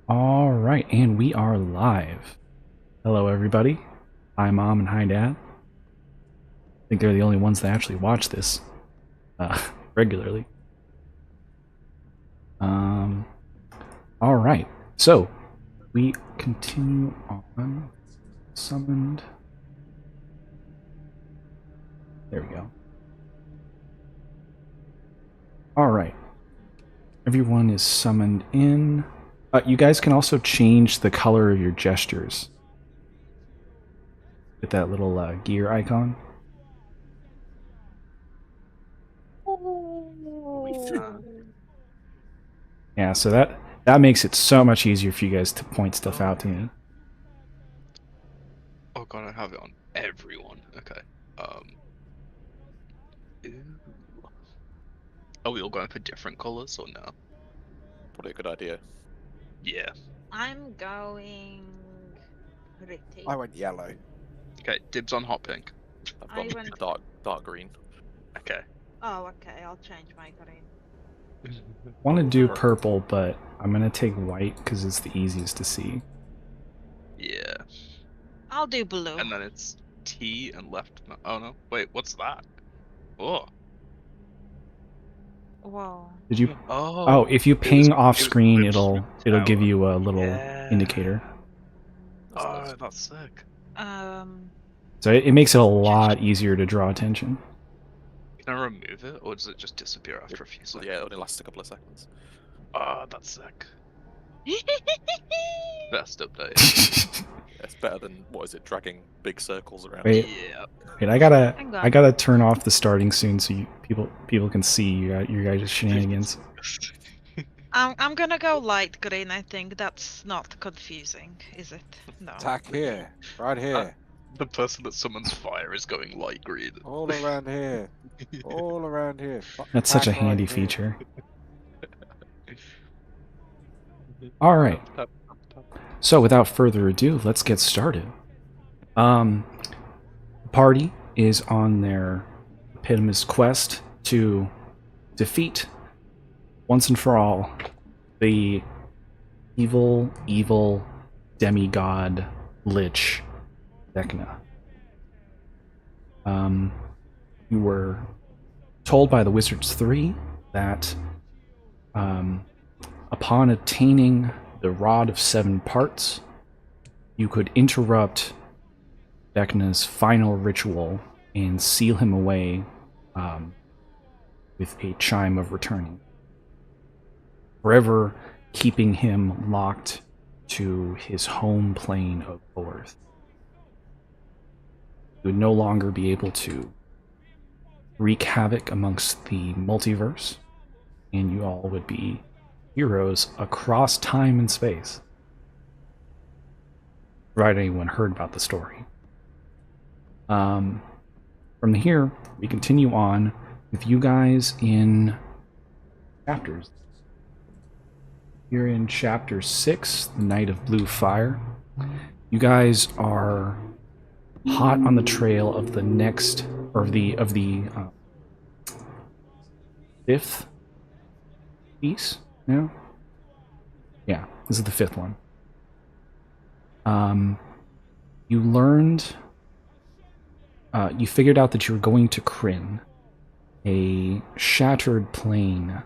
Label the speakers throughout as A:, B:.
A: All right, and we are live. Hello, everybody. Hi, Mom, and hi, Dad. I think they're the only ones that actually watch this regularly. Um, all right, so we continue on. Summoned. There we go. All right, everyone is summoned in. You guys can also change the color of your gestures with that little gear icon. Yeah, so that makes it so much easier for you guys to point stuff out to me.
B: Oh god, I have it on everyone. Okay. Ew. Are we all going for different colors or no?
C: Probably a good idea.
B: Yeah.
D: I'm going pretty.
C: I went yellow.
B: Okay, dibs on hot pink.
C: I've
D: I
C: gone
D: went.
C: dark green.
B: Okay.
D: Oh, okay. I'll change my green.
A: Want to do purple, but I'm gonna take white because it's the easiest to see.
B: Yeah.
D: I'll do blue.
B: And then it's T and left. Oh no. Wait, what's that? Oh.
D: Whoa.
A: Did you?
B: Oh.
A: Oh, if you ping off screen, it'll give
B: tower.
A: you a little
B: Yeah.
A: indicator.
B: Oh, that's sick.
A: So it makes it a lot easier to draw attention.
B: Can I remove it, or does it just disappear after a few seconds?
C: Yeah, it only lasts a couple of seconds.
B: Oh, that's sick. Best update.
C: It's better than, what is it, dragging big circles around.
A: Wait,
B: Yeah.
A: wait, I gotta turn off the starting soon so people can see your guys' shenanigans.
D: I'm gonna go light green. I think that's not confusing, is it? No.
E: Attack here, right here,
B: The person that summons fire is going light green.
E: all around here, all around here.
A: That's such a
E: Attack right
A: handy
E: here.
A: feature. All right. So without further ado, let's get started. The party is on their eponymous quest to defeat, once and for all, the evil demigod lich Vecna. You were told by the Wizards 3 that upon attaining the Rod of Seven Parts, you could interrupt Vecna's final ritual and seal him away with a chime of returning, forever keeping him locked to his home plane of Orth. You would no longer be able to wreak havoc amongst the multiverse, and you all would be heroes across time and space. Provided anyone heard about the story. From here, we continue on with you guys in chapters. You're in chapter 6, The Night of Blue Fire. You guys are hot on the trail of the next, or of the fifth piece now? Yeah, this is the fifth one. You learned, you figured out that you were going to Kryn, a shattered plane,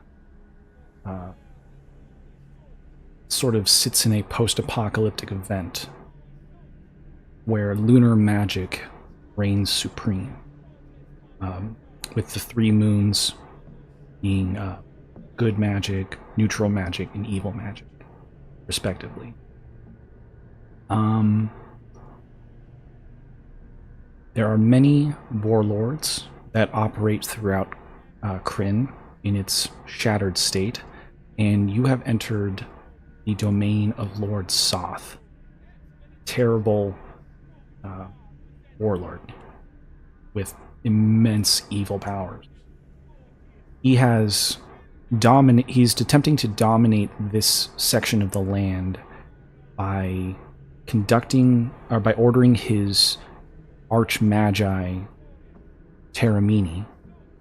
A: sort of sits in a post-apocalyptic event where lunar magic reigns supreme, with the three moons being good magic, neutral magic, and evil magic, respectively. There are many warlords that operate throughout Kryn in its shattered state, and you have entered the domain of Lord Soth, terrible warlord with immense evil powers. He's attempting to dominate this section of the land by ordering his Archmagi Terramini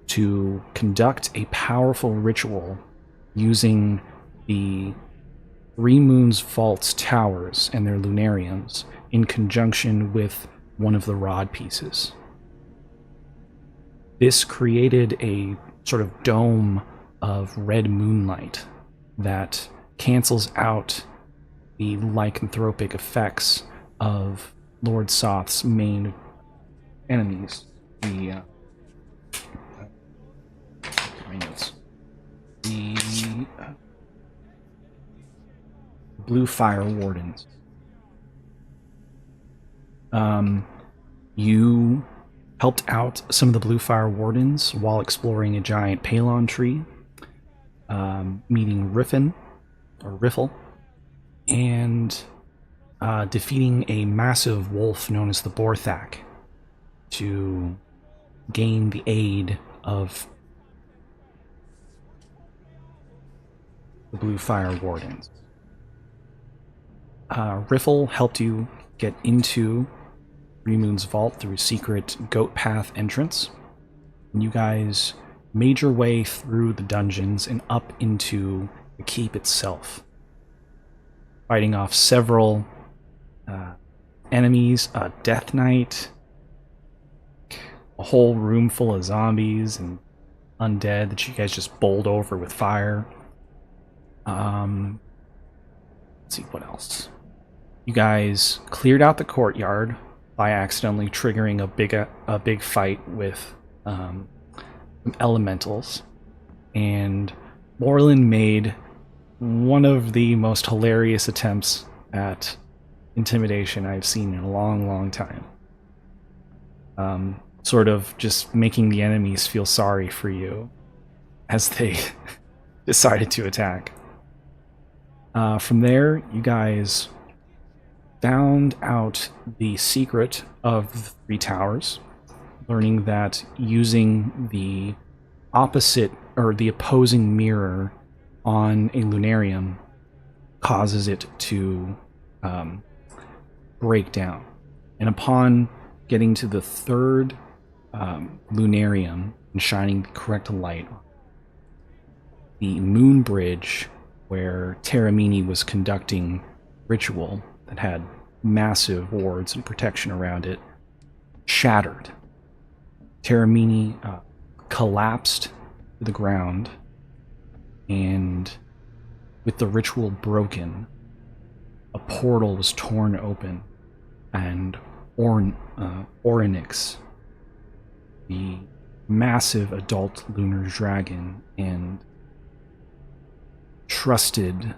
A: to conduct a powerful ritual using the Three Moons Vault's towers and their lunariums in conjunction with one of the rod pieces. This created a sort of dome of red moonlight that cancels out the lycanthropic effects of Lord Soth's main enemies, the Blue Fire Wardens. You helped out some of the Blue Fire Wardens while exploring a giant Palon tree, meeting Riffle, and defeating a massive wolf known as the Borthak to gain the aid of the Blue Fire Wardens. Riffle helped you get into Remoon's vault through a secret goat path entrance. And you guys made your way through the dungeons and up into the keep itself, fighting off several enemies, a Death Knight, a whole room full of zombies and undead that you guys just bowled over with fire. Let's see what else. You guys cleared out the courtyard by accidentally triggering a big fight with some elementals, and Morlin made one of the most hilarious attempts at intimidation I've seen in a long, long time. Sort of just making the enemies feel sorry for you as they decided to attack. From there, you guys found out the secret of the three towers, learning that using the opposite or the opposing mirror on a lunarium causes it to break down. And upon getting to the third lunarium and shining the correct light, the moon bridge where Terramini was conducting ritual that had massive wards and protection around it shattered. Terramini collapsed to the ground, and with the ritual broken, a portal was torn open, and Orynyx, the massive adult lunar dragon and trusted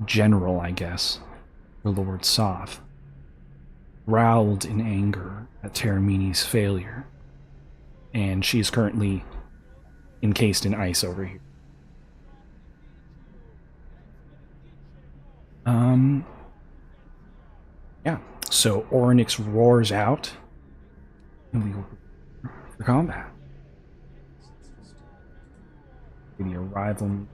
A: general, I guess, for Lord Soth, growled in anger at Terramini's failure, and she is currently encased in ice over here. Yeah, so Orynyx roars out, and we will for combat. The arrival.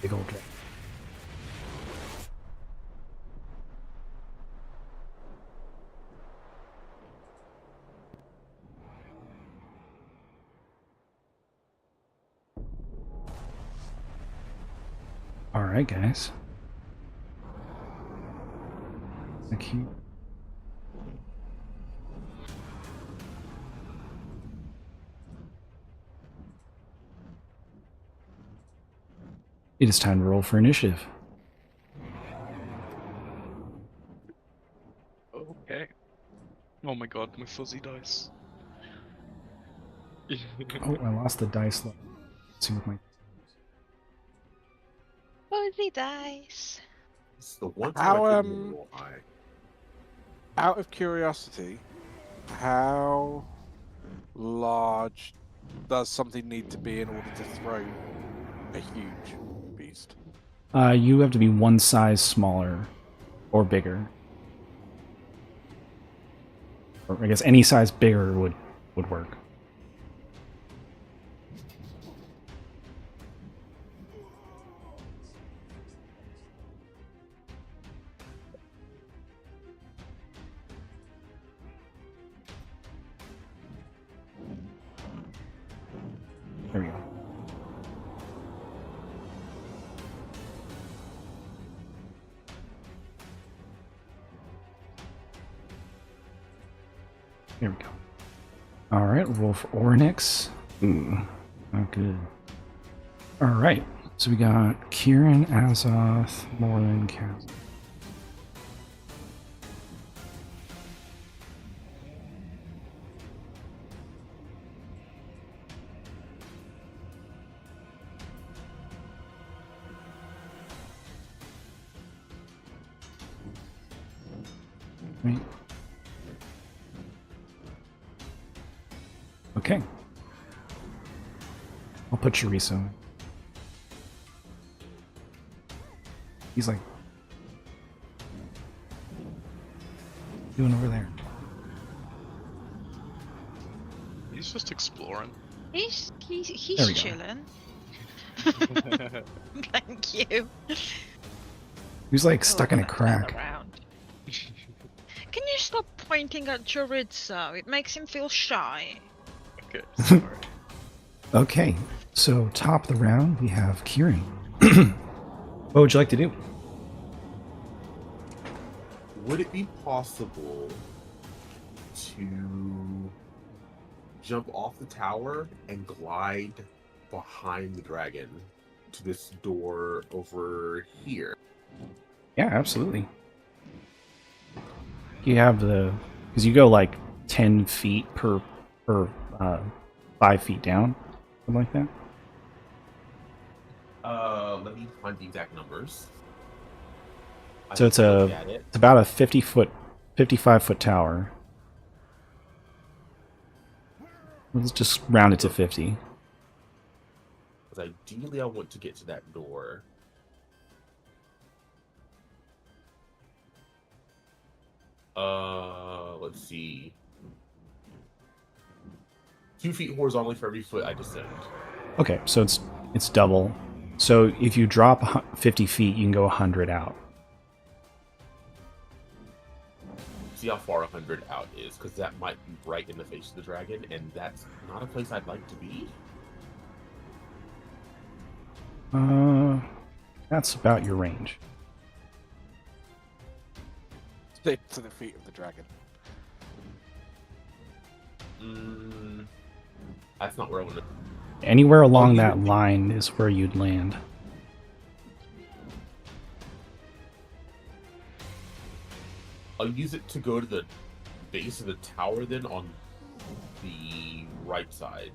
A: Big old dragon. Alright, guys. Okay. It is time to roll for initiative.
B: Okay. Oh my god, my fuzzy dice.
A: Oh, I lost the dice. Let's see what my...
D: Fuzzy dice.
F: It's the one
E: How,
F: time I didn't roll high.
E: Out of curiosity, how large does something need to be in order to throw a huge beast?
A: You have to be one size smaller or bigger. Or I guess any size bigger would work. There we go. There we go. Alright, roll for Oryx. Ooh, not good. Alright, so we got Kieran, Azoth, Moreland, Kaz. Right. Okay. I'll put Chorizo in. He's like... doing over there?
B: He's just exploring.
D: He's
A: There we go.
D: chilling. Thank you.
A: He's like stuck in a crack.
D: Can you stop pointing at Chorizo? It makes him feel shy.
B: Okay, sorry.
A: Okay, so top of the round, we have Kieran. What would you like to do?
F: Would it be possible to jump off the tower and glide behind the dragon to this door over here?
A: Yeah, absolutely. You have the... because you go like 10 feet per 5 feet down. Something like that.
F: Let me find the exact numbers.
A: So it's it's about a 55-foot tower. Let's just round it to 50.
F: Because ideally I want to get to that door. Let's see. 2 feet horizontally for every foot I descend.
A: Okay, so it's double. So if you drop 50 feet, you can go 100 out.
F: See how far 100 out is, because that might be right in the face of the dragon, and that's not a place I'd like to be.
A: That's about your range.
E: Stick to the feet of the dragon.
F: That's not where I want to.
A: Anywhere along
F: you-
A: that line is where you'd land.
F: I'll use it to go to the base of the tower then on the right side.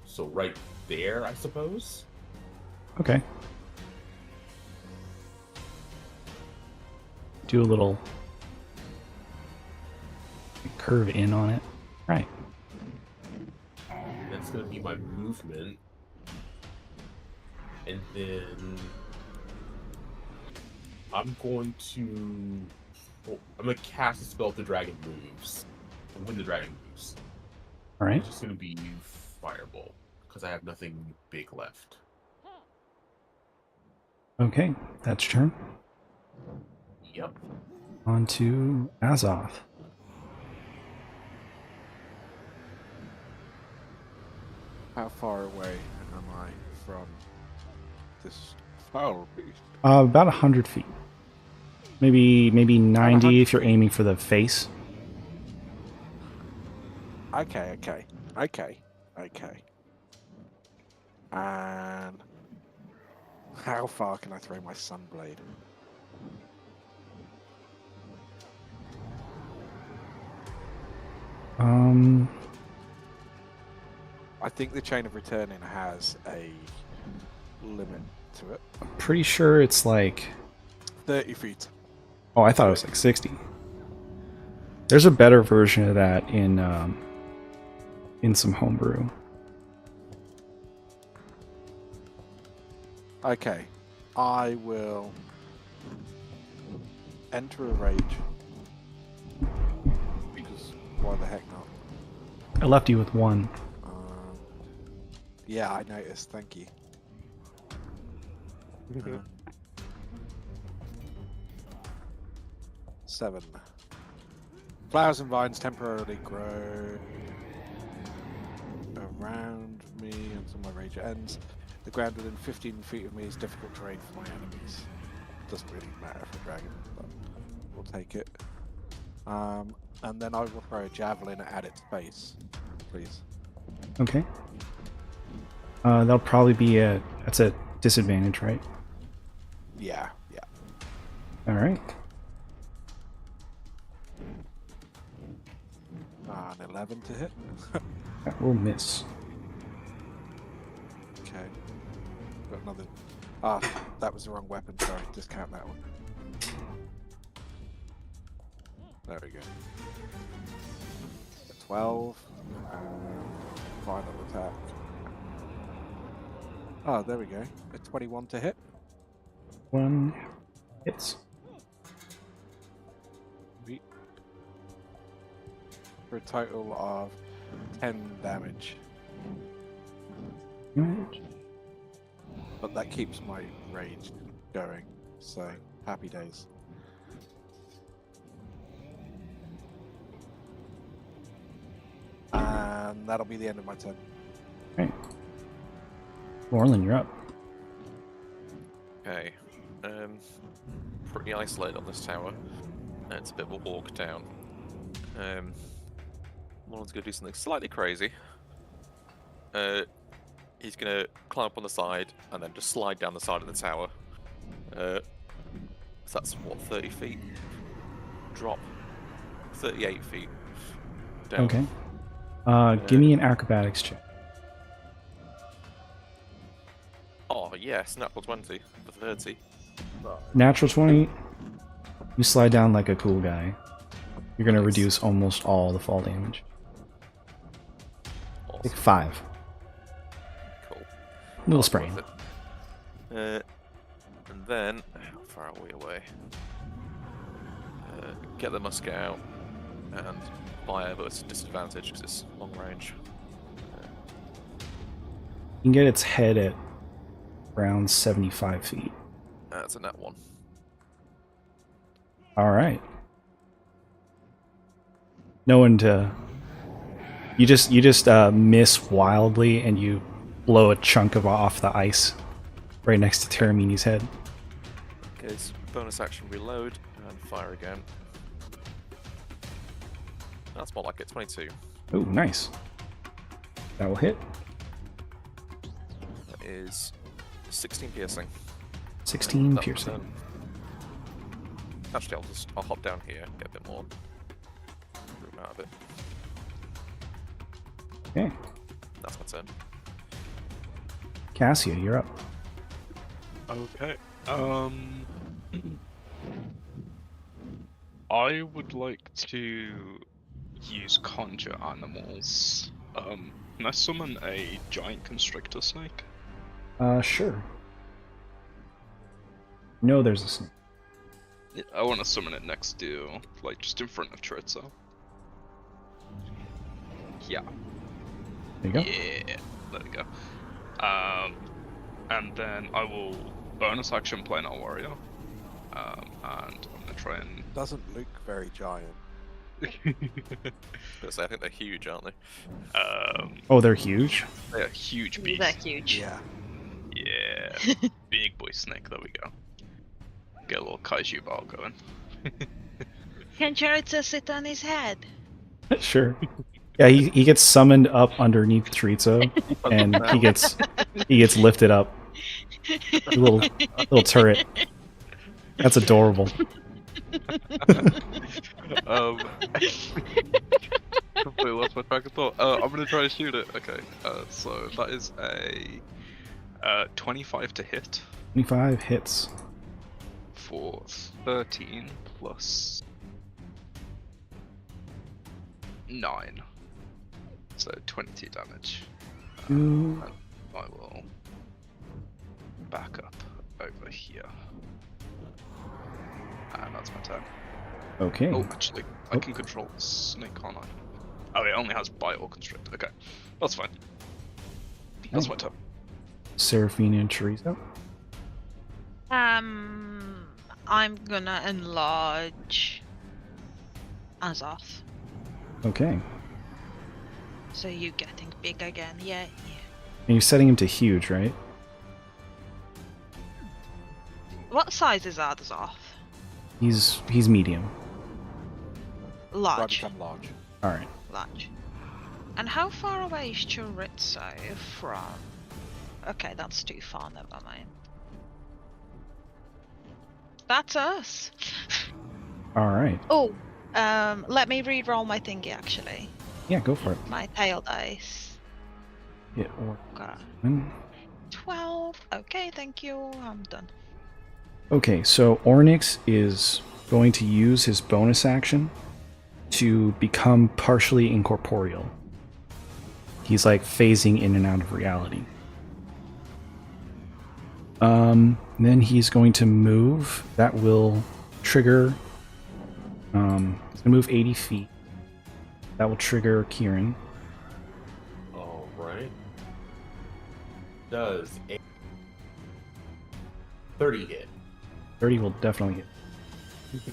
F: So right there, I suppose.
A: Okay. Do a little curve in on it. Right.
F: That's going to be my movement. And then I'm going to cast a spell if the dragon moves. And when the dragon moves.
A: All right.
F: It's just going to be Fireball, because I have nothing big left.
A: Okay, that's your turn.
F: Yep.
A: On to Azoth.
E: How far away am I from this foul beast?
A: About 100 feet. Maybe 90 if you're aiming for the face.
E: Okay. And how far can I throw my sunblade? I think the chain of returning has a limit to it.
A: Pretty sure it's like...
E: 30 feet.
A: Oh, I thought it was like 60. There's a better version of that in in some homebrew.
E: Okay, I will enter a rage. Because why the heck not?
A: I left you with one.
E: Yeah, I noticed. Thank you. Um, 7. Flowers and vines temporarily grow around me until my rage ends. The ground within 15 feet of me is difficult terrain for my enemies. Doesn't really matter for a dragon, but we'll take it. And then I will throw a javelin at its face, please.
A: Okay. That'll probably be that's a disadvantage, right?
E: Yeah.
A: All right.
E: An 11 to hit.
A: That will miss.
E: Okay. Got another. That was the wrong weapon. Sorry, discount that one. There we go. 12. Final attack. Oh, there we go. A 21 to hit.
A: One hits.
E: For a total of 10 damage.
A: Damage.
E: But that keeps my rage going. So, happy days. And that'll be the end of my turn.
A: Right. Orlin, you're up.
C: Okay. Pretty isolated on this tower. It's a bit of a walk down. One's gonna do something slightly crazy. He's gonna climb up on the side and then just slide down the side of the tower. So that's what, 30 feet? Drop. 38 feet. Down.
A: Okay. Give me an acrobatics check.
C: Oh yes, natural 20 for 30.
A: Natural 20. You slide down like a cool guy. You're gonna reduce almost all the fall damage.
C: Awesome.
A: Like 5.
C: Cool.
A: Little
C: That's
A: sprain.
C: worth it. And then, how far are we away? Get the musket out and fire, but it's a disadvantage because it's long range.
A: You can get its head at around 75 feet.
C: That's a net 1.
A: All right. No one to. You just miss wildly and you blow a chunk of off the ice right next to Taramini's head.
C: Okay, so bonus action reload and fire again. That's more like it, 22.
A: Oh, nice. That will hit.
C: That is 16 piercing.
A: 16
C: That was,
A: piercing.
C: Actually, I'll hop down here, get a bit more room out of it.
A: Okay.
C: That's my turn.
A: Cassia, you're up.
B: Okay. I would like to use conjure animals. Can I summon a giant constrictor snake?
A: Sure. No, there's a snake.
B: Yeah, I want to summon it next to, like, just in front of Chorizo. Yeah.
A: There you go.
B: Yeah. There we go. And then I will bonus action Planar Warrior. And I'm gonna try and.
E: Doesn't look very giant.
C: Because I think they're huge, aren't they?
A: Oh, they're huge?
B: They're huge beast.
D: They're huge.
E: Yeah.
B: Yeah. Big boy snake. There we go. Get a little kaiju ball going.
D: Can Chorizo sit on his head?
A: Sure. Yeah, he gets summoned up underneath Chorizo, and he gets lifted up. A little turret. That's adorable.
B: Completely lost my track of thought. I'm gonna try to shoot it. Okay. So that is a 25 to hit
A: 25 hits.
B: for 13 plus 9. So 20 damage.
A: Ooh.
B: And I will back up over here. And that's my turn.
A: Okay.
B: Oh, actually, I
A: Oh.
B: can control the snake, can't I? Oh, it only has bite or constrict. Okay, that's fine. That's my turn.
A: Seraphina and Chorizo.
D: I'm gonna enlarge Azoth.
A: Okay.
D: So you getting big again? Yeah, yeah.
A: And you're setting him to huge, right?
D: What size is Azoth?
A: He's medium.
E: Right,
D: Large.
E: become large.
A: All right.
D: Large. And how far away is Chorizo from? Okay, that's too far. Never mind. That's us.
A: All right.
D: Oh, let me re-roll my thingy actually.
A: Yeah, go for it.
D: My tail dice.
A: Yeah. Or
D: Got
A: one.
D: 12. Okay, thank you. I'm done.
A: Okay, so Ornyx is going to use his bonus action to become partially incorporeal. He's like phasing in and out of reality. Then he's going to move. That will trigger. He's going to move 80 feet. That will trigger Kieran.
F: All right. Does a 30 hit?
A: 30 will definitely hit.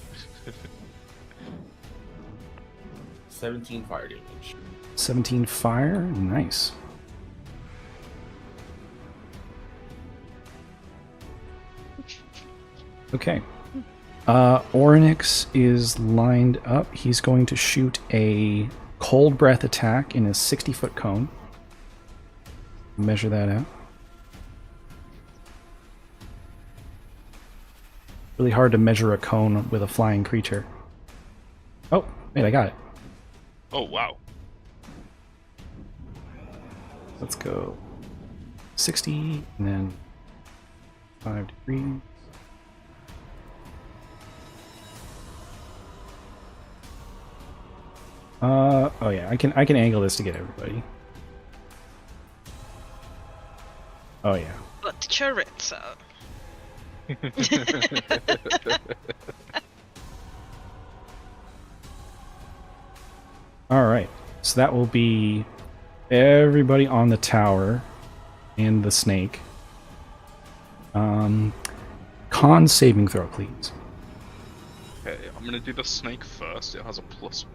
F: 17 fire damage.
A: 17 fire. Nice. Okay. Ornyx is lined up. He's going to shoot a cold breath attack in a 60-foot cone. Measure that out. Really hard to measure a cone with a flying creature. Oh, wait, I got it.
B: Oh, wow.
A: Let's go 60 and then 5 degrees. Oh yeah, I can angle this to get everybody. Oh yeah.
D: But Chorizo.
A: All right. So that will be everybody on the tower and the snake. Con saving throw, please.
B: Okay, I'm gonna do the snake first. It has a +1.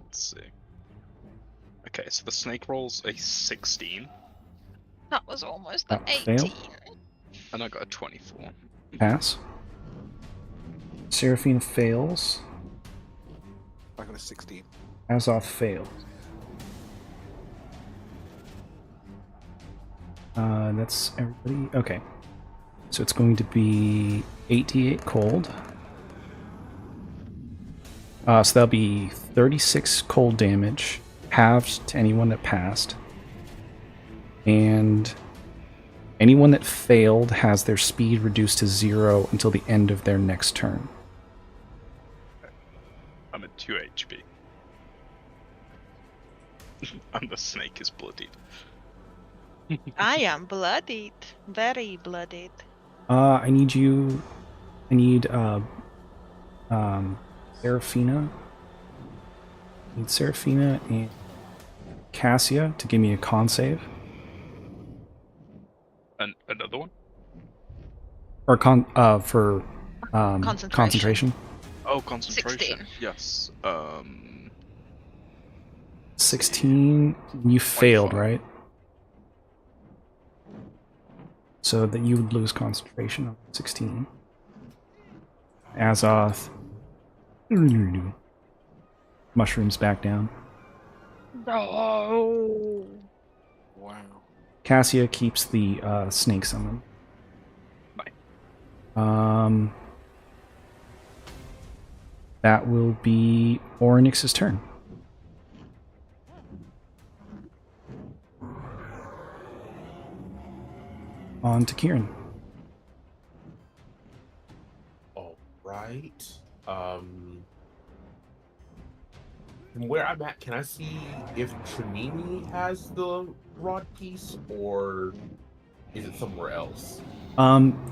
B: Let's see. Okay, so the snake rolls a 16,
D: That was almost an
A: That will
D: 18.
A: fail.
B: and I got a 24.
A: Pass. Seraphina fails.
E: I got a 16.
A: Azoth fails. That's everybody. Okay. So it's going to be 88 cold. So that'll be 36 cold damage, halved to anyone that passed. And anyone that failed has their speed reduced to 0 until the end of their next turn.
B: I'm at 2 HP. And the snake is bloodied.
D: I am bloodied. Very bloodied.
A: I need Seraphina. I need Seraphina and Cassia to give me a con save.
B: And another one?
A: Or for concentration.
B: Oh, concentration.
D: 16.
B: Yes.
A: 16. You failed,
B: 25.
A: right? So that you would lose concentration on 16. Azoth. Mushrooms back down.
D: No.
E: Wow.
A: Cassia keeps the snake summon.
B: Nice.
A: That will be Ornyx's turn. On to Kieran.
F: All right. from where I'm at, can I see if Trinini has the rod piece, or is it somewhere else?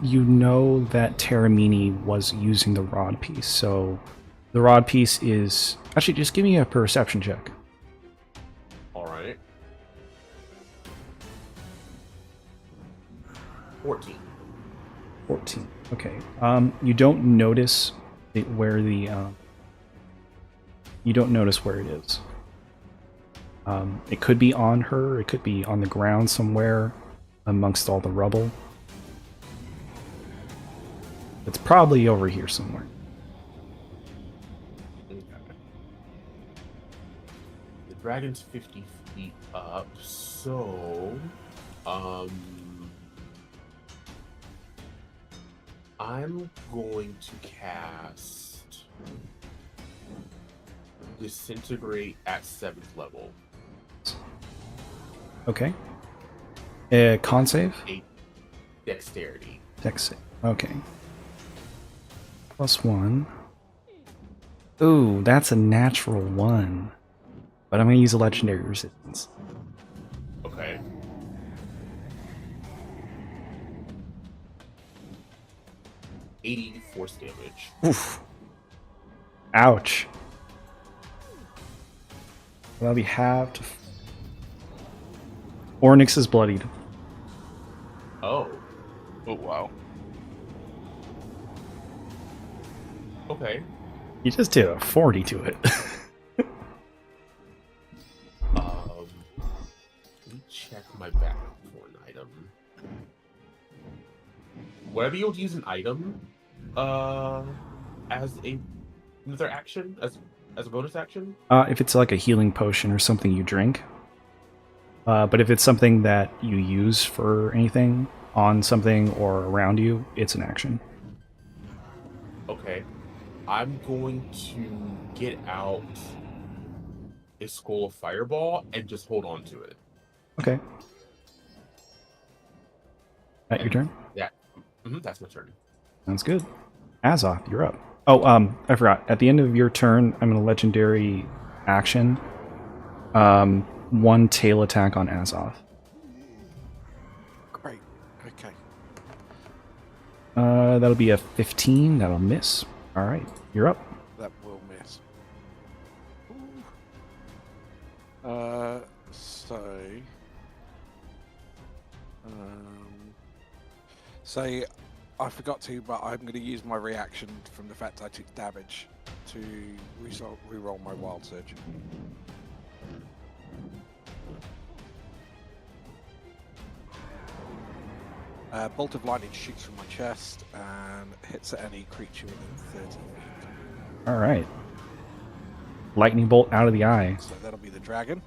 A: You know that Terramini was using the rod piece, so the rod piece is... Actually, just give me a perception check.
F: All right. 14.
A: 14. Okay. You don't notice where the... you don't notice where it is. It could be on her, it could be on the ground somewhere amongst all the rubble. It's probably over here somewhere.
F: Okay. The dragon's 50 feet up, so I'm going to cast Disintegrate at 7th level.
A: Okay. Con save?
F: A dexterity.
A: Dex save. Okay. +1. Ooh, that's a natural 1. But I'm going to use a legendary resistance.
F: Okay. force damage.
A: Oof. Ouch. That'll be halved. Ornyx is bloodied.
F: Oh.
B: Oh wow.
F: Okay.
A: You just did a 40 to it.
F: Let me check my backup for an item. Would I be able to use an item as another action? As a bonus action?
A: If it's like a healing potion or something you drink. But if it's something that you use for anything, on something or around you, it's an action.
F: Okay. I'm going to get out a Skull of Fireball and just hold on to it.
A: Okay. At your turn?
F: Yeah. That's my turn.
A: Sounds good. Azoth, you're up. Oh, I forgot. At the end of your turn, I'm going to legendary action. 1 tail attack on Azoth.
E: Great. Okay.
A: That'll be a 15. That'll miss. All right, you're up.
E: That will miss. So I forgot to, but I'm going to use my reaction from the fact I took damage to reroll my Wild Surge. Bolt of Lightning shoots from my chest and hits at any creature within 30 feet.
A: All right. Lightning bolt out of the eye.
E: So that'll be the dragon.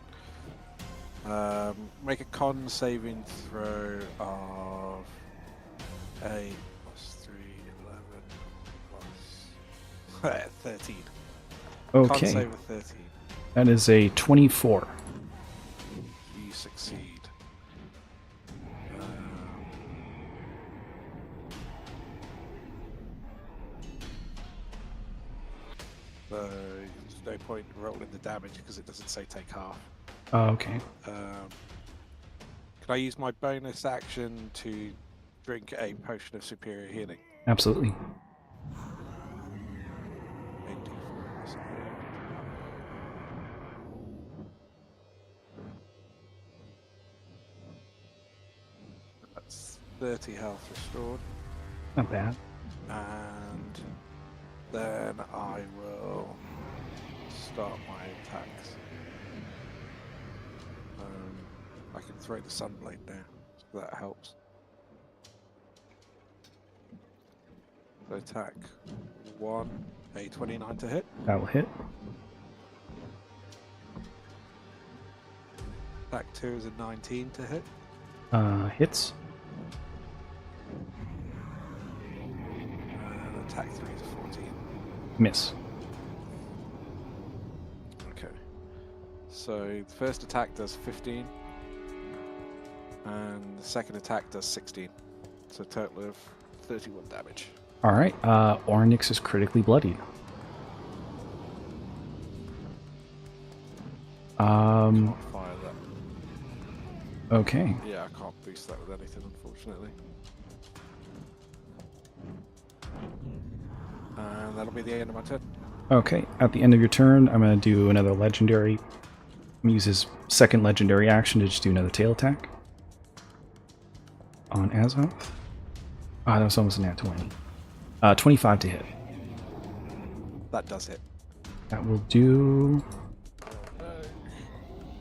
E: Make a con saving throw of 8 plus 3, 11 plus 13. Con
A: Okay.
E: save of 13.
A: That is a 24.
E: You succeed. There's no point rolling the damage because it doesn't say take half.
A: Oh, okay.
E: Can I use my bonus action to drink a potion of superior healing?
A: Absolutely.
E: That's 30 health restored.
A: Not bad.
E: And then I will start my attacks. I can throw the Sunblade now, so that helps. So attack 1, a 29 to hit.
A: That will hit.
E: Attack 2 is a 19 to hit.
A: Hits.
E: And attack 3 is a 14.
A: Miss.
E: Okay. So the first attack does 15. And the second attack does 16. So a total of 31 damage.
A: All right. Ornyx is critically bloodied. Um.
E: Can't fire that.
A: Okay.
E: Yeah, I can't boost that with anything, unfortunately. And that'll be the end of my turn.
A: Okay. At the end of your turn, I'm going to do another legendary. I'm gonna use his second legendary action to just do another tail attack on Azoth. Ah, that was almost a nat 20. 25 to hit.
E: That does hit.
A: That will do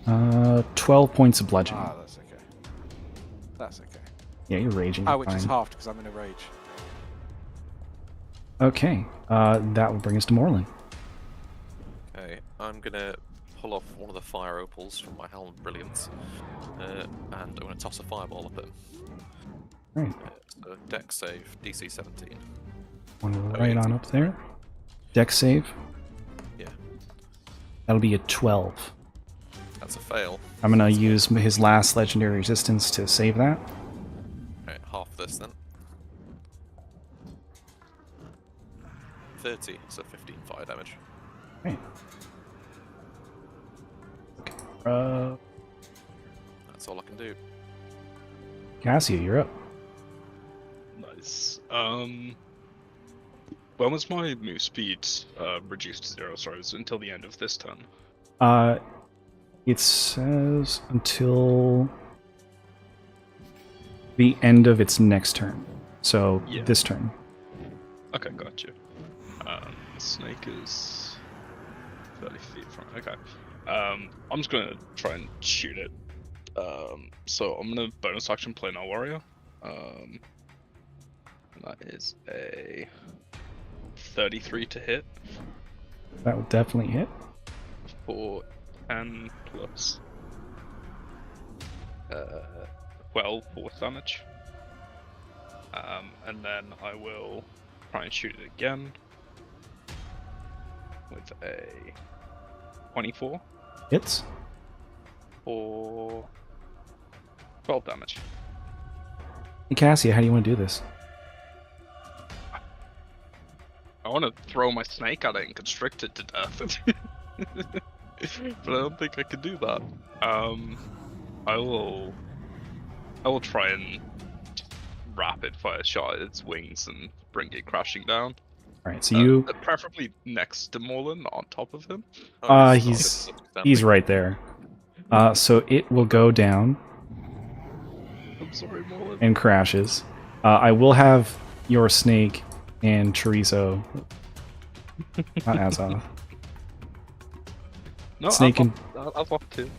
A: 12 points of bludgeoning.
E: Ah, that's okay. That's okay.
A: Yeah, you're raging.
E: Oh, which is
A: fine.
E: halved because I'm in a rage.
A: Okay, that will bring us to Morlin.
C: Okay, I'm gonna pull off one of the fire opals from my Helm of Brilliance, and I'm gonna toss a fireball at him.
A: Right,
C: So dex save, DC 17.
A: one right on up there. Dex save.
C: Yeah.
A: That'll be a 12.
C: That's a fail.
A: I'm gonna use his last legendary resistance to save that.
C: Alright, half this then. 30, so 15 fire damage.
A: Right.
C: That's all I can do.
A: Cassia, you're up.
B: Nice. When was my move speed reduced to 0? Sorry, it was until the end of this turn.
A: It says until the end of its next turn. So
B: Yeah.
A: this turn.
B: Okay, gotcha. The snake is 30 feet from. Okay. I'm just gonna try and shoot it. So I'm gonna bonus action play Null Warrior. And that is a 33 to hit
A: That will definitely hit.
B: for 10 plus 12 force damage. And then I will try and shoot it again with a 24
A: Hits.
B: for 12 damage.
A: Hey, Cassia, how do you want to do this?
B: I want to throw my snake at it and constrict it to death. But I don't think I can do that. I will try and rapid fire shot at its wings and bring it crashing down.
A: Alright, so you...
B: Preferably next to Morlin, not on top of him.
C: Oh,
A: he's right there. So it will go down
B: I'm sorry, Morlin.
A: and crashes. I will have your snake and chorizo, not Azoth.
B: No,
A: Snake and
B: I've off too.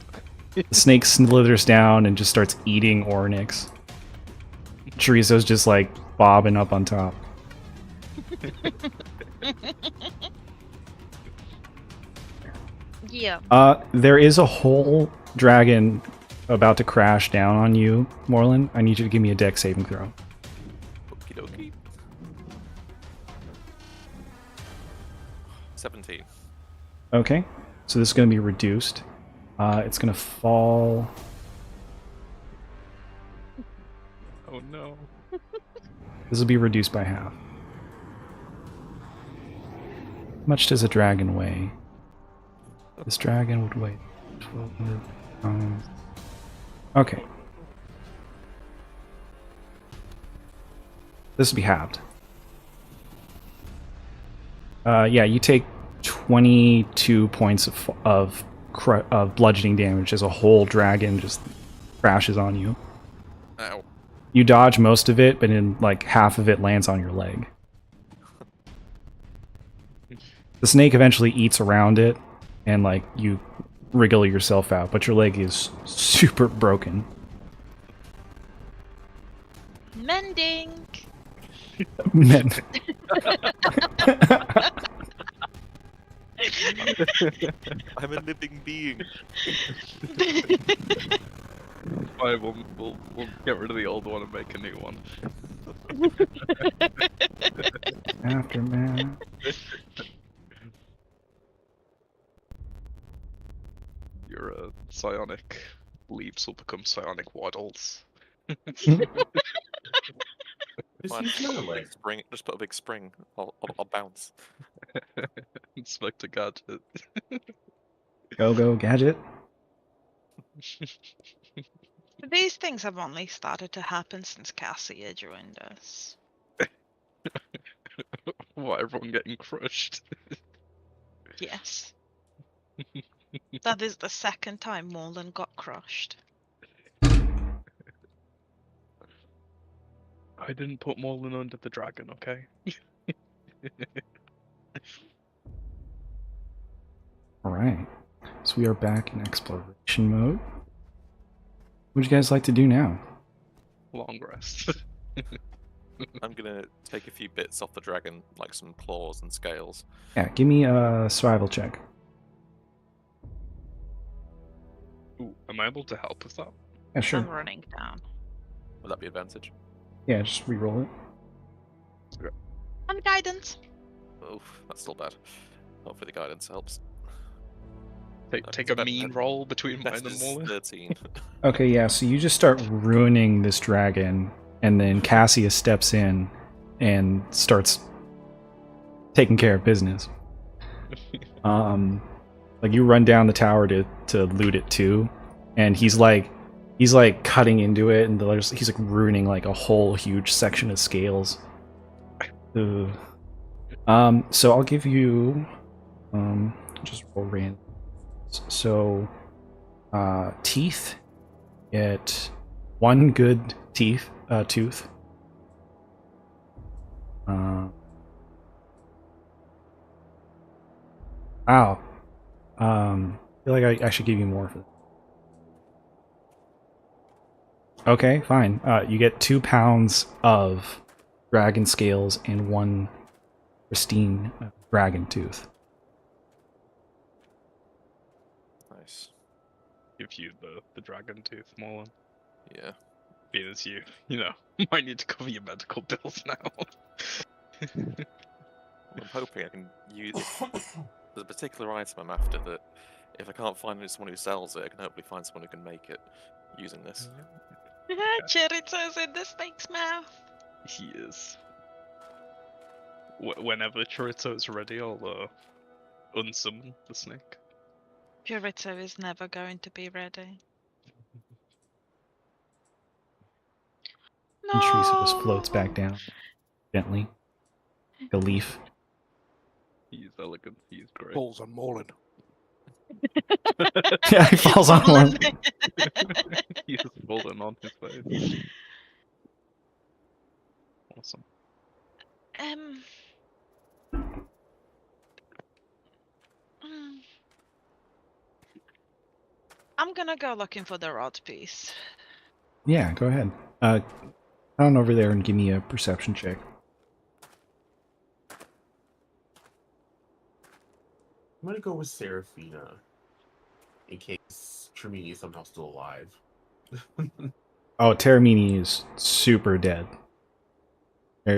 A: the snake slithers down and just starts eating Ornyx. Chorizo's just like bobbing up on top.
D: Yeah.
A: There is a whole dragon about to crash down on you, Morlin. I need you to give me a dex saving throw.
C: Okie dokie. 17.
A: Okay, so this is going to be reduced. It's going to fall.
B: Oh no.
A: This will be reduced by half. How much does a dragon weigh? This dragon would weigh 1,200 pounds. Okay. This will be halved. Yeah, you take 22 points of bludgeoning damage as a whole dragon just crashes on you.
C: Ow.
A: You dodge most of it, but in like half of it lands on your leg. The snake eventually eats around it, and like you wriggle yourself out, but your leg is super broken.
D: Mending.
A: Men-
C: I'm a living being.
B: Alright, we'll get rid of the old one and make a new one.
A: Aftermath.
B: Your psionic leaves will become psionic waddles.
C: Fine, just put a big spring. Just put a big spring. I'll bounce.
B: Inspector Gadget.
A: Go, gadget.
D: These things have only started to happen since Cassia joined us.
B: What, everyone getting crushed?
D: Yes. That is the second time Morlan got crushed.
B: I didn't put Morlin under the dragon, okay?
A: Alright. So we are back in exploration mode. What would you guys like to do now?
B: Long rest.
C: I'm gonna take a few bits off the dragon, like some claws and scales.
A: Yeah, give me a survival check.
B: Ooh, am I able to help with that?
A: Yeah, sure.
D: I'm running down.
C: Would that be advantage?
A: Yeah, just re-roll it.
D: And guidance.
C: Oof, that's still bad. Hopefully the guidance helps.
B: Take a mean roll between mine
C: Best
B: and
C: is
B: Morlin.
C: 13.
A: Okay, yeah, so you just start ruining this dragon, and then Cassia steps in and starts taking care of business. Like you run down the tower to loot it too, and he's like cutting into it, and he's like ruining like a whole huge section of scales. Ugh. So I'll give you just roll random. So teeth, get one good tooth. Ow. I feel like I should give you more for that. Okay, fine. You get 2 pounds of dragon scales and 1 pristine dragon tooth.
C: Nice.
B: Give you the dragon tooth, Morlin.
C: Yeah.
B: Being as you might need to cover your medical bills now.
C: I'm hoping I can use. There's a particular item I'm after that. If I can't find someone who sells it, I can hopefully find someone who can make it using this.
D: Chirito's in the snake's mouth.
B: He is. Whenever Chorizo is ready, I'll unsummon the snake.
D: Chirito is never going to be ready.
A: And Teresa
D: No.
A: just floats back down gently. Like a leaf.
B: He's elegant. He's great.
E: Balls on Morlin.
A: Yeah, he falls on one.
B: He's fallen on his face. Awesome.
D: I'm gonna go looking for the rod piece.
A: Yeah, go ahead. Head on over there and give me a perception check.
F: I'm gonna go with Seraphina, in case Trimini is somehow still alive.
A: Oh, Terramini is super dead.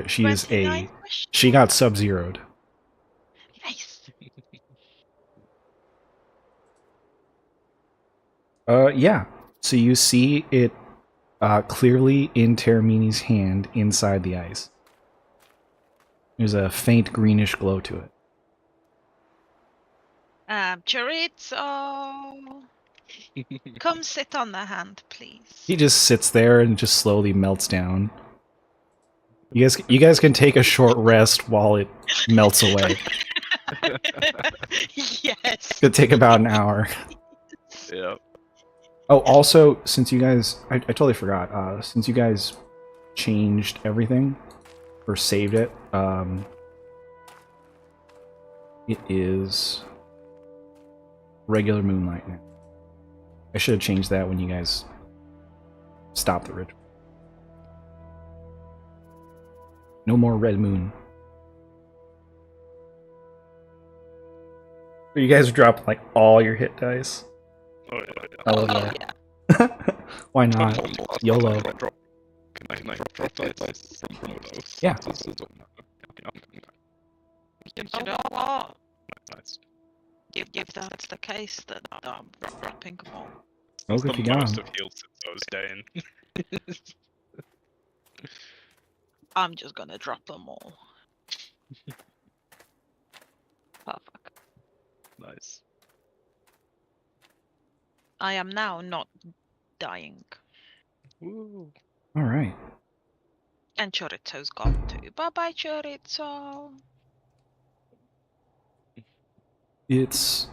A: She is
D: 29
A: she got sub-zeroed.
D: Nice.
A: Yeah. So you see it clearly in Terramini's hand inside the ice. There's a faint greenish glow to it.
D: Chorizo, come sit on the hand, please.
A: He just sits there and just slowly melts down. You guys can take a short rest while it melts away.
D: Yes.
A: It'll take about an hour.
B: Yeah.
A: Oh, also, since you guys... I totally forgot. Since you guys changed everything, or saved it, it is regular moonlight now. I should have changed that when you guys stopped the ritual. No more red moon. You guys dropped like all your hit dice.
B: Oh, yeah.
A: I love
D: Oh,
A: that.
D: yeah.
A: Why not? YOLO.
B: Can I drop dice from those?
A: Yeah.
D: You know what?
B: Nice.
D: If that's the case, then I'm dropping them all.
A: Oh,
B: It's
A: if
B: the
A: you got
B: most
A: 'em.
B: I've healed since I was staying.
D: I'm just gonna drop them all. Perfect.
B: Nice.
D: I am now not dying.
B: Woo.
A: All right.
D: And Chorizo's gone too. Bye bye, Chorizo.
A: It's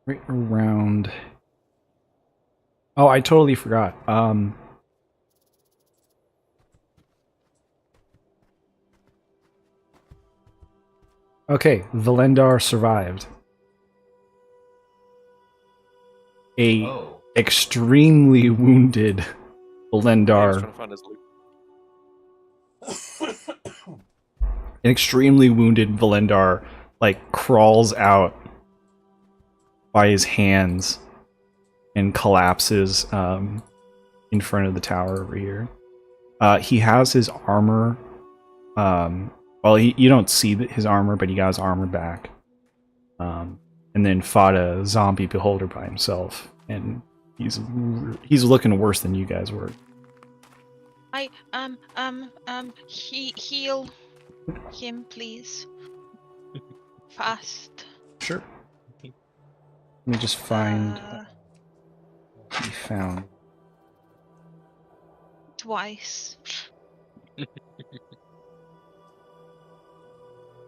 A: right around. Oh, I totally forgot. Okay, Valendar survived. A
F: Oh.
A: extremely wounded
C: Yeah, he was
A: Valendar.
C: trying to find his loot.
A: An extremely wounded Valendar like crawls out by his hands and collapses in front of the tower over here. He has his armor. Well, you don't see his armor, but he got his armor back. And then fought a zombie beholder by himself, and he's looking worse than you guys were.
D: Heal him, please. Fast.
A: Sure. Let me just find what he found.
D: Twice.
F: I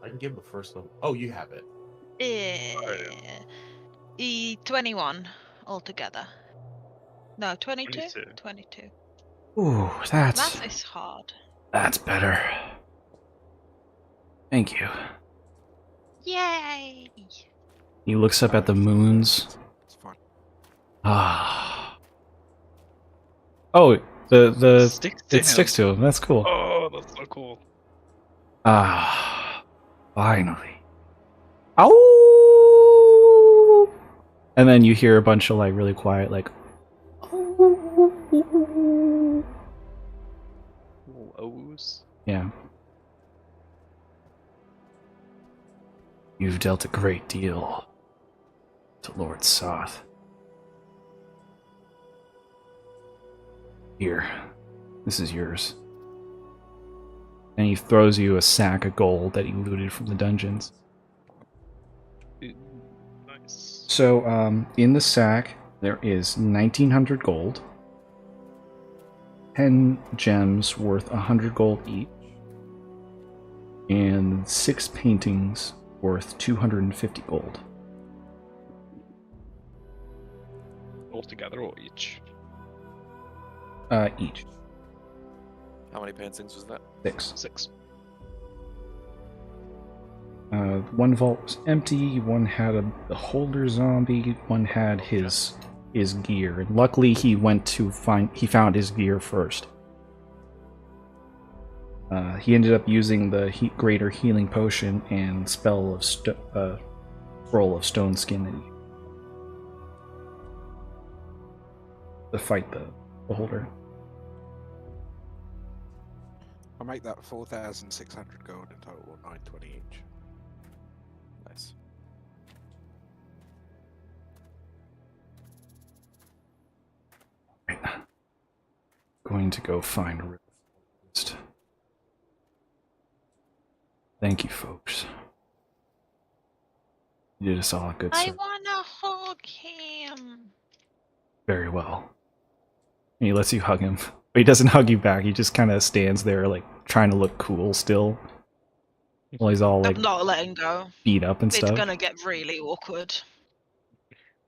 F: can give him a first level. Oh, you have it.
D: 21 altogether. No, 22?
B: 22.
D: 22.
A: Ooh,
D: Math is hard.
A: that's better. Thank you.
D: Yay!
A: He looks up at the moons.
E: It's fine.
A: Ah. Oh, the
B: Sticks to
A: it
B: him.
A: sticks to him. That's cool.
B: Oh, that's so cool.
A: Ah, finally. Ow! And then you hear a bunch of like really quiet, like.
B: Little O's.
A: Yeah. You've dealt a great deal to Lord Soth. Here, this is yours. And he throws you a sack of gold that he looted from the dungeons.
B: Nice.
A: So, in the sack, there is 1,900 gold, 10 gems worth 100 gold each, and 6 paintings worth 250 gold.
B: All together or each?
A: Each.
C: How many paintings was that?
A: 6.
B: 6.
A: One vault was empty, one had a beholder zombie, one had his gear, and luckily he found his gear first. He ended up using the greater healing potion and spell of scroll of stone skin that he to fight the beholder.
E: I'll make that 4,600 gold in total, or 920 each.
C: Nice.
A: Right. Going to go find a river forest. Thank you, folks. You did us all a good
D: I
A: service.
D: wanna hug him.
A: Very well. And he lets you hug him. But he doesn't hug you back. He just kind of stands there, like, trying to look cool still. While he's all, like,
D: I'm not letting go.
A: beat up and
D: It's
A: stuff.
D: gonna get really awkward.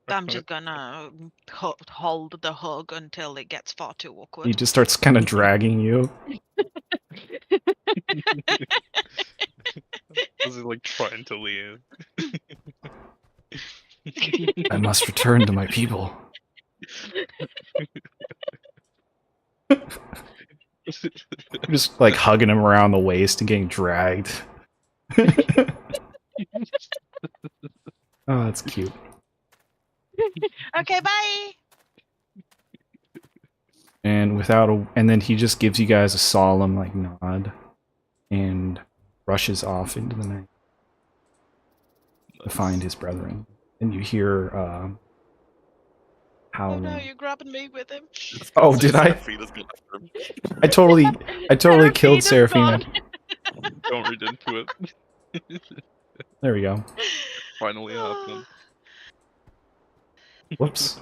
D: I'm just gonna hold the hug until it gets far too
A: He
D: awkward.
A: just starts kind of dragging you.
B: Was he like trying to leave?
A: I must return to my people. Just, like, hugging him around the waist and getting dragged. Oh, that's cute.
D: Okay, bye!
A: And and then he just gives you guys a solemn, like, nod and rushes off into the night to find his brethren. And you hear
D: Oh
A: howling.
D: no, you're grabbing me with him.
A: Oh, did I?
C: Seraphina's gone after him.
A: I totally killed
D: Seraphina's
A: Seraphina.
D: gone.
B: Don't read into it.
A: There we go.
B: Finally happened.
A: Whoops.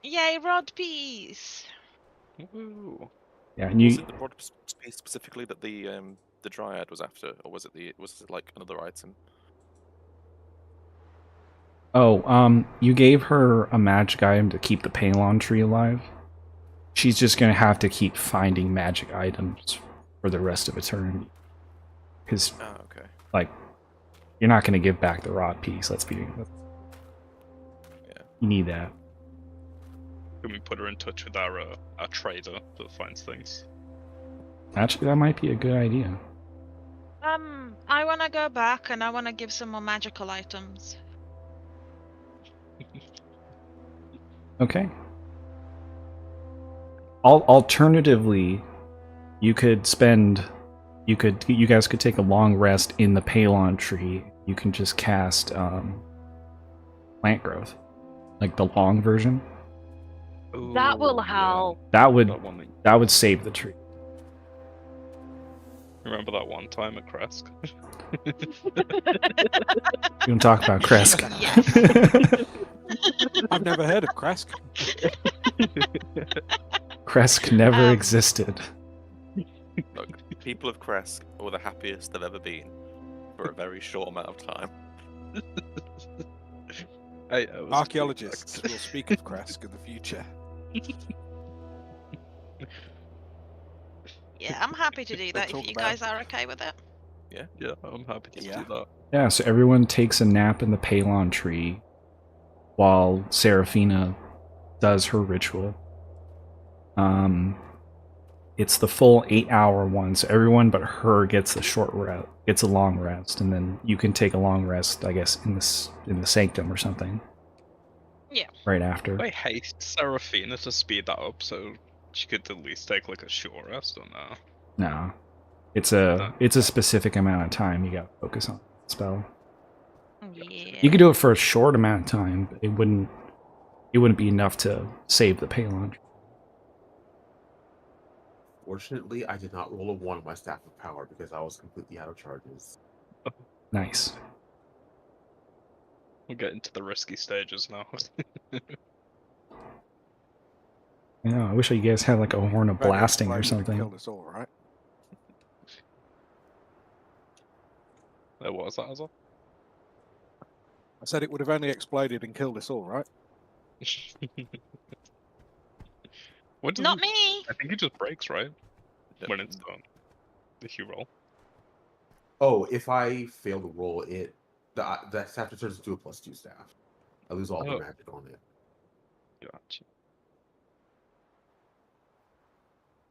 D: Yay, rod piece!
B: Woo.
A: Yeah, and
C: Was
A: you
C: it the rod piece specifically that the dryad was after, or was it like another item?
A: you gave her a magic item to keep the Palon tree alive. She's just gonna have to keep finding magic items for the rest of eternity. Because,
C: Ah, okay.
A: like, you're not gonna give back the rod piece. You need that.
B: Can we put her in touch with our trader that finds things?
A: Actually, that might be a good idea.
D: I wanna go back and I wanna give some more magical items.
A: Okay. Alternatively, you guys could take a long rest in the Palon tree. You can just cast plant growth, like the long version.
G: That will
B: Ooh,
G: help.
A: That would
B: That one.
A: that would save the tree.
B: Remember that one time at Kresk?
A: You don't talk about Kresk.
E: I've never heard of Kresk.
A: Kresk never
D: Um,
A: existed.
C: Look, people of Kresk were the happiest they've ever been for a very short amount of time.
B: Hey, it was a
E: Archaeologists
B: fact.
E: will speak of Kresk in the future.
D: Yeah, I'm happy to do that if
E: talk
D: you
E: about
D: guys are okay with it.
B: Yeah, I'm happy to
E: Yeah.
B: do that.
A: Yeah, so everyone takes a nap in the Palon tree while Seraphina does her ritual. It's the full 8-hour one, so everyone but her gets a long rest, and then you can take a long rest, I guess, in the sanctum or something.
D: Yeah.
A: Right after.
B: I haste Seraphina to speed that up so she could at least take like a short rest or no.
A: No. It's a specific amount of time you gotta focus on the spell.
D: Yeah.
A: You could do it for a short amount of time, but it wouldn't be enough to save the Palon.
F: Fortunately, I did not roll a 1 on my Staff of Power because I was completely out of charges.
A: Nice.
B: We're getting to the risky stages now.
A: Yeah, I wish you guys had like a horn of
E: Dragon
A: blasting or
E: exploded and
A: something.
E: Killed us all, right?
B: What was that as well?
E: I said it would have only exploded and killed us all, right?
B: What does
D: Not
B: it-
D: me!
B: I think it just breaks, right? When it's done. If you roll.
F: Oh, if I fail to roll it, the staff turns into a +2 staff. I lose all
B: Oh.
F: the magic on it.
B: Gotcha.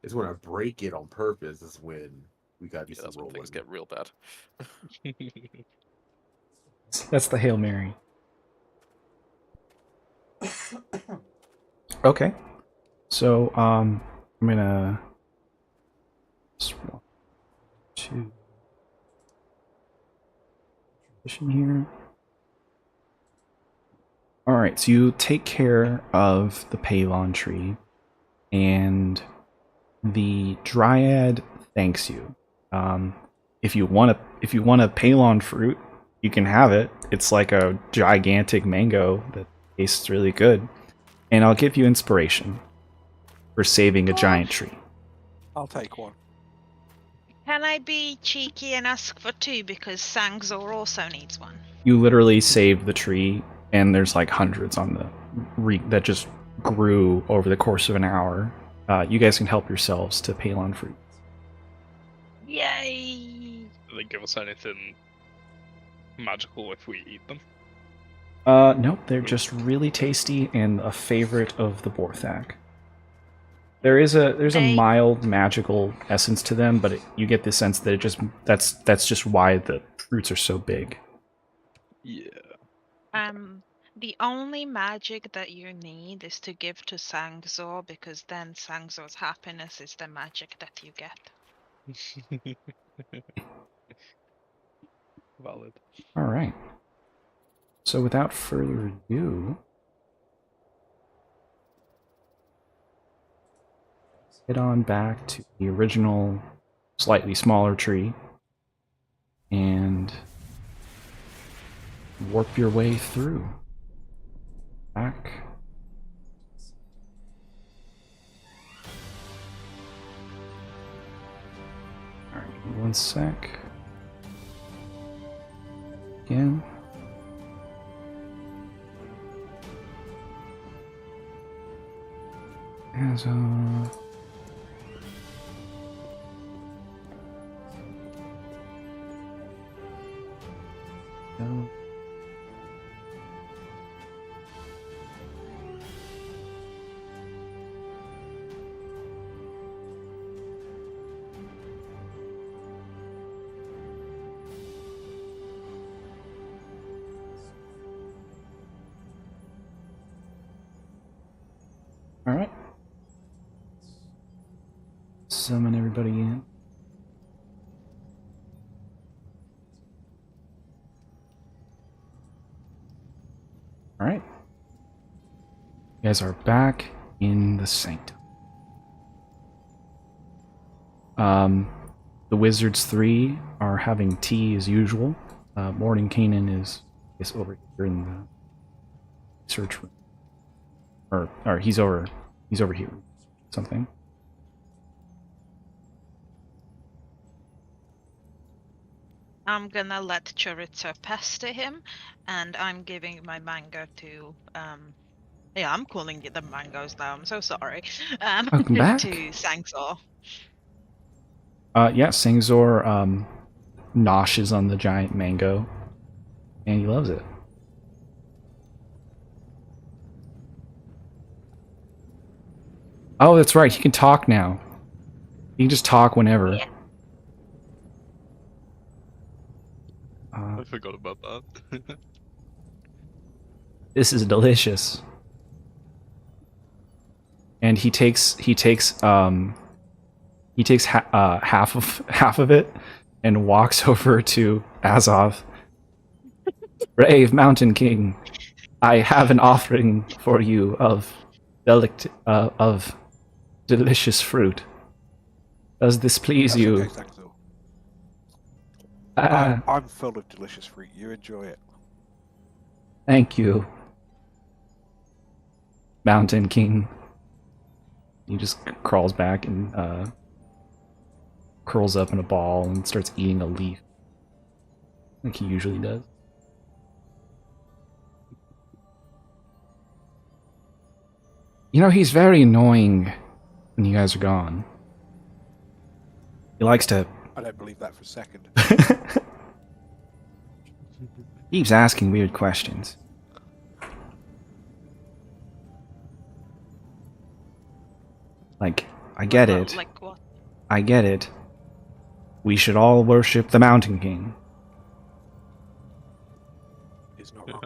F: It's when I break it on purpose is when we gotta do
C: Yeah,
F: some
C: that's when
F: rolling.
C: things get real bad.
A: That's the Hail Mary. Okay. So, I'm gonna... 1, 2... Position here. Alright, so you take care of the Palon tree, and the Dryad thanks you. If you want a Palon fruit, you can have it. It's like a gigantic mango that tastes really good. And I'll give you inspiration for saving a giant tree.
E: I'll take one.
D: Can I be cheeky and ask for 2 because Sangzor also needs one?
A: You literally save the tree, and there's like hundreds on the that just grew over the course of an hour. You guys can help yourselves to Palon fruit.
D: Yay!
B: Do they give us anything magical if we eat them?
A: Nope, they're just really tasty and a favorite of the Borthak. There's a mild magical essence to them, but you get the sense that that's just why the fruits are so big.
B: Yeah.
D: The only magic that you need is to give to Sangzor because then Sangzor's happiness is the magic that you get.
B: Valid.
A: All right. So without further ado, head on back to the original, slightly smaller tree, and warp your way through. Back 1 sec. Again. As no. All right. Summon everybody in. All right. You guys are back in the sanctum. The Wizards 3 are having tea as usual. Morning Canaan is over here in the search room. Or he's over here. Something.
D: I'm gonna let Chorizo pester him, and I'm giving my mango to yeah, I'm calling it the mangoes now. I'm so sorry.
A: Welcome back.
D: To Sangzor.
A: Yeah, Sangzor noshes on the giant mango, and he loves it. Oh, that's right. He can talk now. He can just talk whenever.
D: Yeah.
B: I forgot about that.
A: This is delicious. And he takes half of it and walks over to Azov. Brave Mountain King, I have an offering for you of delicious fruit. Does this please
E: That's
A: you?
E: okay, Sangzor. I'm full of delicious fruit. You enjoy it.
A: Thank you, Mountain King. He just crawls back and curls up in a ball and starts eating a leaf, like he usually does. You know, he's very annoying when you guys are gone. He likes to...
E: I don't believe that for a second.
A: Keeps asking weird questions. Like, I get it.
D: Like what?
A: I get it. We should all worship the Mountain King.
E: He's not wrong.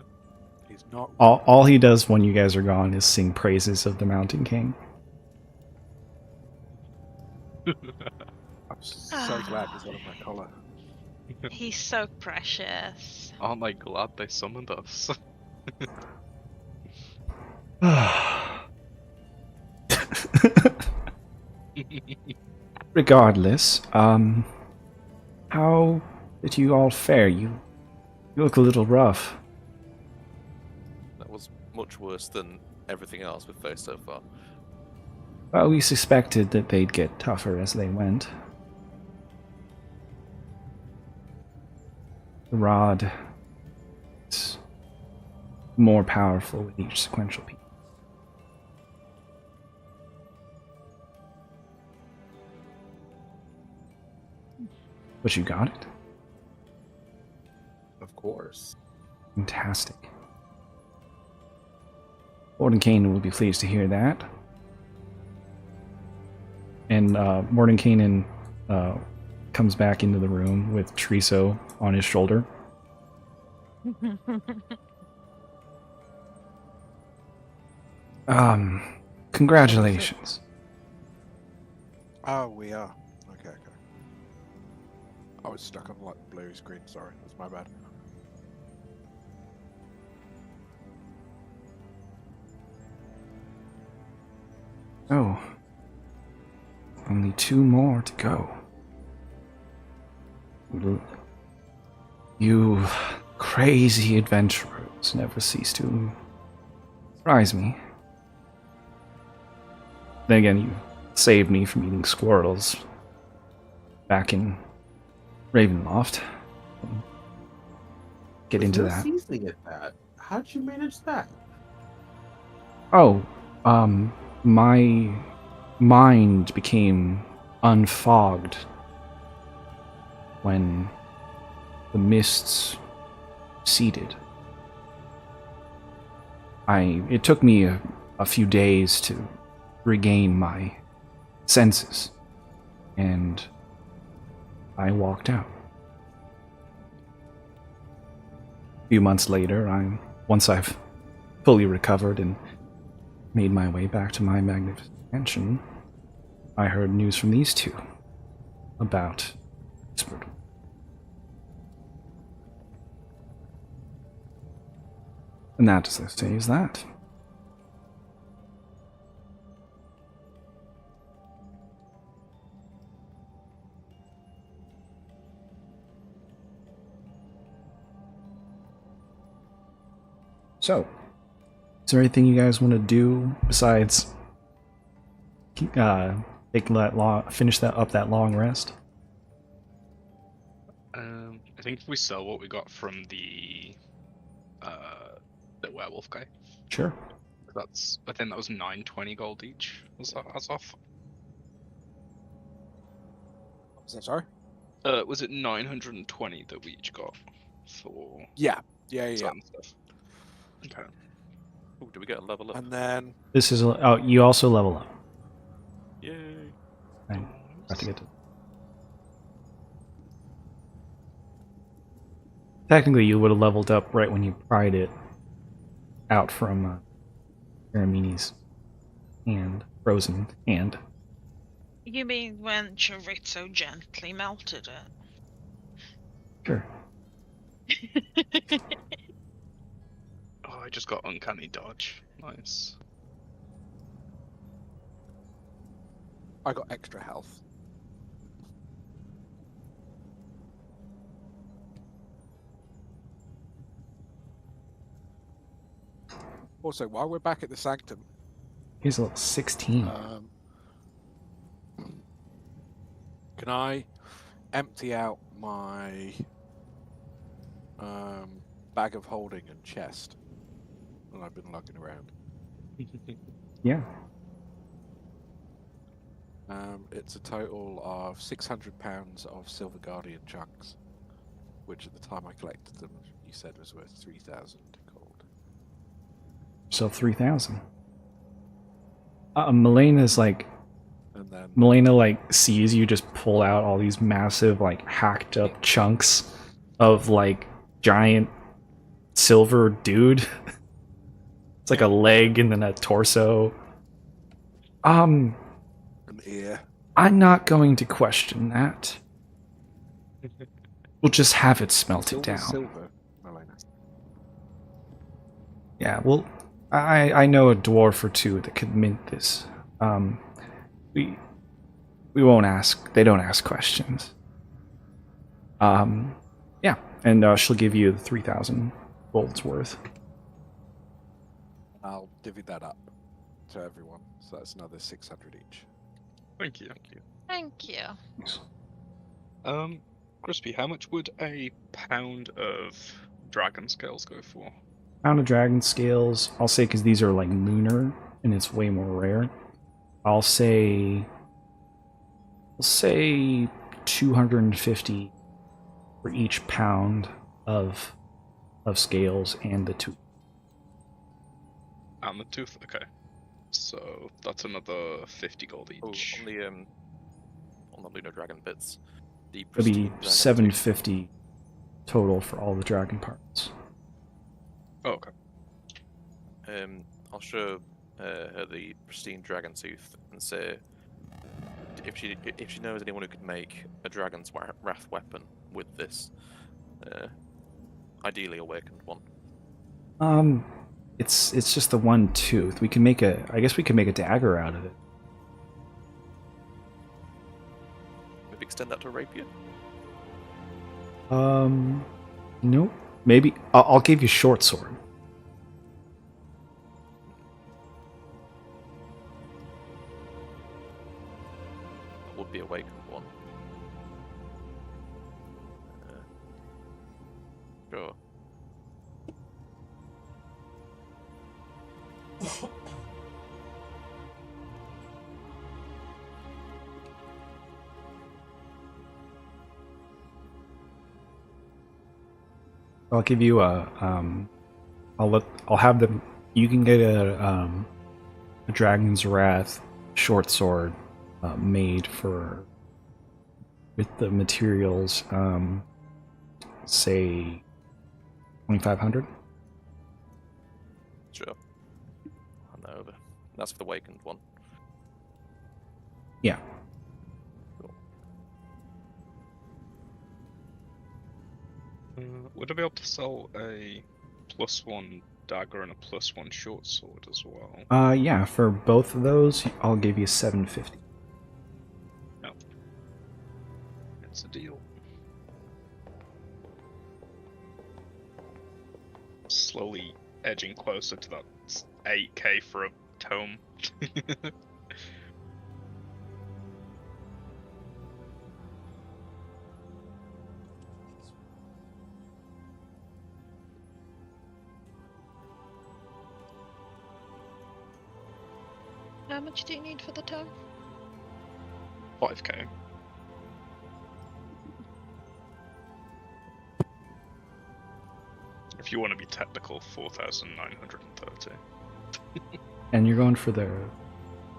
E: He's not wrong.
A: All he does when you guys are gone is sing praises of the Mountain King.
E: I'm so glad he's on my collar.
D: He's so precious.
B: Aren't I glad they summoned us?
A: Regardless, how did you all fare? You look a little rough.
C: That was much worse than everything else we've faced so far.
A: Well, we suspected that they'd get tougher as they went. The rod is more powerful with each sequential piece. But you got it?
F: Of course.
A: Fantastic. Mordenkainen will be pleased to hear that. And Mordenkainen comes back into the room with Triso on his shoulder. Congratulations.
E: Oh, we are. Okay. I was stuck on like blue screen. Sorry, that's my bad.
A: Oh. Only 2 more to go. You crazy adventurers never cease to surprise me. Then again, you saved me from eating squirrels back in Ravenloft. Get into
F: no
A: that.
F: seasoning at that. How'd you manage that?
A: Oh, my mind became unfogged when the mists receded. It took me a few days to regain my senses, and I walked out. A few months later, once I've fully recovered and made my way back to my magnificent mansion, I heard news from these two about Whispered. And that, as they say, is that. So, is there anything you guys want to do besides take finish that long rest?
B: I think if we sell what we got from the werewolf guy,
A: Sure.
B: I think that was 920 gold each. Was that as off?
E: Was that sorry?
B: Was it 920 that we each got for
E: Yeah.
B: certain stuff? Okay.
C: Ooh, do we get a level up?
E: And then
A: This is you also level up.
C: Yay!
A: I have to get to. Technically, you would have leveled up right when you pried it out from Aramini's hand, frozen hand.
D: You mean when Chorizo gently melted
A: Sure.
D: it?
B: Oh, I just got uncanny dodge. Nice.
E: I got extra health. Also, while we're back at the Sanctum,
A: Here's a little 16.
E: can I empty out my bag of holding and chest that I've been lugging around?
A: Yeah.
E: It's a total of 600 pounds of Silver Guardian chunks, which at the time I collected them, you said was worth 3,000 gold.
A: So 3,000. Melena's like,
E: And then
A: Melena like sees you just pull out all these massive like hacked up chunks of like giant silver dude. It's like a leg and then a torso.
E: an ear.
A: I'm not going to question that. We'll just have it smelted down.
E: Silver, Melena.
A: Yeah, well, I know a dwarf or two that could mint this. We won't ask. They don't ask questions. Yeah, and she'll give you 3,000 gold's worth.
E: I'll divvy that up to everyone, so that's another 600 each.
B: Thank you.
D: Thank you.
B: Crispy, how much would a pound of dragon scales go for?
A: Pound of dragon scales, I'll say because these are like lunar and it's way more rare. I'll say 250 for each pound of scales and the tooth.
B: And the tooth, okay. So that's another 50 gold
C: Oh,
B: each.
C: on the lunar dragon bits, the
A: It'll be
C: pristine dragon
A: 750 total for all the dragon parts.
B: Oh, okay.
C: tooth. I'll show her the pristine dragon tooth and say if she knows anyone who could make a dragon's wrath weapon with this, ideally awakened one.
A: It's just the one tooth. We can make I guess we can make a dagger out of it.
C: Maybe extend that to a rapier.
A: Nope. Maybe I'll give you short sword.
C: That would be awakened one. Sure.
A: I'll give you a I'll have them. You can get a Dragon's Wrath short sword made for with the materials. Say 2,500.
C: Sure. Hand that over. That's for the Wakened one.
A: Yeah.
B: Would I be able to sell a +1 dagger and a +1 short sword as well?
A: Yeah. For both of those, I'll give you 750.
B: No. It's a deal. Slowly edging closer to that 8k for a tome.
D: How much do you need for the tome?
B: 5k. If you want to be technical, 4,930.
A: And you're going for the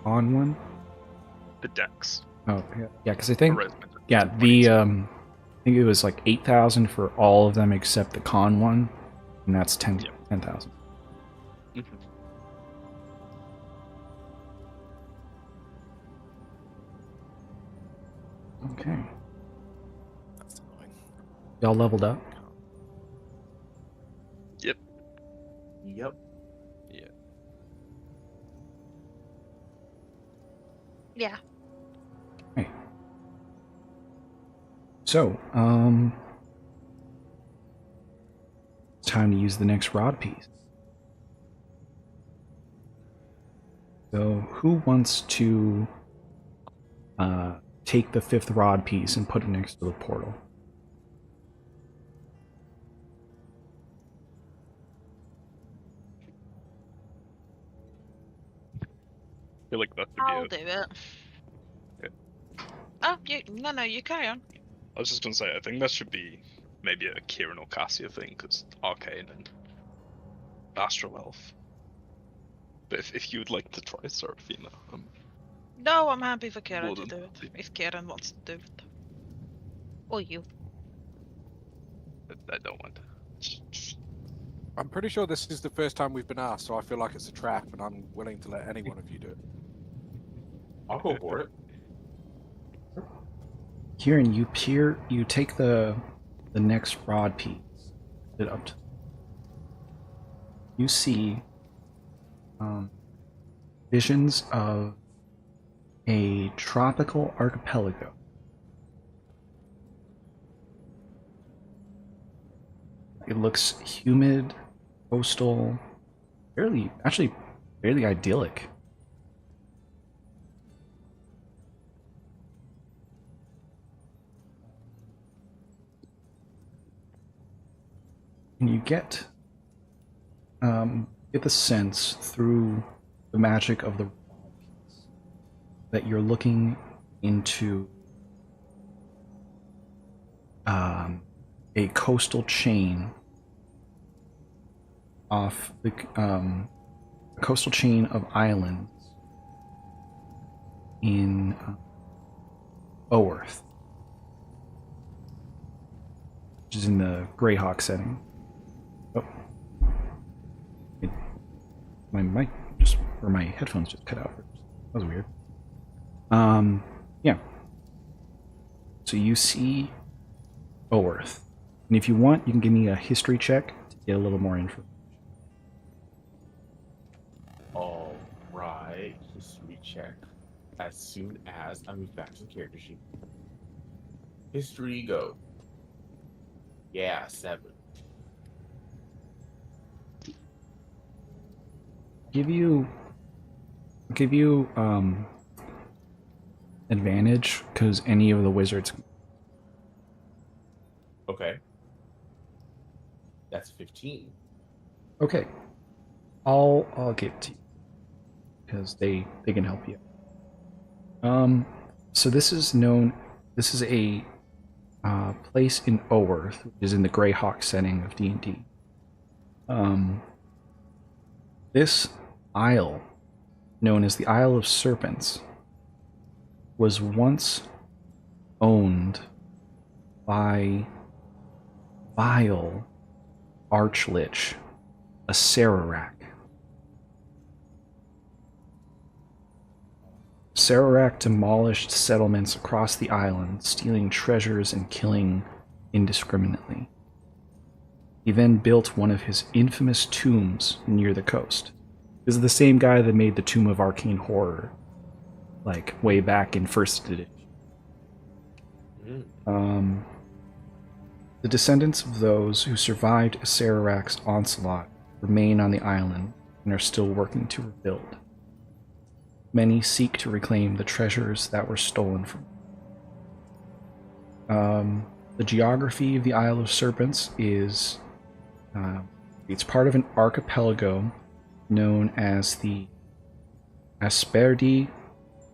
A: on one?
B: The decks.
A: Oh yeah, because I think
B: Arrangement.
A: yeah the I think it was like 8,000 for all of them except the con one, and that's 10,000.
B: Mhm.
A: Okay,
C: That's annoying.
A: y'all leveled up.
B: Yep.
F: Yep.
C: Yeah.
D: Yeah.
A: Okay. So it's time to use the next rod piece. So who wants to take the 5th rod piece and put it next to the portal?
B: I feel like that could
D: I'll
B: be
D: do it.
B: Yeah.
D: Oh, no, you carry on.
B: I was just gonna say, I think that should be maybe a Kieran or Cassia thing, because Arcane and Astral Elf. But if you would like to try Seraphina,
D: No, I'm happy for Kieran
B: more
D: to
B: than
D: do it.
B: happy.
D: If Kieran wants to do it. Or you.
B: I don't want.
E: I'm pretty sure this is the first time we've been asked, so I feel like it's a trap, and I'm willing to let any one of you do it.
F: I'll go for it.
A: Kieran, you take the next rod piece, it up to, you see visions of a tropical archipelago. It looks humid, coastal, fairly idyllic. And you get the sense through the magic of the rod piece that you're looking into a coastal chain off the a coastal chain of islands in Oerth, which is in the Greyhawk setting. Oh, my mic just, or my headphones just cut out. That was weird. Yeah. So you see Oerth, and if you want, you can give me a history check to get a little more info.
F: All right. History check. As soon as I move back to the character sheet. History go. Yeah, 7.
A: Give you advantage because any of the wizards.
F: Okay. That's 15.
A: Okay. I'll give it to you because they can help you. So this is a place in Oerth, which is in the Greyhawk setting of D&D. This isle, known as the Isle of Serpents, was once owned by vile archlich, a Sararak. Sararak demolished settlements across the island, stealing treasures and killing indiscriminately. He then built one of his infamous tombs near the coast. This is the same guy that made the Tomb of Arcane Horror, like way back in first edition. The descendants of those who survived Sararak's onslaught remain on the island and are still working to rebuild. Many seek to reclaim the treasures that were stolen from them. The geography of the Isle of Serpents is it's part of an archipelago known as the Asperdi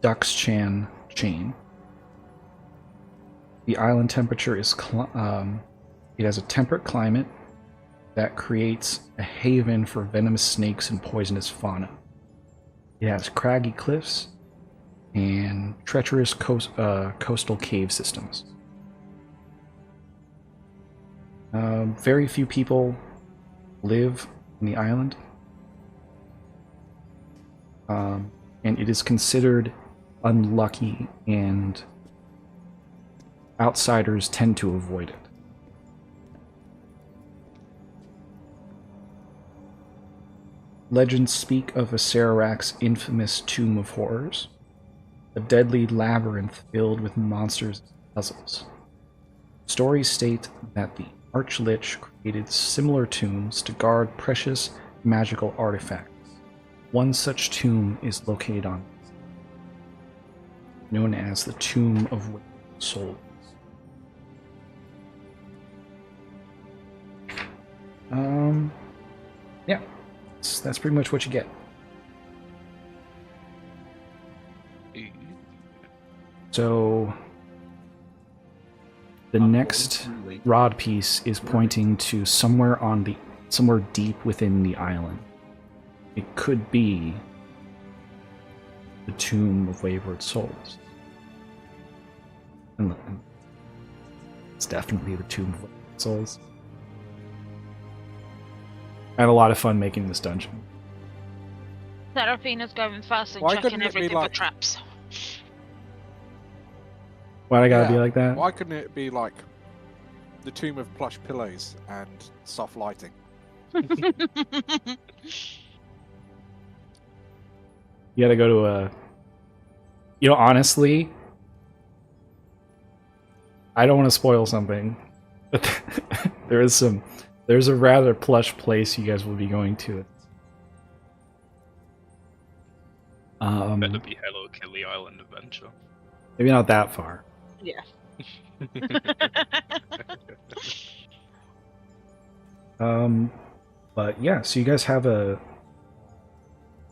A: Duxchan chain. The island temperature is it has a temperate climate that creates a haven for venomous snakes and poisonous fauna. It has craggy cliffs and treacherous coastal cave systems. Very few people live on the island, and it is considered unlucky, and outsiders tend to avoid it. Legends speak of Sararak's infamous Tomb of Horrors, a deadly labyrinth filled with monsters and puzzles. Stories state that the Archlich created similar tombs to guard precious magical artifacts. One such tomb is located on, known as the Tomb of Wayward Souls. Yeah, that's pretty much what you get. So the next rod piece is pointing to somewhere deep within the island. It could be the Tomb of Wayward Souls. And it's definitely the Tomb of Wayward Souls. I had a lot of fun making this dungeon.
D: Seraphina's going first and
E: Why
D: checking
E: couldn't it be
D: everything
E: like-
D: for traps.
A: Why'd I gotta be
E: Yeah.
A: like that?
E: Why couldn't it be like the Tomb of Plush Pillows and soft lighting?
A: You gotta go to a... You know, honestly, I don't want to spoil something, but there's a rather plush place you guys will be going to.
B: Better be Hello Kitty Island Adventure.
A: Maybe not that far.
D: Yeah.
A: But yeah, so you guys have an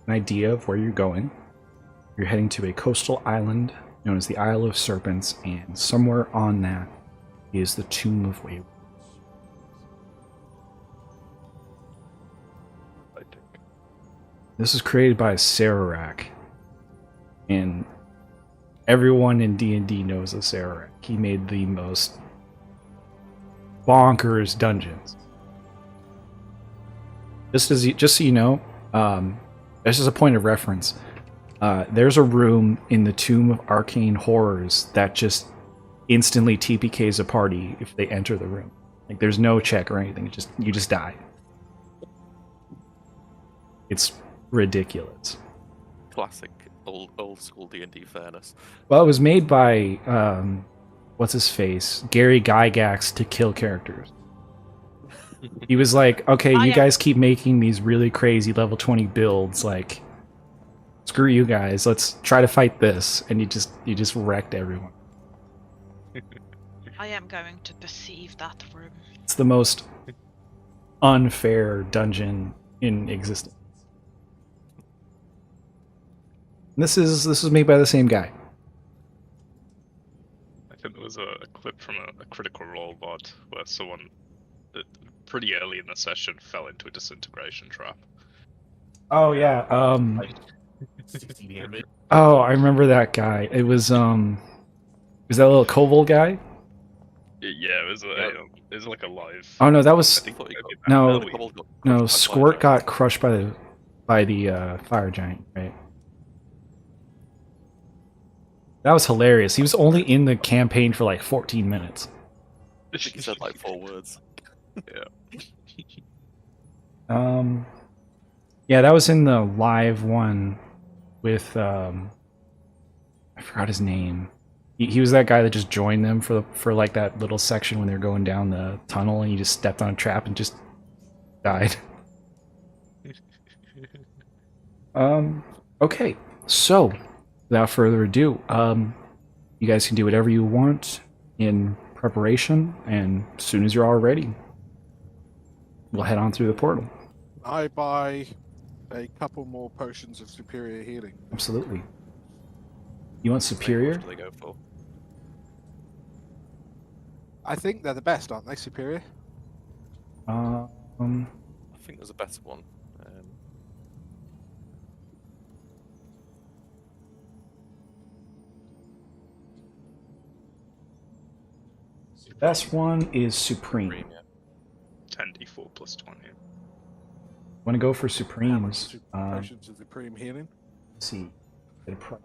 A: idea of where you're going. You're heading to a coastal island known as the Isle of Serpents, and somewhere on that is the Tomb of Wayward. This is created by Sararak, and everyone in D&D knows a Sararak. He made the most bonkers dungeons. Just so you know, this is a point of reference. There's a room in the Tomb of Arcane Horrors that just instantly TPKs a party if they enter the room. Like, there's no check or anything. You just die. It's ridiculous.
C: Classic old school D&D fairness.
A: Well, it was made by what's his face, Gary Gygax, to kill characters. He was like, okay, you guys keep making these really crazy level 20 builds, like, screw you guys, let's try to fight this, and you just wrecked everyone.
D: I am going to perceive that room.
A: It's the most unfair dungeon in existence. This is made by the same guy.
B: I think there was a clip from a Critical Role VOD where someone pretty early in the session fell into a disintegration trap.
A: Oh yeah.
F: Like 60 damage.
A: Oh, I remember that guy. It was that little kobold guy?
B: Yeah, it was
F: Yep.
B: it was like a live.
A: Oh no, that was
B: I think
C: thought you
B: maybe
C: got-
A: no,
C: the cobble got
A: no.
C: crushed by
A: Squirt
C: fire
A: got crushed by the fire giant, right? That was hilarious. He was only in the campaign for like 14 minutes.
C: I think he said like 4 words.
A: Yeah, that was in the live one with I forgot his name. He was that guy that just joined them for like that little section when they're going down the tunnel, and he just stepped on a trap and just died. Okay, so without further ado, you guys can do whatever you want in preparation, and as soon as you're all ready, we'll head on through the portal.
E: I buy a couple more potions of superior healing.
A: Absolutely. You want
C: What
A: superior?
C: do they go for?
E: I think they're the best, aren't they? Superior.
A: Um,
C: I think there's a better one.
A: the best one is supreme.
C: Supreme, yeah.
B: 10d4 plus 20.
A: Want to go for
E: How much
A: supremes?
E: potions of supreme healing?
A: Let's see. Get a price.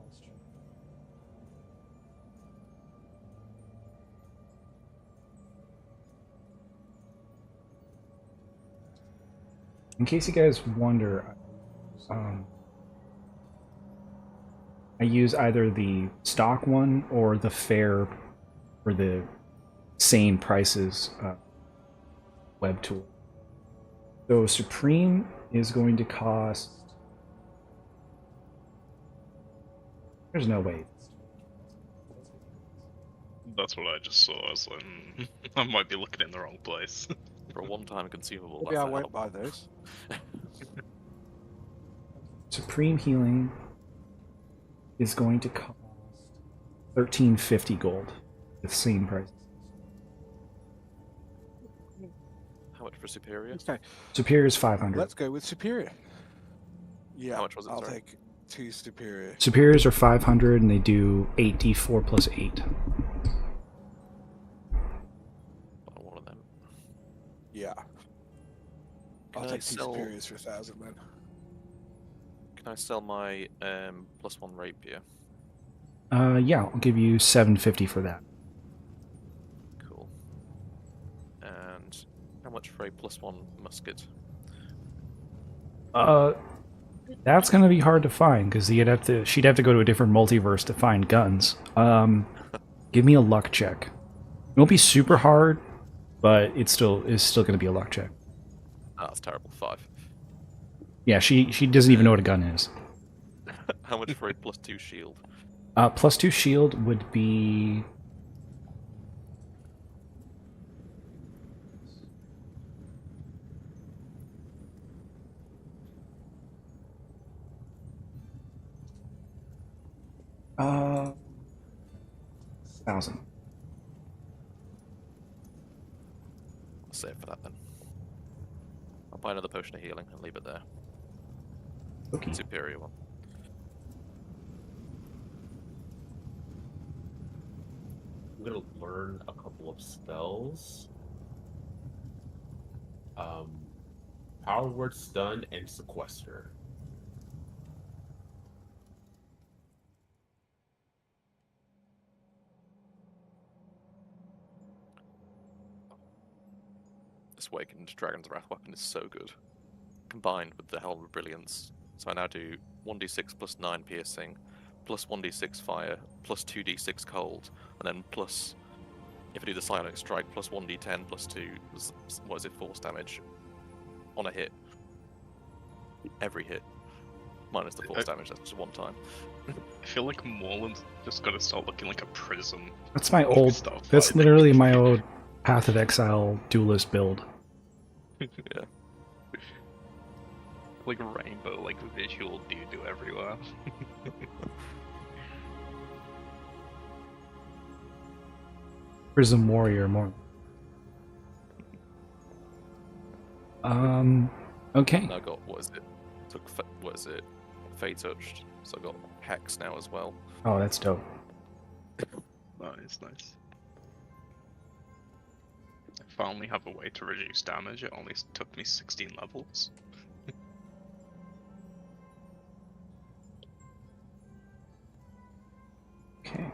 A: In case you guys wonder, I use either the stock one or the fair for the sane prices web tool. So Supreme is going to cost. There's no way.
B: That's what I just saw. I was like, I might be looking in the wrong place.
C: For a one-time consumable,
E: Maybe
C: that's
E: I
C: a
E: won't
C: help.
E: buy those.
A: Supreme healing is going to cost 1350 gold, the same price.
C: How much for superior?
E: Okay,
A: Superior is 500.
E: let's go with superior. Yeah,
C: How much was it,
E: I'll
C: sorry?
E: take 2 superior.
A: Superiors are 500 and they do 8d4 plus 8.
C: Buy one of them.
E: Yeah.
C: Can
E: I'll
C: I
E: take 2
C: sell?
E: superiors for 1,000 then.
C: Can I sell my +1 rapier?
A: Yeah, I'll give you 750 for that.
C: Cool. And how much for a +1 musket?
A: That's gonna be hard to find because she'd have to go to a different multiverse to find guns. Give me a luck check. It won't be super hard, but it's still gonna be a luck check.
C: Ah, that's terrible. 5.
A: Yeah, she doesn't even know what a gun is.
C: How much for a +2 shield?
A: +2 shield would be. Uh, 1,000.
C: I'll save for that then. I'll buy another potion of healing and leave it there.
A: Okay.
C: Superior one.
F: I'm gonna learn a couple of spells. Power Word, Stun, and Sequester.
C: This Awakened Dragon's Wrath weapon is so good. Combined with the Helm of Brilliance. So I now do 1d6 plus 9 piercing, plus 1d6 fire, plus 2d6 cold, and then plus, if I do the Psionic Strike, plus 1d10 plus 2, what is it, force damage on a hit. Every hit. Minus the force damage, that's just one time.
B: I feel like Morland's just gotta start looking like a prism.
A: That's my old.
B: Start
A: That's
B: fighting.
A: literally my old Path of Exile duelist build.
C: Yeah.
B: Like rainbow, like visual doo-doo everywhere.
A: Prism Warrior more. Okay.
C: And I got, what is it? What is it? Fey touched. So I got Hex now as well.
A: Oh, that's dope.
B: Nice, nice. I finally have a way to reduce damage. It only took me 16 levels.
A: Okay.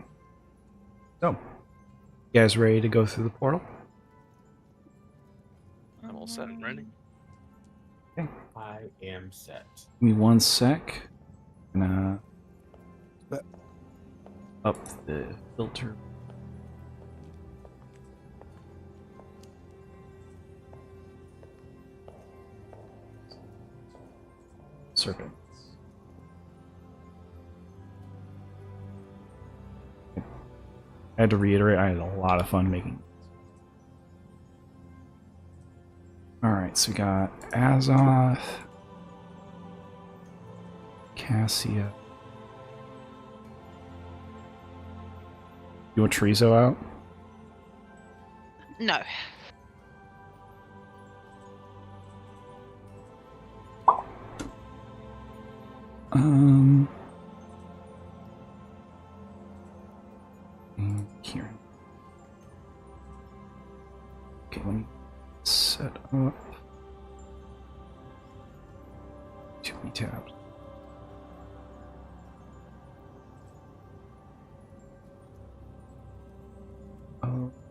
A: So, you guys ready to go through the portal?
C: I'm all set.
B: I'm ready.
F: I am set.
A: Give me 1 sec. Gonna up the filter. Serpents. I had to reiterate, I had a lot of fun making. Alright, so we got Azoth, Cassia. You want Chorizo out?
D: No.
A: Here. Okay, let me set up. Too many tabs.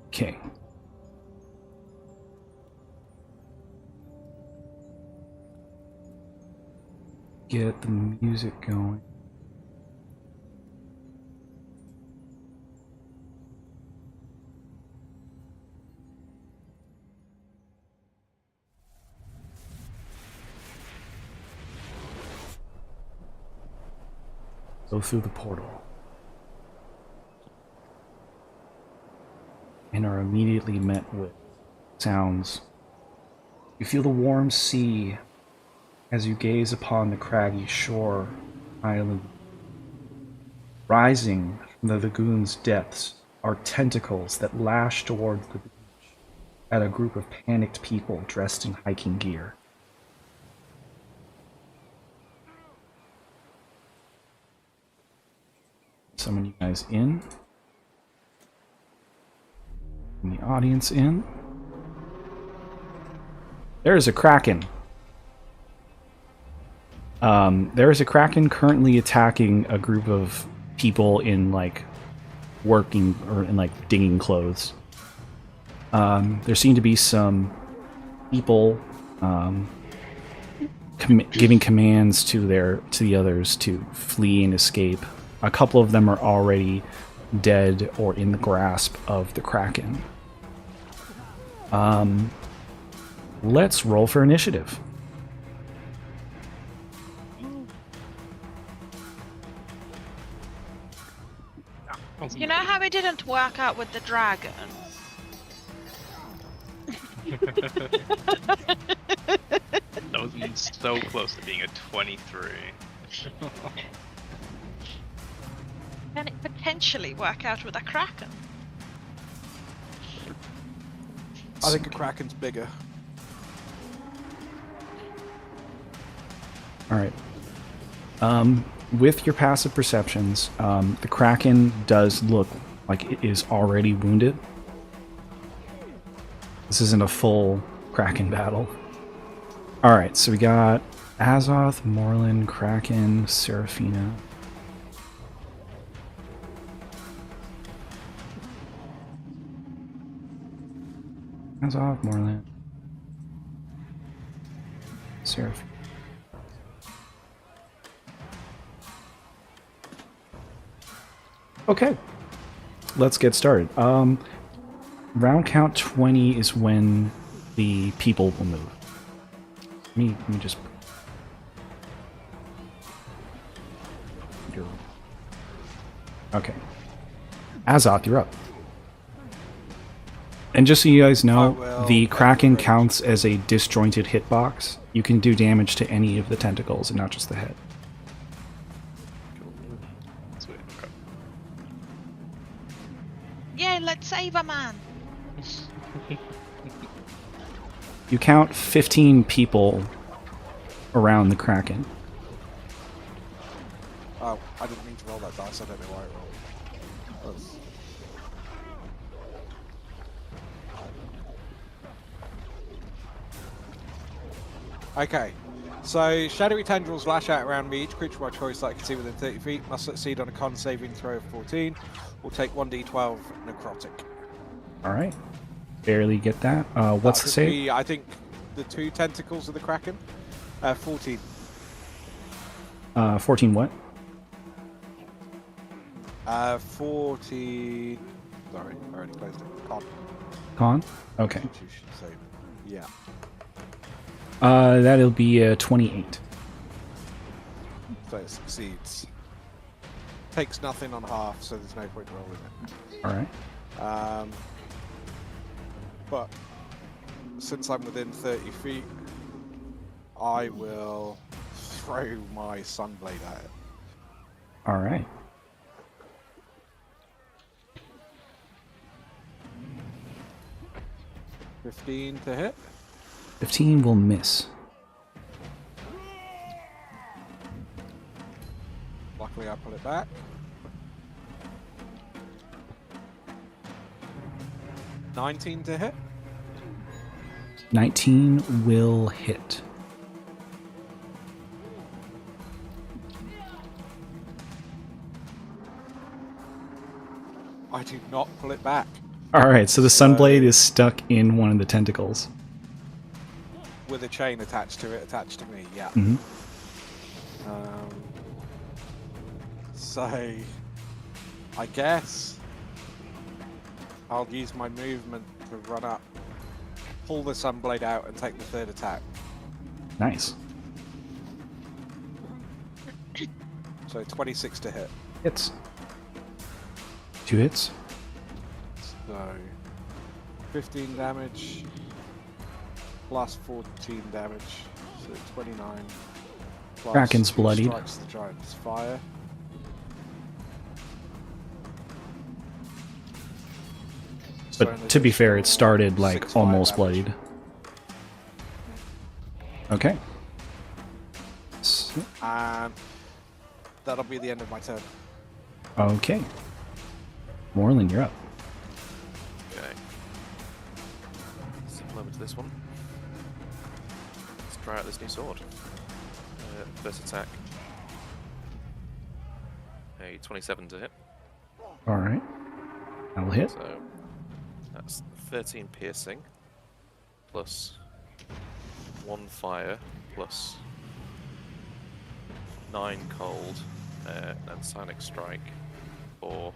A: Okay. Get the music going. Go through the portal. And are immediately met with sounds. You feel the warm sea as you gaze upon the craggy shore island. Rising from the lagoon's depths are tentacles that lash towards the beach at a group of panicked people dressed in hiking gear. Summon you guys in. Bring the audience in. There's a Kraken. There is a Kraken currently attacking a group of people in like working or in like digging clothes. There seem to be some people giving commands to the others to flee and escape. A couple of them are already dead or in the grasp of the Kraken. Let's roll for initiative.
D: You know how it didn't work out with the dragon?
B: That was so close to being a 23.
D: Can it potentially work out with a kraken?
E: I think a kraken's bigger.
A: All right. With your passive perceptions, the Kraken does look like it is already wounded. This isn't a full Kraken battle. All right, so we got Azoth, Morlin, Kraken, Seraphina. Azoth, Morlin, Seraphina. Okay, let's get started. Round count 20 is when the people will move. Let me just... Okay. Azoth, you're up. And just so you guys
E: I
A: know,
E: will
A: the
E: make
A: Kraken
E: range.
A: counts as a disjointed hitbox. You can do damage to any of the tentacles and not just the head.
B: Sweet. Okay.
D: Yeah, let's save a man.
A: You count 15 people around the Kraken.
E: Oh, I didn't mean to roll that dice. I don't know why it rolled. That's- Okay, so shadowy tendrils lash out around me. Each creature by choice that I can see within 30 feet must succeed on a con saving throw of 14, or take 1d12 necrotic.
A: All right. Barely get that. What's
E: That'll
A: the
E: just
A: save?
E: be, I think, the 2 tentacles of the Kraken. 14.
A: 14 what?
E: 14. Sorry, I already closed it. Con.
A: Con? Okay.
E: Constitution save. Yeah.
A: That'll be 28.
E: So it succeeds. Takes nothing on half, so there's no point rolling it.
A: All right.
E: But since I'm within 30 feet, I will throw my sunblade at it.
A: All right.
E: $15 to hit.
A: 15 will miss.
E: Luckily, I pull it back. $19 to hit.
A: 19 will hit.
E: I do not pull it back.
A: All right, so the Sunblade is stuck in one of the tentacles.
E: With a chain attached to it, attached to me, yeah.
A: Mhm.
E: So, I guess I'll use my movement to run up, pull the Sunblade out, and take the third attack.
A: Nice.
E: So 26 to hit.
A: Hits. 2 hits.
E: So 15 damage plus 14 damage, so 29. Plus
A: Kraken's
E: 2
A: bloodied.
E: Strikes the giant's fire. So an
A: But to be fair, it
E: additional
A: started like
E: 6 fire
A: almost
E: damage.
A: bloodied. Okay. So-
E: And that'll be the end of my turn.
A: okay. Moreland, you're up.
C: Okay. Simple over to this one. Let's try out this new sword. First attack. A 27 to hit.
A: All right. That will hit.
C: So that's 13 piercing plus 1 fire plus 9 cold and sonic strike for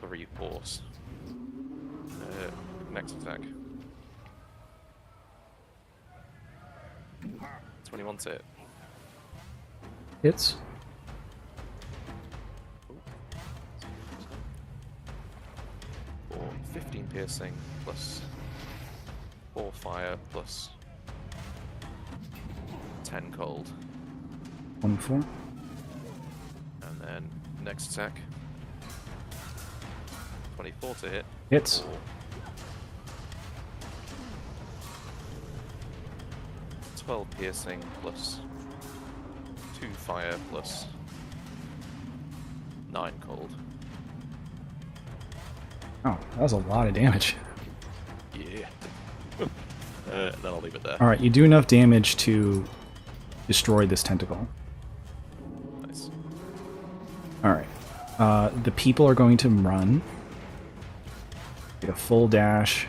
C: 3 force. Next attack. 21 to hit.
A: Hits.
C: For 15 piercing plus 4 fire plus 10 cold.
A: 24.
C: And then next attack. 24 to hit.
A: Hits.
C: For 12 piercing plus 2 fire plus 9 cold.
A: Oh, that was a lot of damage.
C: Yeah. Then I'll leave it there.
A: All right, you do enough damage to destroy this tentacle.
C: Nice.
A: All right. The people are going to run. Get a full dash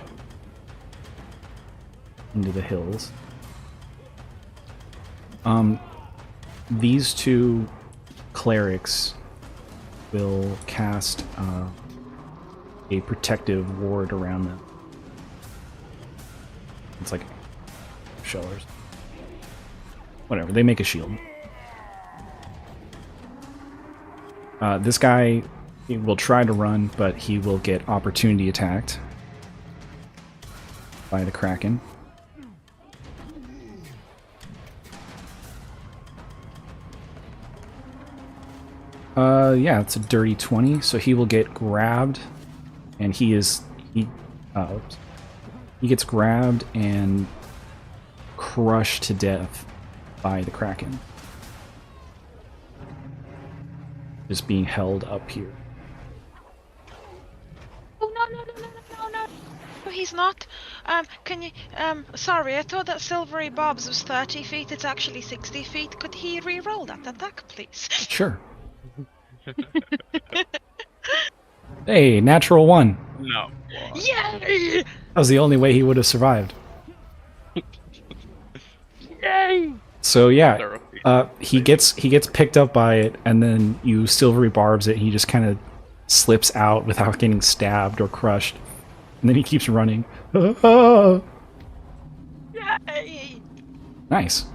A: into the hills. These 2 clerics will cast a protective ward around them. It's like shellers. Whatever, they make a shield. This guy will try to run, but he will get opportunity attacked by the Kraken. Yeah, it's a dirty 20, so he will get grabbed, and he gets grabbed and crushed to death by the Kraken. Just being held up here.
D: Oh no! No, he's not. Can you? Sorry, I thought that Silvery Bob's was 30 feet. It's actually 60 feet. Could he re-roll that attack, please?
A: Sure. Hey, natural 1.
B: No.
D: Yay!
A: That was the only way he would have survived.
D: Yay!
A: So yeah,
B: They're
A: he gets picked up by it, and then you silvery barbs it. And he just kind of slips out without getting stabbed or crushed, and then he keeps running.
D: Yay!
A: Nice.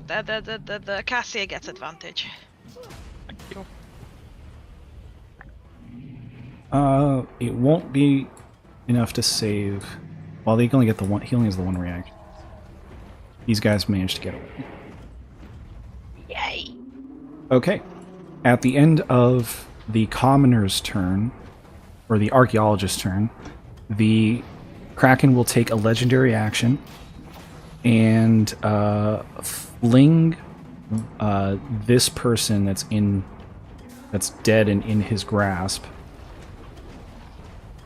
D: The Cassia gets advantage.
A: It won't be enough to save. Well, they can only get the one. He only has the one reaction. These guys managed to get away.
D: Yay!
A: Okay. At the end of the commoner's turn, or the archaeologist's turn, the Kraken will take a legendary action and fling this person that's dead and in his grasp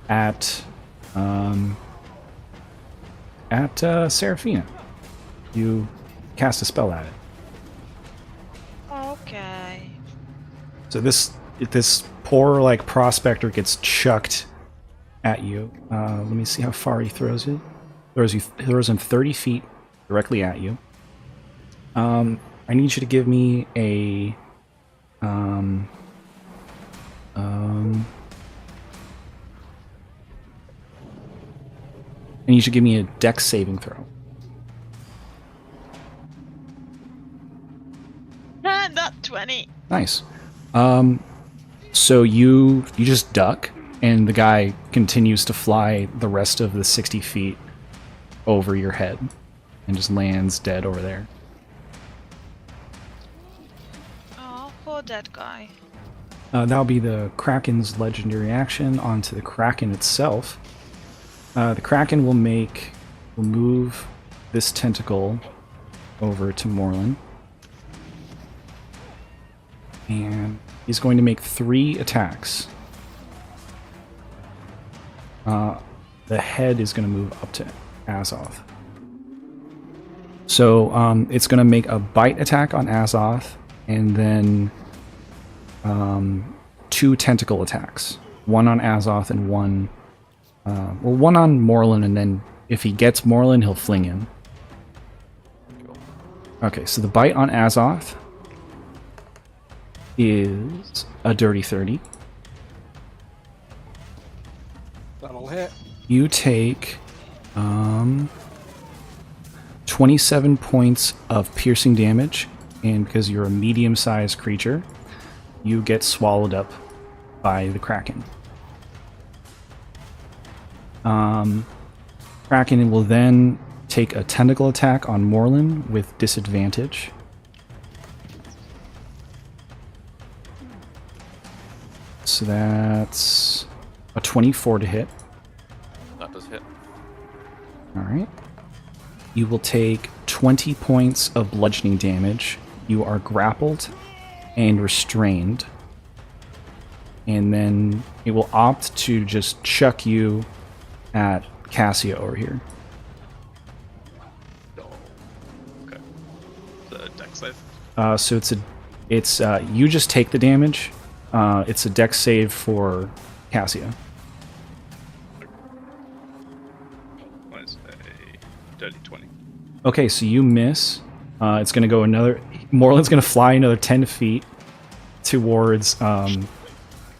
A: at Seraphina. You cast a spell at it.
D: Okay.
A: So this poor prospector gets chucked at you. Let me see how far he throws you. Throws him 30 feet directly at you. I need you to give me a I need you to give me a dex saving throw.
D: Not 20.
A: Nice. So you just duck, and the guy continues to fly the rest of the 60 feet over your head, and just lands dead over there.
D: Oh, poor dead guy.
A: That'll be the Kraken's legendary action onto the Kraken itself. The Kraken will move this tentacle over to Morlin. And he's going to make 3 attacks. The head is going to move up to Azoth. So it's going to make a bite attack on Azoth, and then 2 tentacle attacks. One on Azoth and one on Morlin, and then if he gets Morlin, he'll fling him. Okay, so the bite on Azoth is a dirty 30.
E: That'll hit.
A: You take 27 points of piercing damage, and because you're a medium-sized creature, you get swallowed up by the Kraken. Kraken will then take a tentacle attack on Morlin with disadvantage. So that's a 24 to hit.
C: That does hit.
A: Alright. You will take 20 points of bludgeoning damage. You are grappled and restrained. And then it will opt to just chuck you at Cassia over here.
B: Okay. The dex save.
A: So it's you just take the damage. It's a dex save for Cassia.
B: Mine's a dirty 20.
A: Okay, so you miss. It's going to go Morlin's going to fly another 10 feet towards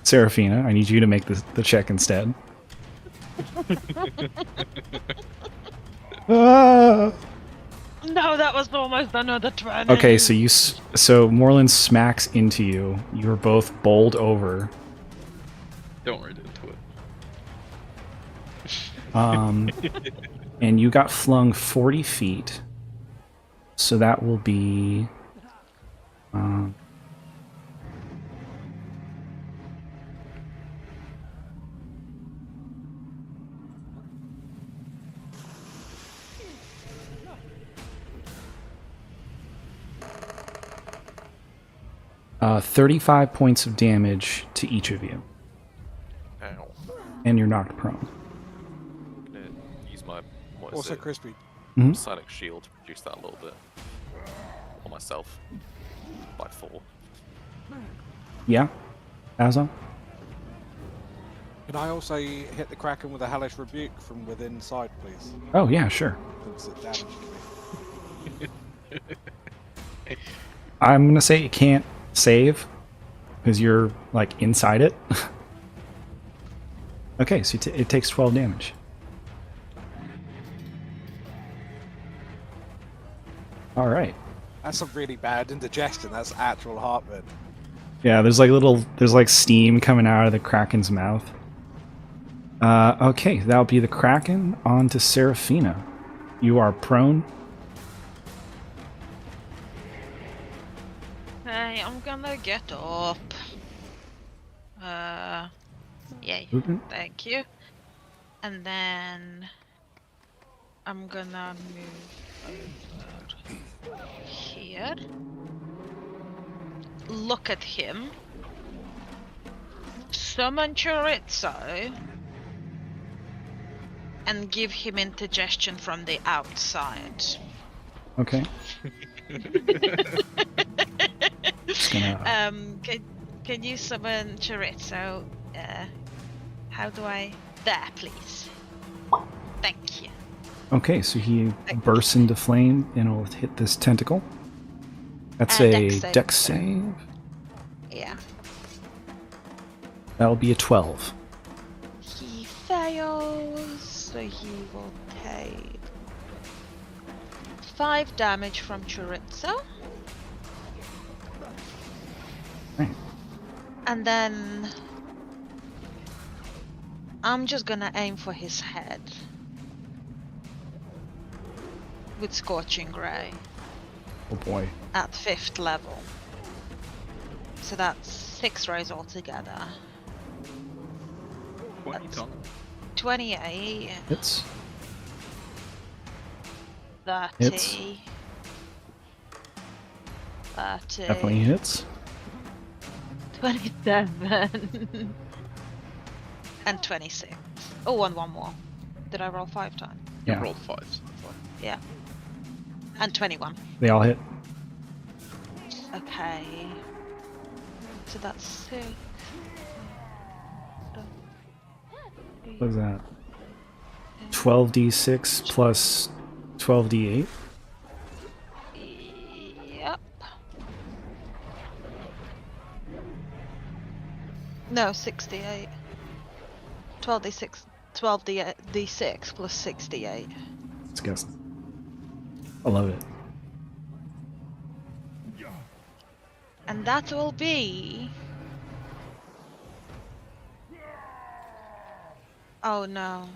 A: Seraphina. I need you to make the check instead.
D: No, that was almost another 20.
A: Okay, so Morlin smacks into you. You're both bowled over.
B: Don't read into it.
A: And you got flung 40 feet. So that will be... 35 points of damage to each of you.
C: Ow.
A: And you're knocked prone.
C: I'm gonna use my
E: Also crispy.
C: Sonic Shield to reduce that a little bit. On myself. By 4.
A: Yeah? Azon?
E: Can I also hit the Kraken with a Hellish Rebuke from within side, please?
A: Oh, yeah, sure.
E: Since it damaged me.
A: I'm going to say it can't save because you're, like, inside it. Okay, so it takes 12 damage. All right.
E: That's a really bad indigestion. That's actual heartburn.
A: Yeah, there's like steam coming out of the Kraken's mouth. Okay, that'll be the Kraken. On to Seraphina. You are prone.
D: Hey, I'm gonna get up. Yay.
A: Movement.
D: Thank you. And then I'm gonna move over here. Look at him. Summon Chorizo. And give him indigestion from the outside.
A: Okay. Just gonna...
D: Can you summon Chorizo? How do I? There, please. Thank you.
A: Okay, so he bursts into flame and will hit this tentacle. That's a dex save.
D: Yeah.
A: That'll be a 12.
D: He fails, so he will take 5 damage from Chorizo.
A: Right.
D: And then I'm just gonna aim for his head with Scorching Ray
A: Oh boy.
D: at 5th level. So that's 6 rays altogether.
B: What have you done?
D: 28,
A: Hits.
D: 30,
A: Hits.
D: 30,
A: Definitely hits.
D: 27, and 26. Oh, and one more. Did I roll 5 times?
B: You
A: Yeah.
B: rolled 5. So fine.
D: Yeah. And 21.
A: They all hit.
D: Okay. So that's 6.
A: What is that? 12d6 plus 12d8.
D: Yep. No, 68. 12d6. 12d6 plus 68.
A: Let's guess. I love it.
D: And that will be... Oh no.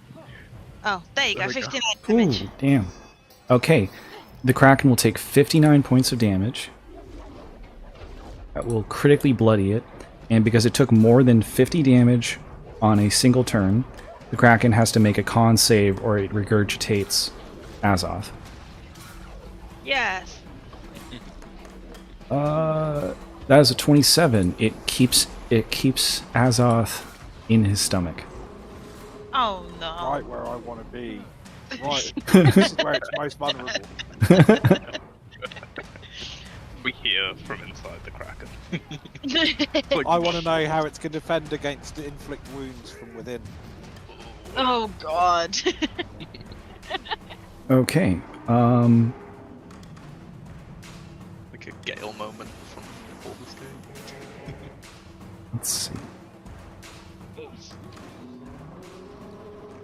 D: Oh, there you go,
B: There we go.
D: 59
A: Ooh,
D: damage.
A: damn. Okay. The Kraken will take 59 points of damage. That will critically bloody it. And because it took more than 50 damage on a single turn, the Kraken has to make a con save or it regurgitates Azoth.
D: Yes.
A: That is a 27. It keeps Azoth in his stomach.
D: Oh no.
E: Right where I want to be. Right. This is where it's most vulnerable.
B: We hear from inside the Kraken.
E: I want to know how it's going to defend against the inflict wounds from within.
D: Oh god.
A: Okay.
B: Like a Gale moment from Baldur's Gate.
A: Let's see.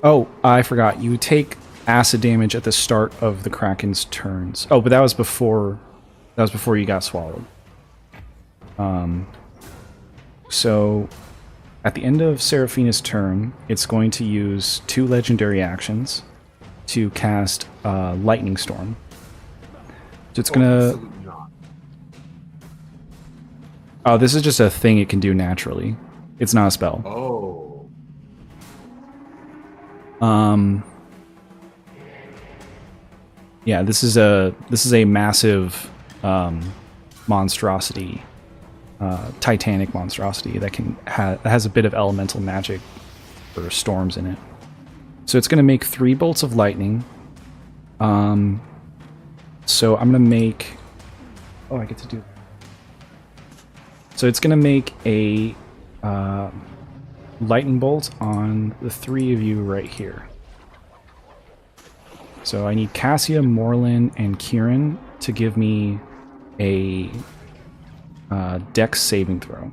A: Oh, I forgot. You take acid damage at the start of the Kraken's turns. Oh, but that was before you got swallowed. So At the end of Seraphina's turn, it's going to use 2 legendary actions to cast Lightning Storm. So it's gonna.
F: Absolutely not.
A: Oh, this is just a thing it can do naturally. It's not a spell.
F: Oh.
A: Yeah, this is a massive monstrosity, titanic monstrosity that has a bit of elemental magic or storms in it. So it's going to make 3 bolts of lightning. So I'm going to make. Oh, I get to do. So it's going to make a lightning bolt on the 3 of you right here. So I need Cassia, Morlin, and Kieran to give me a Dex saving throw.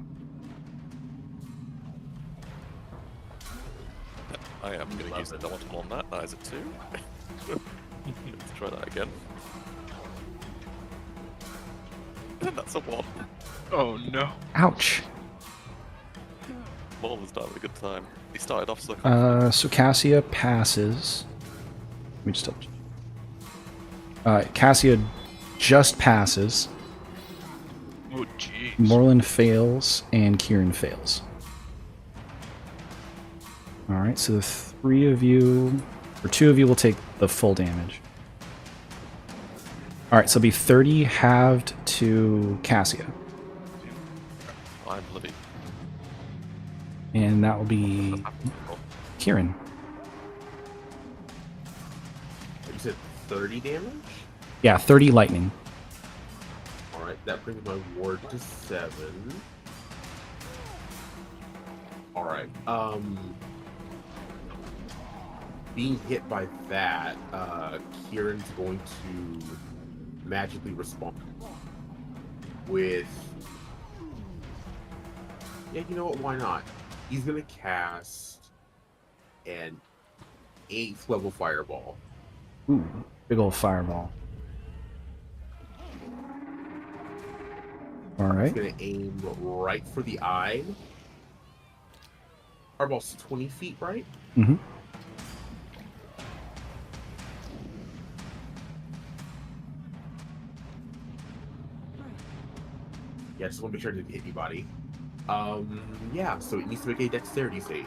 C: I am going to use the Elemental on that. That is a 2. Let's try that again. That's a 1.
B: Oh no.
A: Ouch.
C: Morlan's not having a good time. He started off so.
A: So Cassia passes. Let me just double check. Cassia just passes.
B: Oh jeez.
A: Morlin fails, and Kieran fails. Alright, so the 3 of you, or 2 of you will take the full damage. Alright, so it'll be 30 halved to Cassia.
C: I'm bloody.
A: And that will be Kieran.
F: You said 30 damage?
A: Yeah, 30 lightning.
F: Alright, that brings my ward to 7. Alright, being hit by that, Kieran's going to magically respond with... Yeah, you know what, why not? He's gonna cast an 8th level fireball.
A: Ooh, big old fireball. Alright.
F: He's gonna aim right for the eye. Fireball's 20 feet, right?
A: Mm-hmm.
F: Yeah, just want to make sure it didn't hit anybody. Yeah, so it needs to make a dexterity save.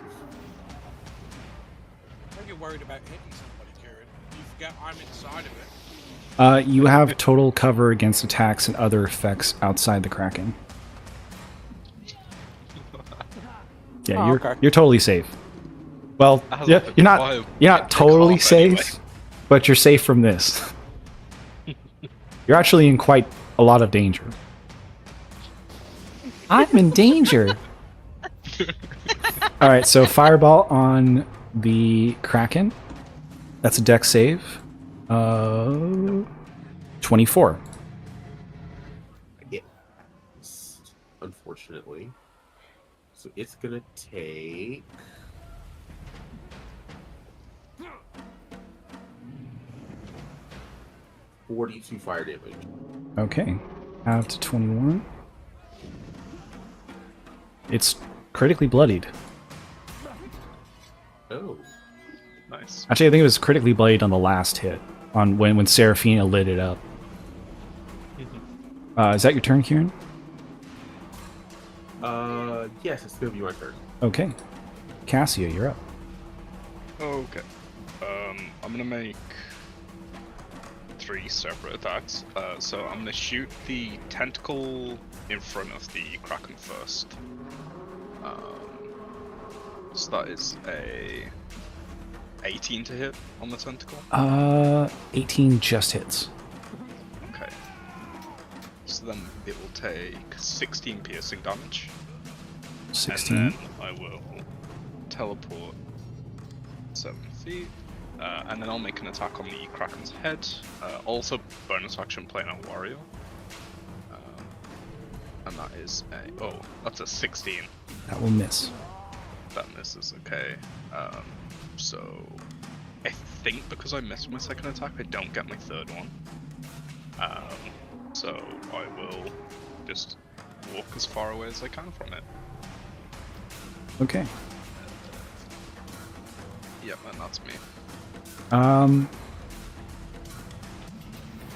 E: Don't get worried about hitting somebody, Kieran. You forget I'm inside of it.
A: You have total cover against attacks and other effects outside the Kraken. Yeah, you're totally safe. Well,
B: That has
A: you're
B: like
A: not
B: a
A: you're not totally
B: half
A: safe,
B: anyway.
A: but you're safe from this. You're actually in quite a lot of danger. I'm in danger. All right, so fireball on the Kraken. That's a dex save. 24.
F: It missed, unfortunately. So it's gonna take... ...42 fire damage.
A: Okay, out to 21. It's critically bloodied.
F: Oh.
B: Nice.
A: Actually, I think it was critically bloodied on the last hit, on when Seraphina lit it up. Is that your turn, Kieran?
F: Yes, it's gonna be my turn.
A: Okay. Cassia, you're up.
B: Okay. I'm gonna make 3 separate attacks. So I'm gonna shoot the tentacle in front of the Kraken first. So that is a 18 to hit on the tentacle.
A: 18 just hits.
B: Okay. So then it will take 16 piercing damage.
A: 16.
B: And then I will teleport 7 feet. And then I'll make an attack on the Kraken's head. Also bonus action playing a warrior. And that is a... Oh, that's a 16.
A: That will miss.
B: That misses, okay. So... I think because I missed my second attack, I don't get my third one. So I will just walk as far away as I can from it.
A: Okay.
B: Yep, and that's me.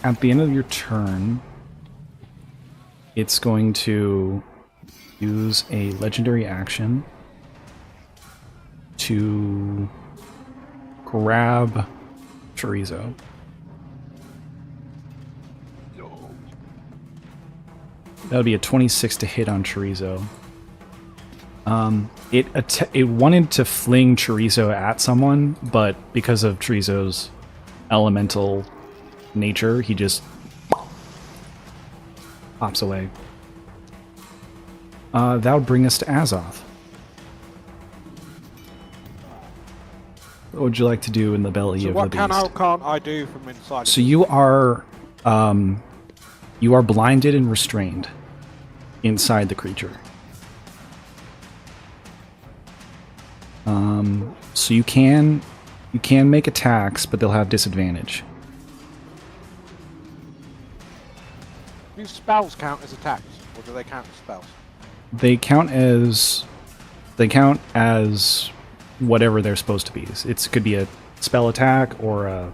A: At the end of your turn, it's going to use a legendary action to grab chorizo. That would be a 26 to hit on chorizo. It wanted to fling chorizo at someone, but because of chorizo's elemental nature, he just pops away. That would bring us to Azoth. What would you like to do in the belly
E: So
A: of
E: what
A: the
E: can
A: beast?
E: or can't I do from inside?
A: So you are blinded and restrained inside the creature. So you can make attacks, but they'll have disadvantage.
E: Do spells count as attacks, or do they count as spells?
A: They count as whatever they're supposed to be. It could be a spell attack or a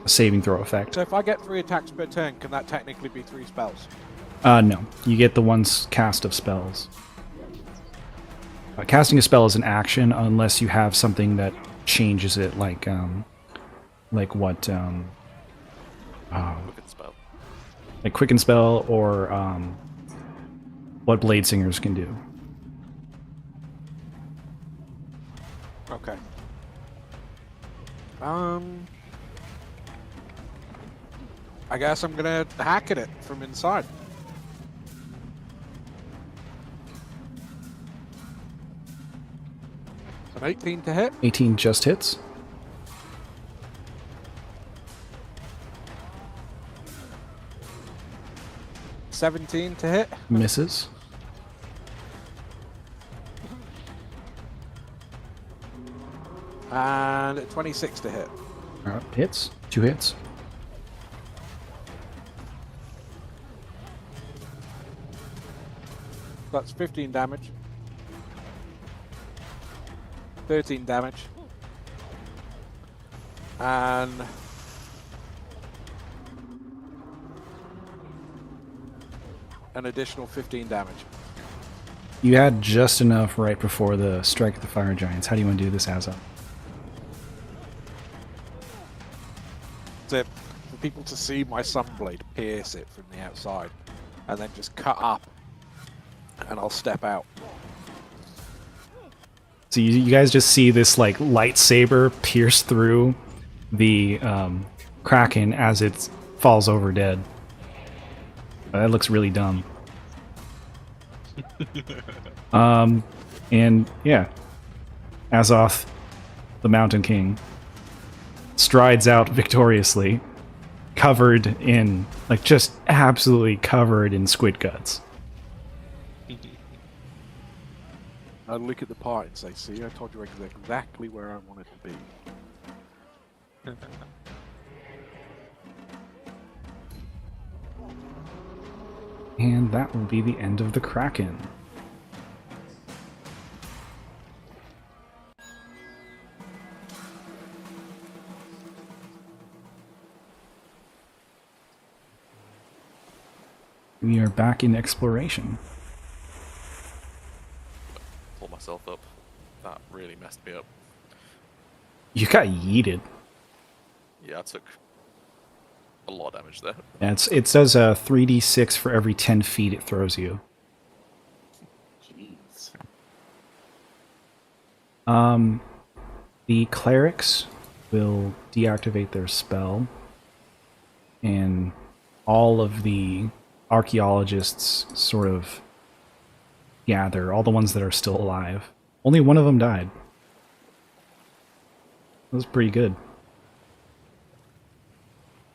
A: saving throw effect.
E: So if I get 3 attacks per turn, can that technically be 3 spells?
A: No, you get the one's cast of spells. Casting a spell is an action unless you have something that changes it, like what,
C: Quicken spell.
A: like Quicken Spell or what Blade Singers can do.
E: Okay. I guess I'm gonna hack at it from inside. An 18 to hit.
A: 18 just hits.
E: $17 to hit.
A: Misses.
E: And 26 to hit.
A: Hits. 2 hits.
E: That's 15 damage. 13 damage. And an additional 15 damage.
A: You had just enough right before the strike of the fire giants. How do you want to do this, Asa?
E: For people to see my sunblade pierce it from the outside and then just cut up, and I'll step out.
A: So you guys just see this like lightsaber pierce through the Kraken as it falls over dead. That looks really dumb. And yeah, Azoth, the Mountain King, strides out victoriously, covered in, like, just absolutely covered in squid guts.
E: I look at the pie and say, see, I told you exactly where I wanted to be.
A: And that will be the end of the Kraken. We are back in exploration.
C: Pull myself up. That really messed me up.
A: You got yeeted.
C: Yeah, I took a lot of damage there.
A: Yeah, it does a 3d6 for every 10 feet it throws you.
F: Jeez.
A: The clerics will deactivate their spell, and all of the archaeologists sort of gather, all the ones that are still alive. Only one of them died. That was pretty good.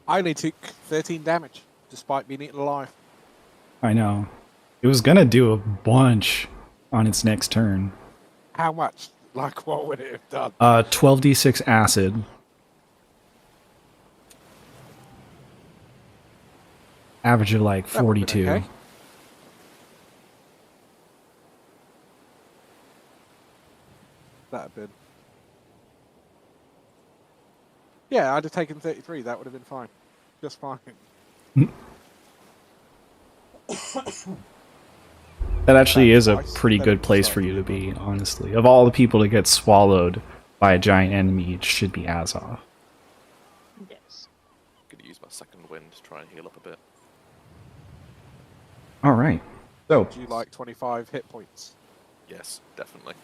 E: I only took 13 damage, despite being eaten alive.
A: I know. It was gonna do a bunch on its next turn.
E: How much? Like, what would it have done?
A: 12d6 acid. Average of like
E: That would've been
A: 42.
E: okay. been. Yeah, I'd have taken 33. That would have been fine. Just fine.
A: That actually is a
E: Twice,
A: pretty
E: then
A: good
E: it
A: place
E: started
A: for you to
E: being
A: be, honestly. Of all the people to get swallowed by a giant enemy, it should be Azov.
D: Yes.
C: Gonna use my second wind to try and heal up a bit.
A: All right. So,
E: Do you like 25 hit points?
C: Yes, definitely.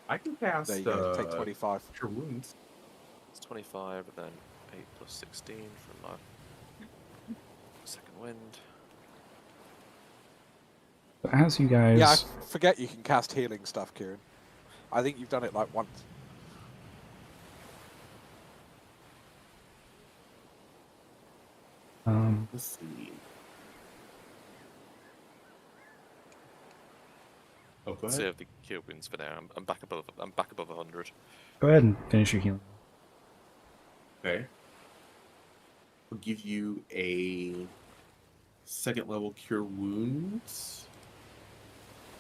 F: I can cast
E: There you go. Take 25.
F: Cure Wounds.
C: It's 25, and then 8 plus 16 from my second wind.
A: as you guys...
E: Yeah, I forget you can cast healing stuff, Kieran. I think you've done it like once.
F: Let's see. Oh, go ahead.
C: Save the cure wounds for now. I'm back above. I'm back above 100.
A: Go ahead and finish your healing.
F: Okay. We'll give you a second level Cure Wounds.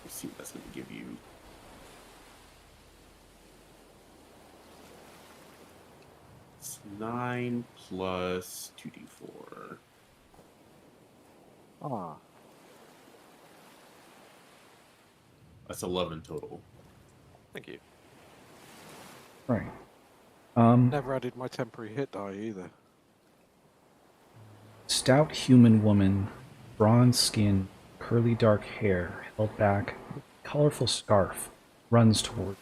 F: Let's see what that's going to give you. It's 9 plus 2d4.
E: Ah,
F: That's 11 total.
C: Thank you.
A: Right.
E: never added my temporary hit die either.
A: Stout human woman, bronze skin, curly dark hair, held back, colorful scarf, runs toward.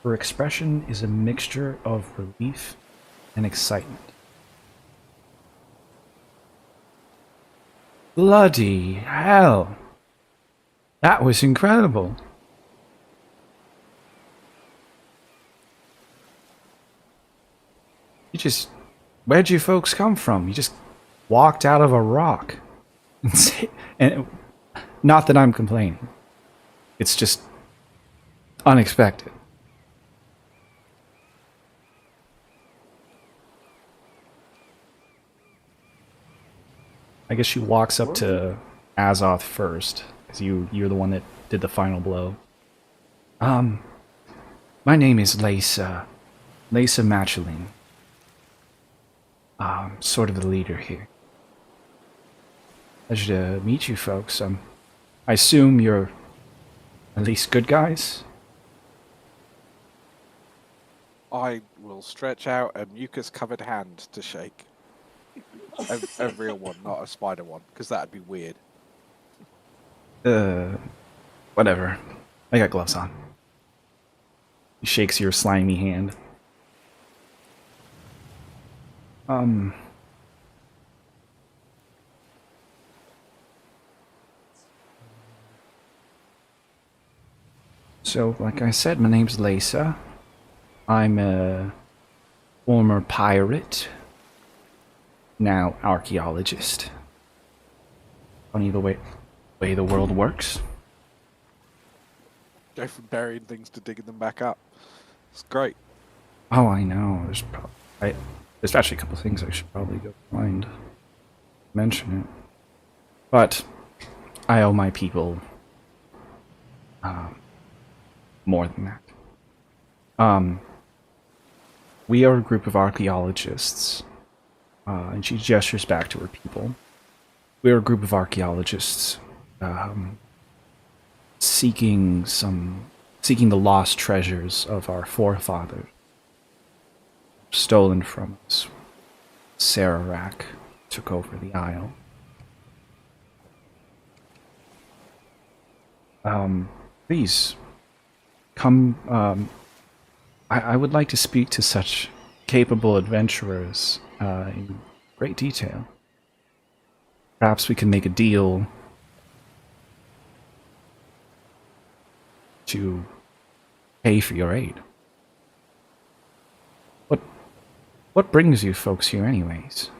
A: Her expression is a mixture of relief and excitement. Bloody hell! That was incredible! Where'd you folks come from? You just walked out of a rock. And not that I'm complaining. It's just unexpected. I guess she walks up to Azoth first, because you're the one that did the final blow. My name is Lisa. Lisa Matcheling. Sort of the leader here. Pleasure to meet you folks. I assume you're at least good guys?
E: I will stretch out a mucus-covered hand to shake. A real one, not a spider one, because that'd be weird.
A: Whatever. I got gloves on. He shakes your slimy hand. So, like I said, my name's Lisa. I'm a former pirate, now archaeologist. Funny the way the world works.
E: Go from burying things to digging them back up. It's great.
A: Oh, I know. There's actually a couple things I should probably go find. Mention it. But I owe my people more than that. We are a group of archaeologists, and she gestures back to her people. We are a group of archaeologists seeking the lost treasures of our forefathers, stolen from us. Sararak took over the Isle. Please come. I would like to speak to such capable adventurers in great detail. Perhaps we can make a deal to pay for your aid. What brings you folks here anyways?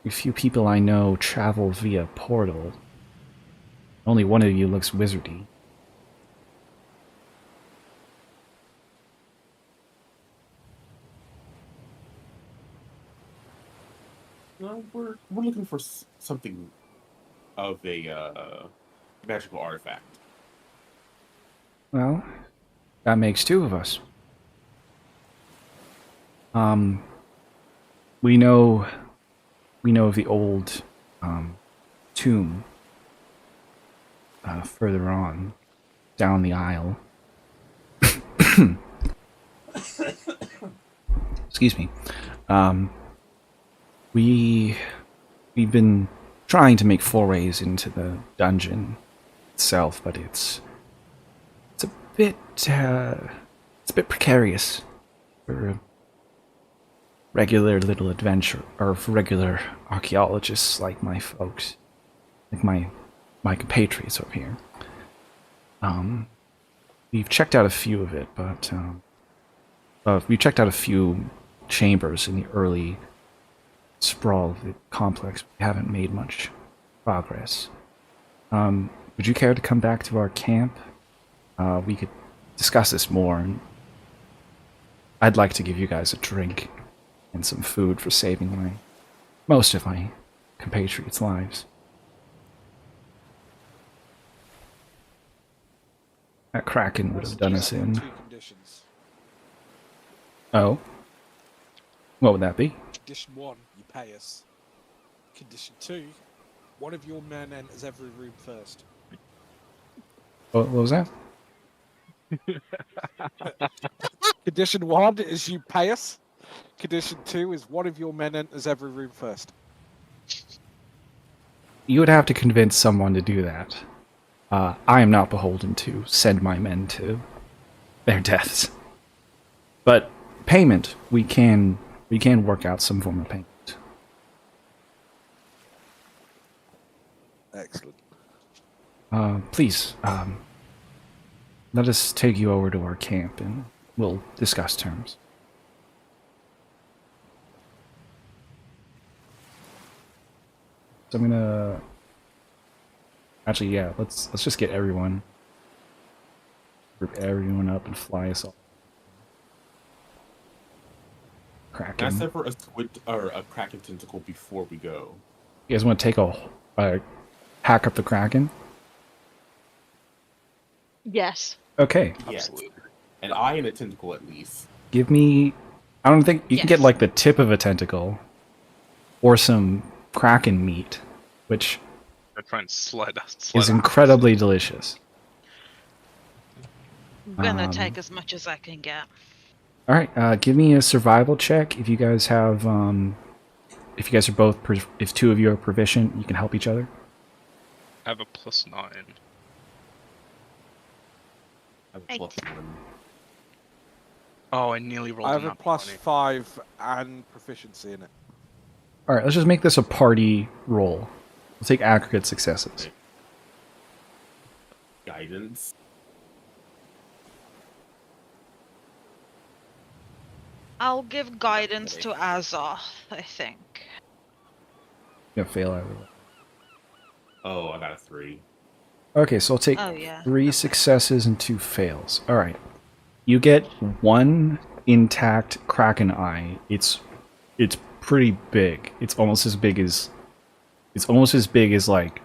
A: A few people I know travel via portal. Only one of you looks wizardy.
F: No, we're looking for something of a magical artifact.
A: Well, that makes two of us. We know of the old tomb further on down the aisle. Excuse me. We've been trying to make forays into the dungeon itself, but it's a bit precarious for a regular little adventure, or for regular archaeologists like my folks, like my compatriots over here. We've checked out a few of it, but we've checked out a few chambers in the early sprawl of the complex. We haven't made much progress. Would you care to come back to our camp? We could discuss this more, and I'd like to give you guys a drink and some food for saving most of my compatriots' lives. That Kraken would have done us in.
E: Two conditions.
A: Oh? What would that be?
E: Condition 1, you pay us. Condition 2, one of your men enters every room first.
A: What was that?
E: Condition 1 is you pay us. Condition 2 is one of your men enters every room first.
A: You would have to convince someone to do that. I am not beholden to send my men to their deaths. But payment, we can work out some form of payment.
E: Excellent.
A: Please, let us take you over to our camp and we'll discuss terms. So I'm gonna... Actually, yeah, let's just get everyone... Group everyone up and fly us all. Kraken.
F: Can I set for a squid or a Kraken tentacle before we go?
A: You guys want to take a hack up the Kraken?
G: Yes.
A: Okay.
F: Yes. An eye and a tentacle at least.
A: Give me... I don't think... You can get
D: Yes.
A: like the tip of a tentacle. Or some Kraken meat. Which
B: I try and slide
A: is
B: out.
A: incredibly delicious.
D: I'm gonna take as much as I can get.
A: Alright, give me a survival check. If you guys have... if you guys are both... if two of you are proficient, you can help each other.
B: I have a +9.
F: I have a
D: Eight.
F: +1.
B: Oh, I nearly rolled
E: I have
B: a
E: a
B: nat
E: plus
B: 20.
E: 5 and proficiency in it.
A: Alright, let's just make this a party roll. We'll take aggregate successes.
F: Guidance.
D: I'll give guidance to Azoth, I think.
A: You're gonna fail either way.
F: Oh, I got a 3.
A: Okay, so I'll take
D: Oh yeah.
A: 3 successes and 2 fails. Alright. You get 1 intact Kraken eye. It's pretty big. It's almost as big as like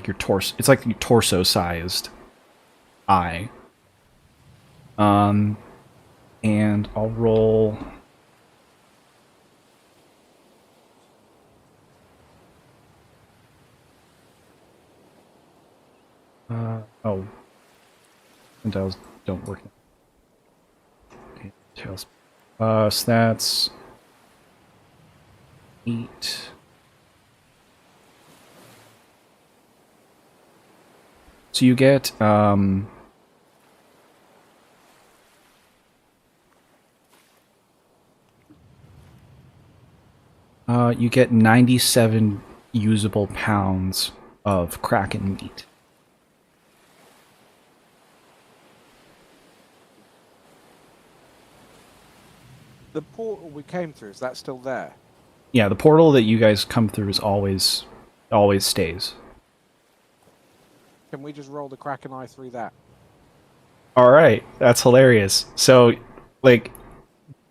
A: your torso. It's like your torso sized eye. And I'll roll. Oh. Centiles don't work. Okay, tails. So that's 8. So you get you get 97 usable pounds of Kraken meat.
E: The portal we came through, is that still there?
A: Yeah, the portal that you guys come through is always stays.
E: Can we just roll the Kraken eye through that?
A: All right, that's hilarious. So, like,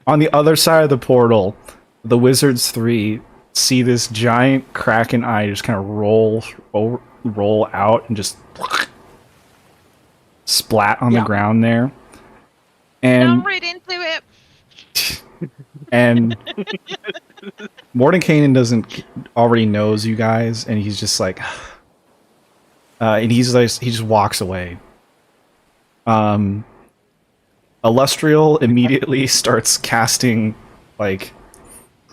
A: on the other side of the portal, the Wizards 3 see this giant Kraken eye just kind of roll out and just splat on
E: Yeah.
A: the ground there.
D: Don't
A: And
D: read into it.
A: and Mordenkainen doesn't already knows you guys, and he's just like, and he's like, he just walks away. Illustrial immediately starts casting like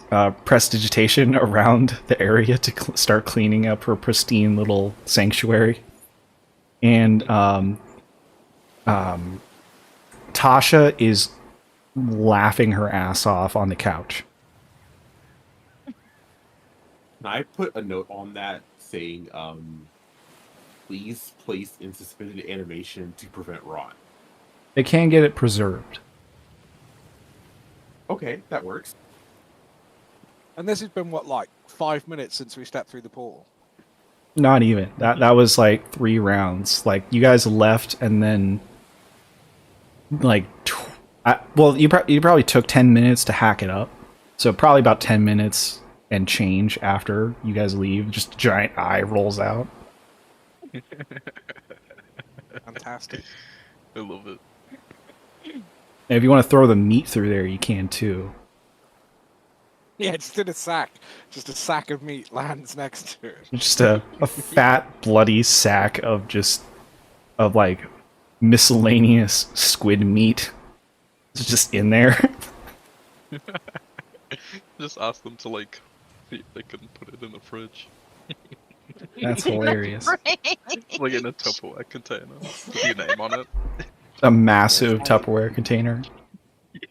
A: prestidigitation around the area to start cleaning up her pristine little sanctuary, and Tasha is laughing her ass off on the couch.
F: Can I put a note on that saying, please place in suspended animation to prevent rot?
A: They can get it preserved.
F: Okay, that works.
E: And this has been what, like 5 minutes since we stepped through the portal.
A: Not even. That was like 3 rounds. Like you guys left, and then like, well, you probably took 10 minutes to hack it up. So probably about 10 minutes and change after you guys leave. Just a giant eye rolls out.
E: Fantastic.
B: I love it.
A: And if you want to throw the meat through there, you can too.
E: Yeah, just in a sack. Just a sack of meat lands next to it.
A: Just a fat, bloody sack of like miscellaneous squid meat. It's just in there.
B: Just ask them to like see if they can put it in the fridge.
A: That's hilarious.
B: Like in a Tupperware container with your name on it.
A: A massive Tupperware container.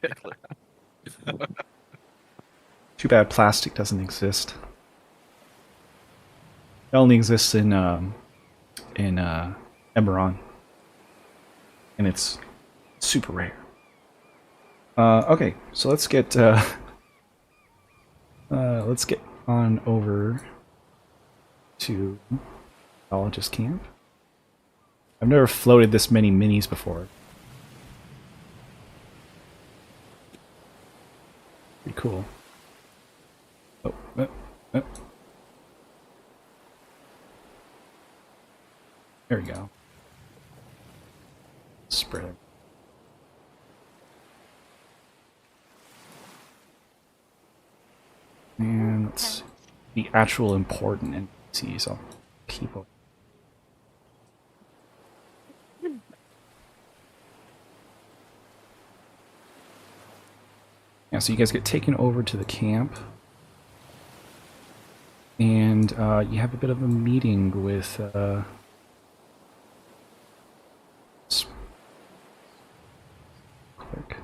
B: Yeah.
A: Too bad plastic doesn't exist. It only exists in Eberron. And it's super rare. Okay, so let's get on over to Biologist Camp. I've never floated this many minis before. Pretty cool. Oh. There we go. Spread it. And let's see the actual important NPCs. I'll keep up. Yeah, so you guys get taken over to the camp. And you have a bit of a meeting with quick.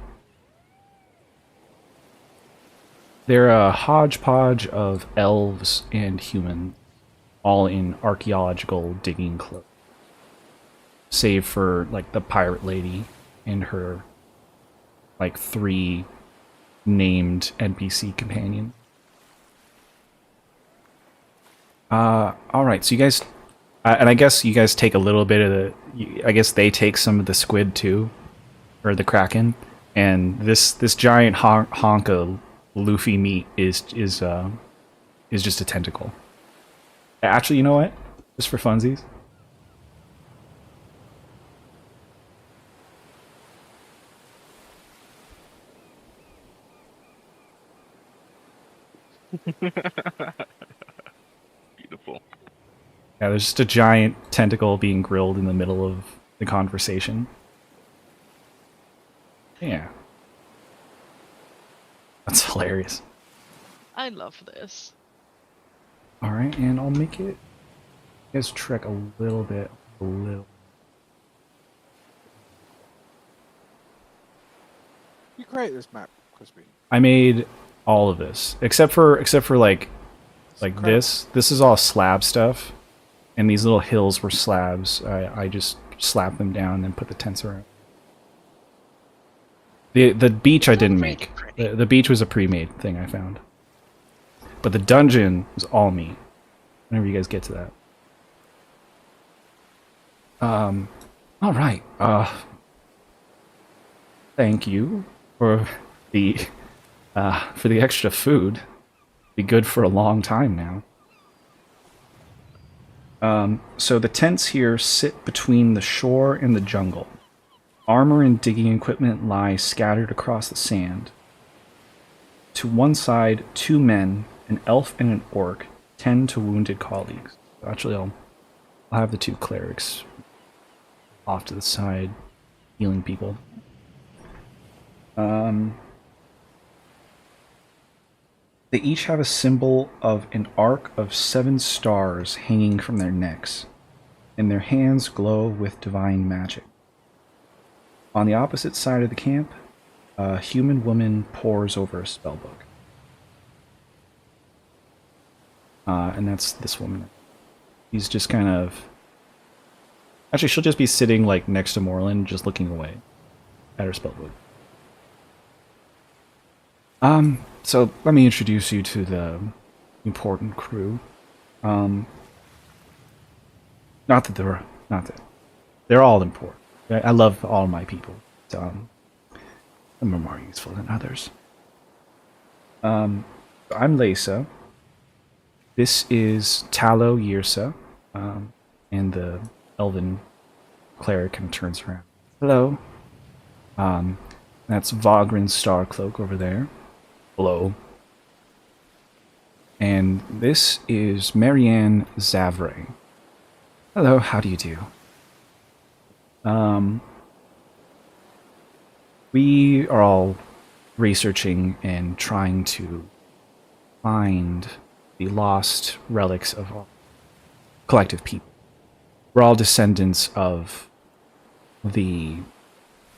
A: They're a hodgepodge of elves and humans, all in archaeological digging clothes. Save for like the pirate lady and her like 3 named NPC companions. Alright, so you guys, and I guess you guys take a little bit of I guess they take some of the squid too, or the kraken, and this giant honk of Luffy meat is just a tentacle. Actually, you know what? Just for funsies.
B: Beautiful.
A: Yeah, there's just a giant tentacle being grilled in the middle of the conversation. Yeah. That's hilarious.
G: I love this.
A: Alright, and I'll make it... You guys trek a little bit.
E: You create this map, Crispy.
A: I made all of this. Except for like this. This is all slab stuff. And these little hills were slabs. I just slapped them down and put the tents around. The beach I didn't make. The beach was a pre-made thing I found. But the dungeon was all me. Whenever you guys get to that. Alright. Thank you for the extra food. Be good for a long time now. So the tents here sit between the shore and the jungle. Armor and digging equipment lie scattered across the sand. To one side, 2 men, an elf and an orc, tend to wounded colleagues. Actually, I'll have the 2 clerics off to the side, healing people. They each have a symbol of an arc of 7 stars hanging from their necks, and their hands glow with divine magic. On the opposite side of the camp, a human woman pores over a spellbook. And that's this woman. She's just kind of... Actually, she'll just be sitting like next to Moreland, just looking away at her spellbook. So let me introduce you to the important crew. Not that they're all important. I love all my people. Some are more useful than others. I'm Lesa. This is Talo Yirsa, and the elven cleric kind of turns around. Hello. That's Vagrin Starcloak over there. Hello. And this is Marianne Zavre. Hello, how do you do? We are all researching and trying to find the lost relics of our collective people. We're all descendants of the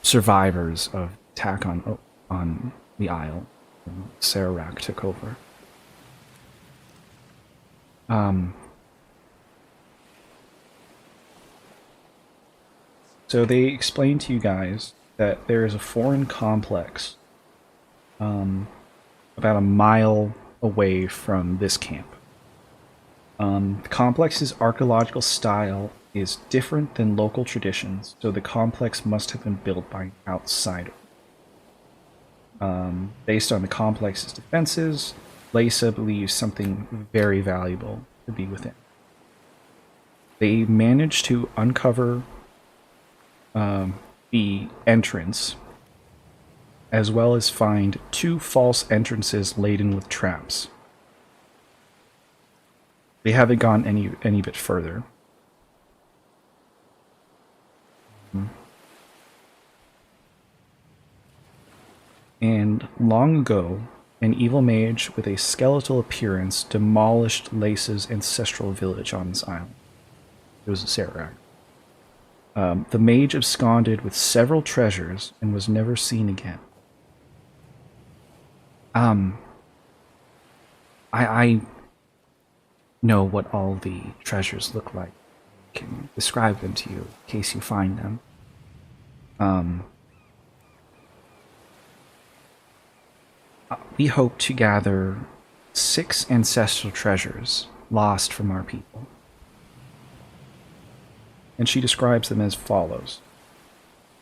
A: survivors of attack on the Isle when Sararak took over. So they explained to you guys that there is a foreign complex about a mile away from this camp. The complex's archaeological style is different than local traditions, so the complex must have been built by an outsider. Based on the complex's defenses, Lesa believes something very valuable to be within. They managed to uncover the entrance, as well as find 2 false entrances laden with traps. They haven't gone any bit further. And long ago, an evil mage with a skeletal appearance demolished Lesa's ancestral village on this island. It was a Sararak. The mage absconded with several treasures and was never seen again. I know what all the treasures look like. I can describe them to you in case you find them. We hope to gather 6 ancestral treasures lost from our people. And she describes them as follows.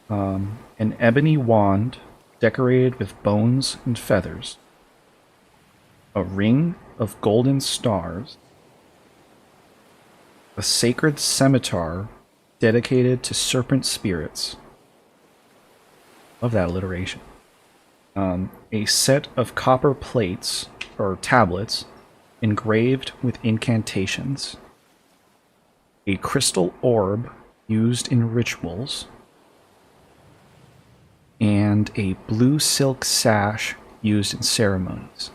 A: An ebony wand decorated with bones and feathers. A ring of golden stars. A sacred scimitar dedicated to serpent spirits. Love that alliteration. A set of copper plates, or tablets, engraved with incantations. A crystal orb used in rituals. And a blue silk sash used in ceremonies.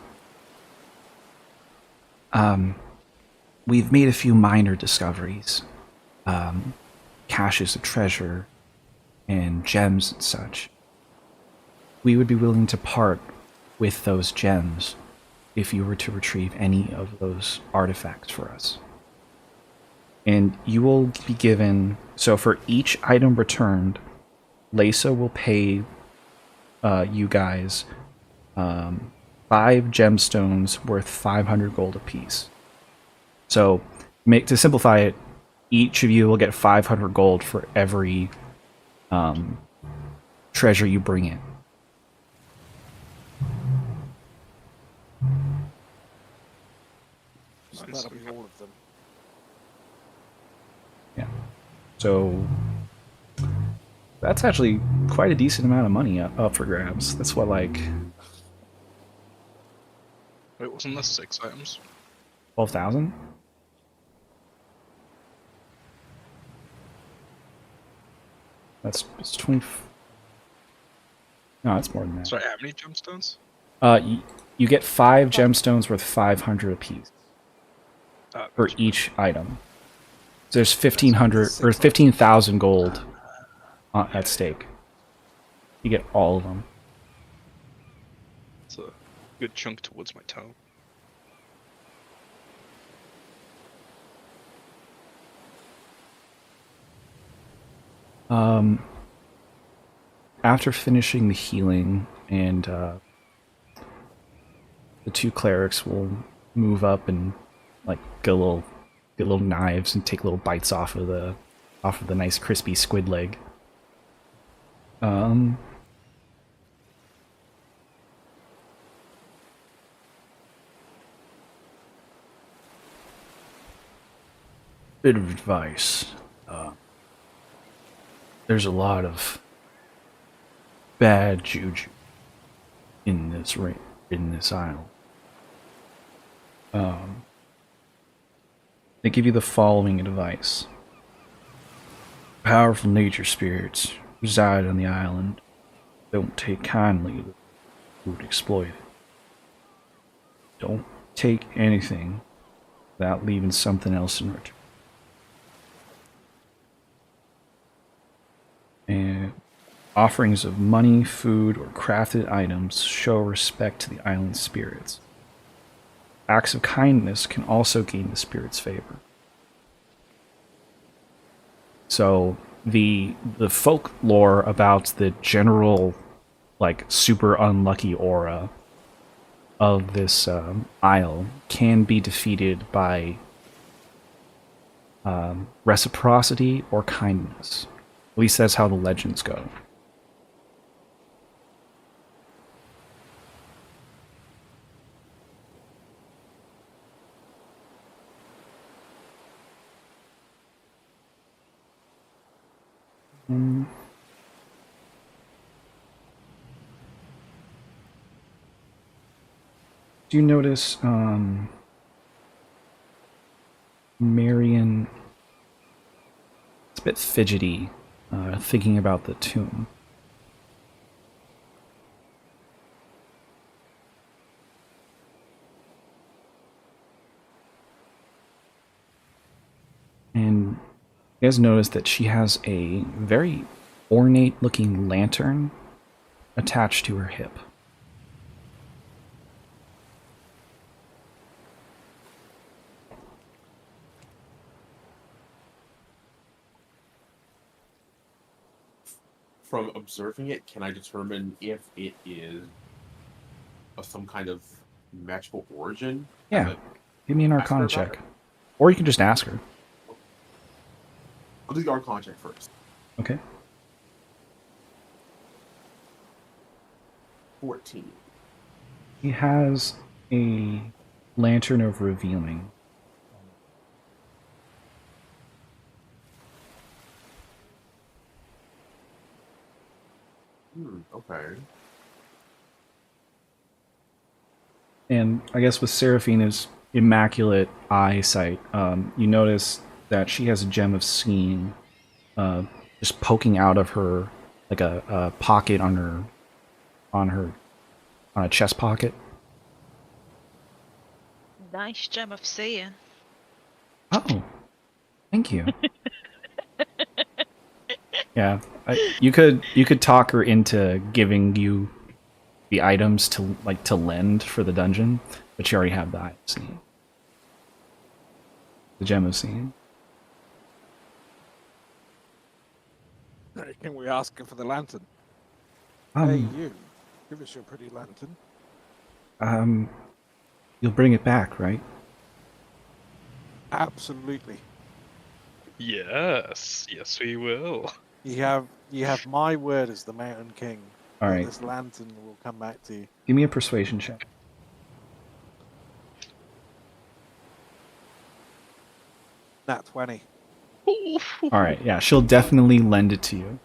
A: We've made a few minor discoveries. Caches of treasure and gems and such. We would be willing to part with those gems if you were to retrieve any of those artifacts for us. And you will be given... So for each item returned, Lesa will pay you guys 5 gemstones worth 500 gold apiece. So, to simplify it, each of you will get 500 gold for every treasure you bring in.
E: So that'll be all of them.
A: So that's actually quite a decent amount of money up for grabs. That's what, like,
B: Wait, wasn't there 6 items?
A: 12,000? It's 20. No, it's more than that.
B: Sorry, how many gemstones?
A: You get 5 gemstones worth 500 apiece for
B: Gotcha.
A: each item. So there's 1,500 or 15,000 gold at stake. You get all of them.
B: It's a good chunk towards my toe.
A: After finishing the healing, and the 2 clerics will move up and like get little knives and take little bites off of the nice crispy squid leg. Bit of advice. There's a lot of bad juju in this island. They give you the following advice. Powerful nature spirits reside on the island. Don't take kindly to who would exploit it. Don't take anything without leaving something else in return. And offerings of money, food, or crafted items show respect to the island's spirits. Acts of kindness can also gain the spirit's favor. So the folklore about the general, like, super unlucky aura of this isle can be defeated by reciprocity or kindness. At least that's how the legends go. Do you notice Marion is a bit fidgety, thinking about the tomb? And you guys notice that she has a very ornate looking lantern attached to her hip.
F: From observing it, can I determine if it is of some kind of magical origin?
A: Yeah. Give me an
F: Ask her
A: Arcana
F: about
A: check.
F: it?
A: Or you can just ask her.
F: I'll do the Arcana check first.
A: Okay.
F: 14.
A: He has a lantern of revealing.
F: Okay.
A: And I guess with Seraphina's immaculate eyesight, you notice that she has a gem of seeing just poking out of her, like a pocket on a chest pocket.
D: Nice gem of seeing.
A: Oh, thank you. Yeah, you could talk her into giving you the items to lend for the dungeon, but you already have the eye of seeing. The gem of seeing.
E: Can we ask her for the lantern? Hey,
A: Um,
E: you. Give us your pretty lantern.
A: You'll bring it back, right?
E: Absolutely.
B: Yes, yes, we will.
E: You have my word as the Mountain King.
A: All
E: that
A: right.
E: This lantern will come back to you.
A: Give me a persuasion check.
E: Nat 20.
A: All right, yeah, she'll definitely lend it to you.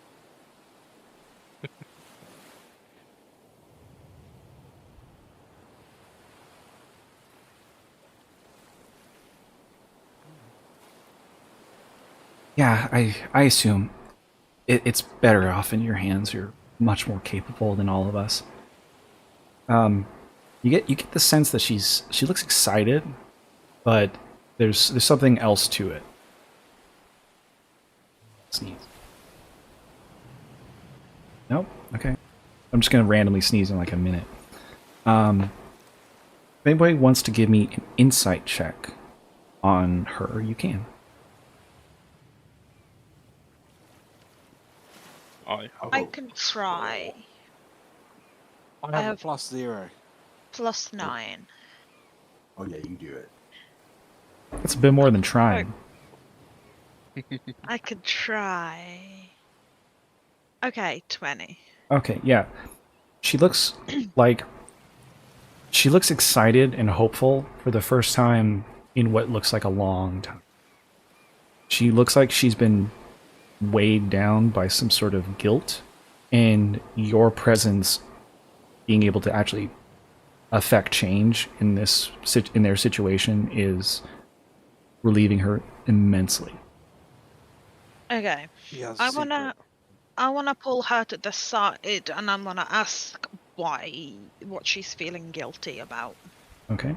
A: Yeah, I assume it's better off in your hands. You're much more capable than all of us. You get the sense that she looks excited, but there's something else to it. Sneeze. Nope. Okay. I'm just gonna randomly sneeze in like a minute. If anybody wants to give me an insight check on her, you can.
B: I
D: I can try.
E: I have a +0.
D: +9.
F: Oh yeah, you do it.
A: That's a bit more than trying.
D: I could try. Okay, 20.
A: Okay, yeah. She looks like she looks excited and hopeful for the first time in what looks like a long time. She looks like she's been weighed down by some sort of guilt, and your presence being able to actually affect change in their situation is relieving her immensely.
D: Okay.
E: He has a
D: I
E: secret.
D: wanna pull her to the side and I'm gonna ask what she's feeling guilty about.
A: Okay.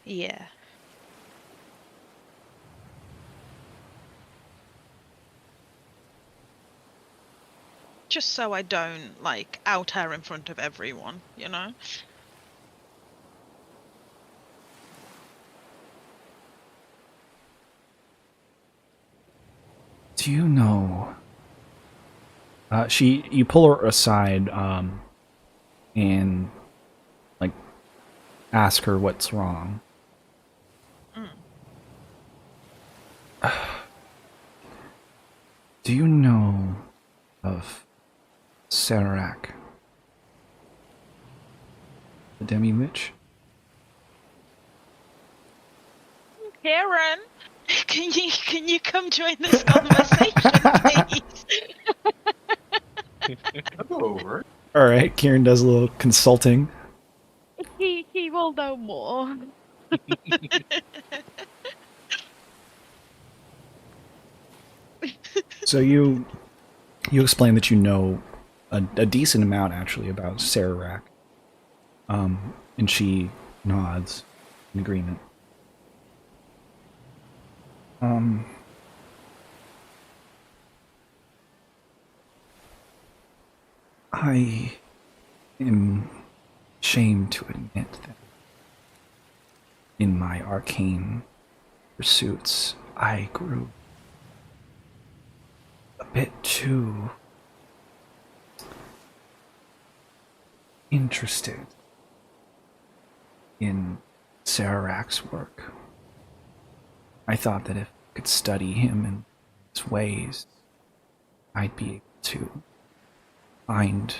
D: Yeah. Just so I don't like out her in front of everyone, you know?
A: Do you know? You pull her aside, and like ask her what's wrong. Do you know of Serac, the Demi-Lich?
D: Karen, can you come join this conversation, please?
F: I'll go over.
A: All right, Kieran does a little consulting.
G: He will know more.
A: So you explain that you know a decent amount actually about Serac, and she nods in agreement. I am ashamed to admit that in my arcane pursuits, I grew a bit too interested in Serac's work. I thought that if I could study him and his ways, I'd be able to find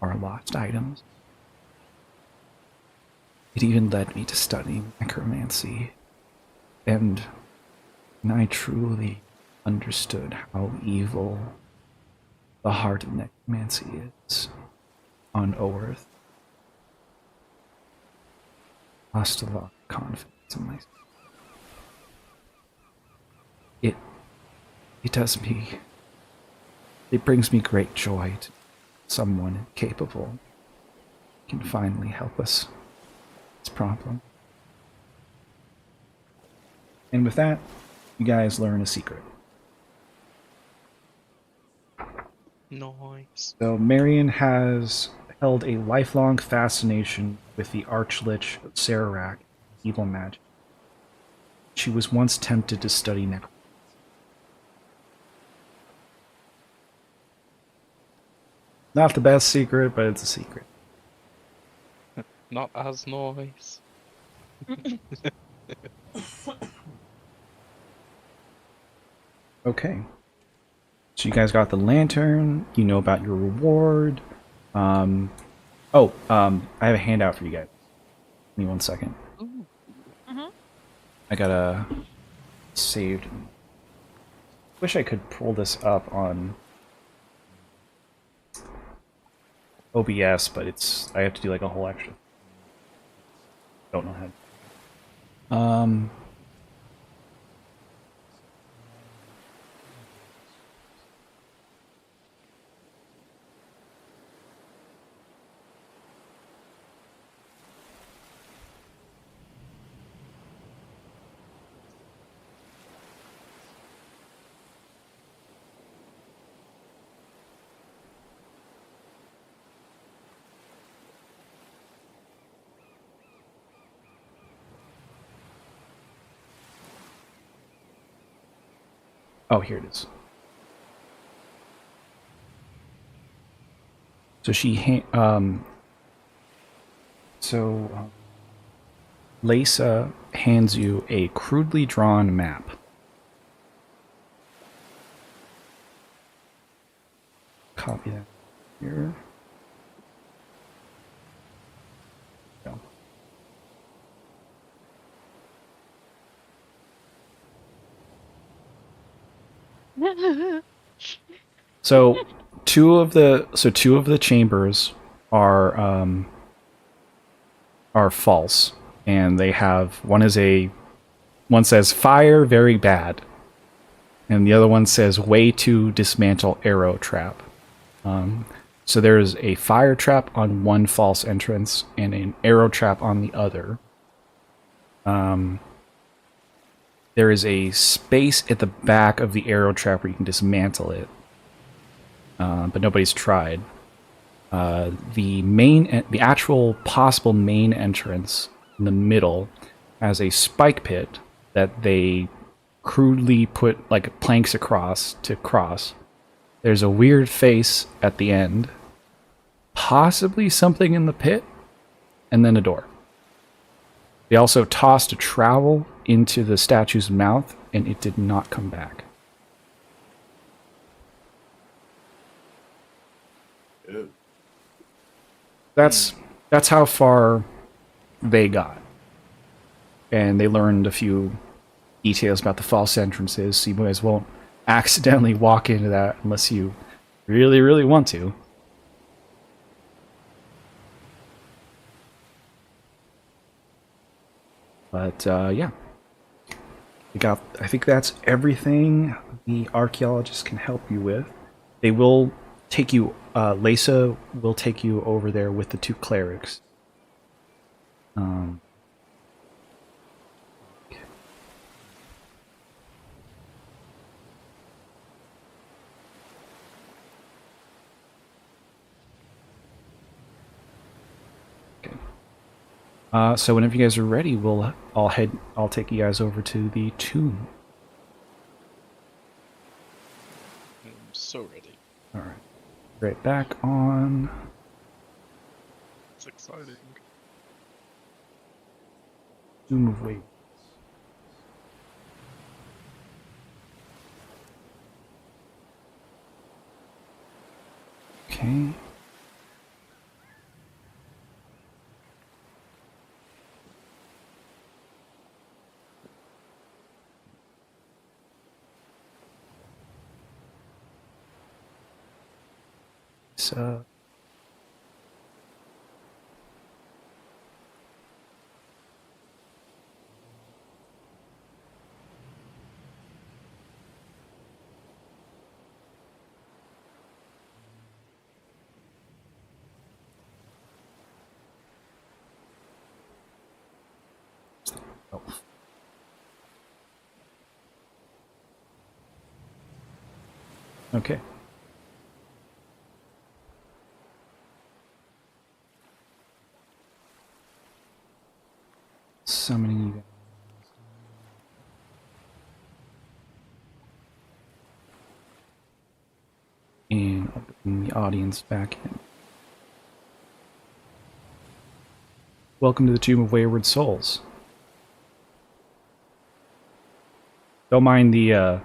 A: our lost items. It even led me to studying necromancy, and I truly understood how evil the heart of necromancy is on Oerth. Lost a lot of confidence in myself. It brings me great joy to someone capable can finally help us with this problem. And with that, you guys learn a secret.
B: Nice.
A: So Marion has held a lifelong fascination with the Archlich of Serac, evil magic. She was once tempted to study necromancy. Not the best secret, but it's a secret.
B: Not as nice.
A: Okay. So you guys got the lantern. You know about your reward. I have a handout for you guys. Give me 1 second.
G: Ooh.
A: I gotta saved. Wish I could pull this up on OBS, but I have to do like a whole extra. Don't know how. Oh, here it is. So Lisa hands you a crudely drawn map. Copy that here. Go. So two of the chambers are false, and they have one says fire very bad, and the other one says way to dismantle arrow trap. So there's a fire trap on one false entrance and an arrow trap on the other. There is a space at the back of the arrow trap where you can dismantle it, but nobody's tried. The actual possible main entrance in the middle has a spike pit that they crudely put like planks across to cross. There's a weird face at the end, possibly something in the pit, and then a door. They also tossed a trowel into the statue's mouth, and it did not come back.
F: Ew.
A: That's how far they got. And they learned a few details about the false entrances, so you guys won't accidentally walk into that unless you really, really want to. But yeah, I think that's everything the archaeologists can help you with. They will take you. Lesa will take you over there with the two clerics. So whenever you guys are ready, I'll take you guys over to the tomb.
B: I'm so ready.
A: All right. Right back on.
B: It's exciting.
A: Tomb of Wait. Okay. So. Oh. Okay. Summoning you guys. And I'll bring the audience back in. Welcome to the Tomb of Wayward Souls. Don't mind the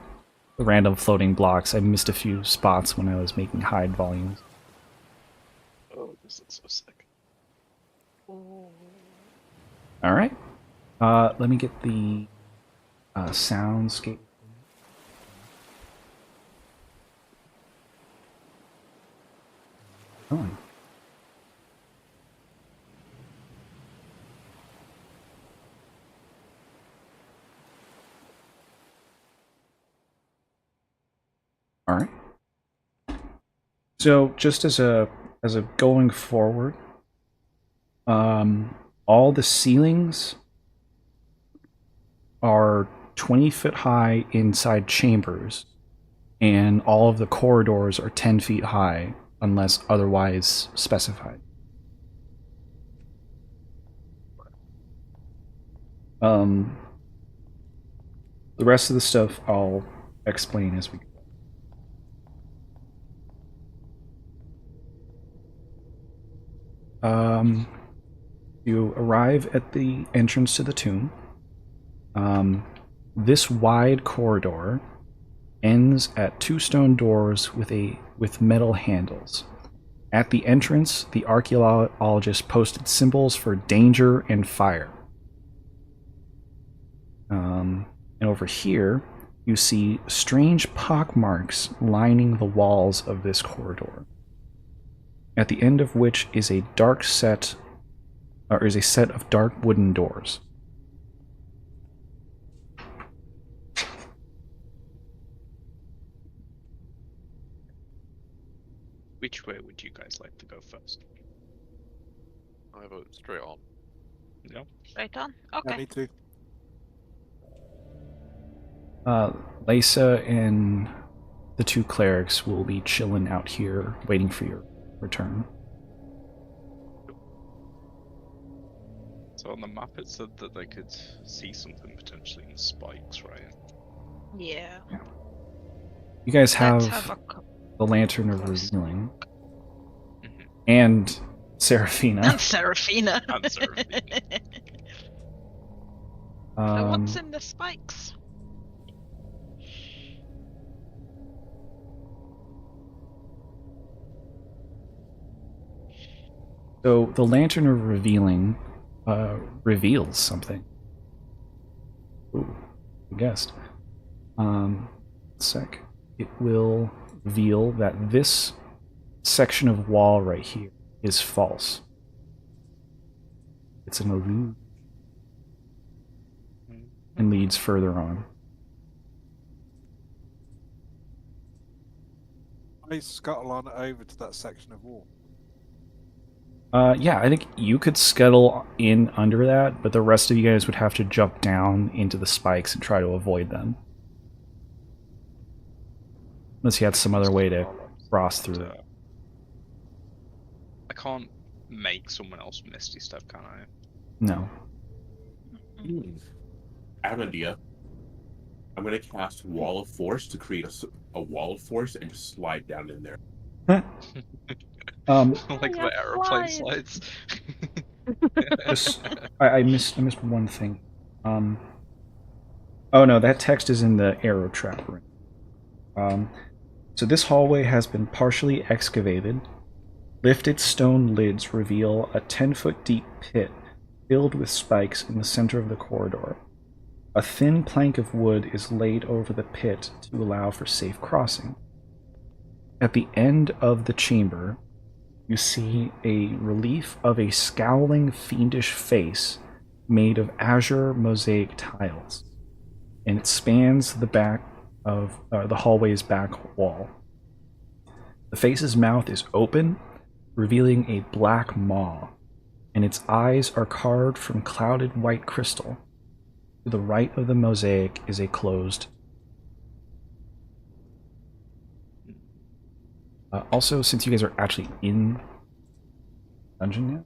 A: random floating blocks. I missed a few spots when I was making hide volumes.
B: Oh, this looks so sick.
A: All right. Let me get the soundscape. Oh. All right. So just as a going forward, all the ceilings are 20 foot high inside chambers, and all of the corridors are 10 feet high unless otherwise specified. The rest of the stuff I'll explain as we go. You arrive at the entrance to the tomb. This wide corridor ends at 2 stone doors with metal handles. At the entrance, the archaeologist posted symbols for danger and fire. And over here, you see strange pockmarks lining the walls of this corridor, at the end of which is a set of dark wooden doors.
B: Which way would you guys like to go first?
C: I vote straight on.
B: Yeah.
D: Right on.
E: I
D: Okay.
E: need to.
A: Lysa and the 2 clerics will be chilling out here, waiting for your return.
B: So on the map it said that they could see something potentially in the spikes, right?
D: Yeah.
A: You guys
D: Let's
A: have
D: have a
A: the Lantern of
D: close
A: Revealing
B: Mm-hmm.
A: and Seraphina.
D: And Seraphina.
B: And Seraphina.
D: So what's in the spikes?
A: So the Lantern of Revealing reveals something. Ooh, you guessed. Sec. It will reveal that this section of wall right here is false. It's an illusion and leads further on.
E: I scuttle on over to that section of wall.
A: Yeah, I think you could scuttle in under that, but the rest of you guys would have to jump down into the spikes and try to avoid them. Unless you had some other way to cross through it.
B: I can't make someone else Misty Step, can I?
A: No.
F: I have an idea. I'm going to cast Wall of Force to create a wall of force and just slide down in there.
B: Like
G: yeah,
B: the aeroplane
G: slide.
B: slides.
A: I missed one thing. Oh no, that text is in the arrow trap room. So this hallway has been partially excavated. Lifted stone lids reveal a 10-foot deep pit filled with spikes in the center of the corridor. A thin plank of wood is laid over the pit to allow for safe crossing. At the end of the chamber, you see a relief of a scowling, fiendish face made of azure mosaic tiles, and it spans the back of the hallway's back wall. The face's mouth is open, revealing a black maw, and its eyes are carved from clouded white crystal. To the right of the mosaic is a closed. Also, since you guys are actually in dungeon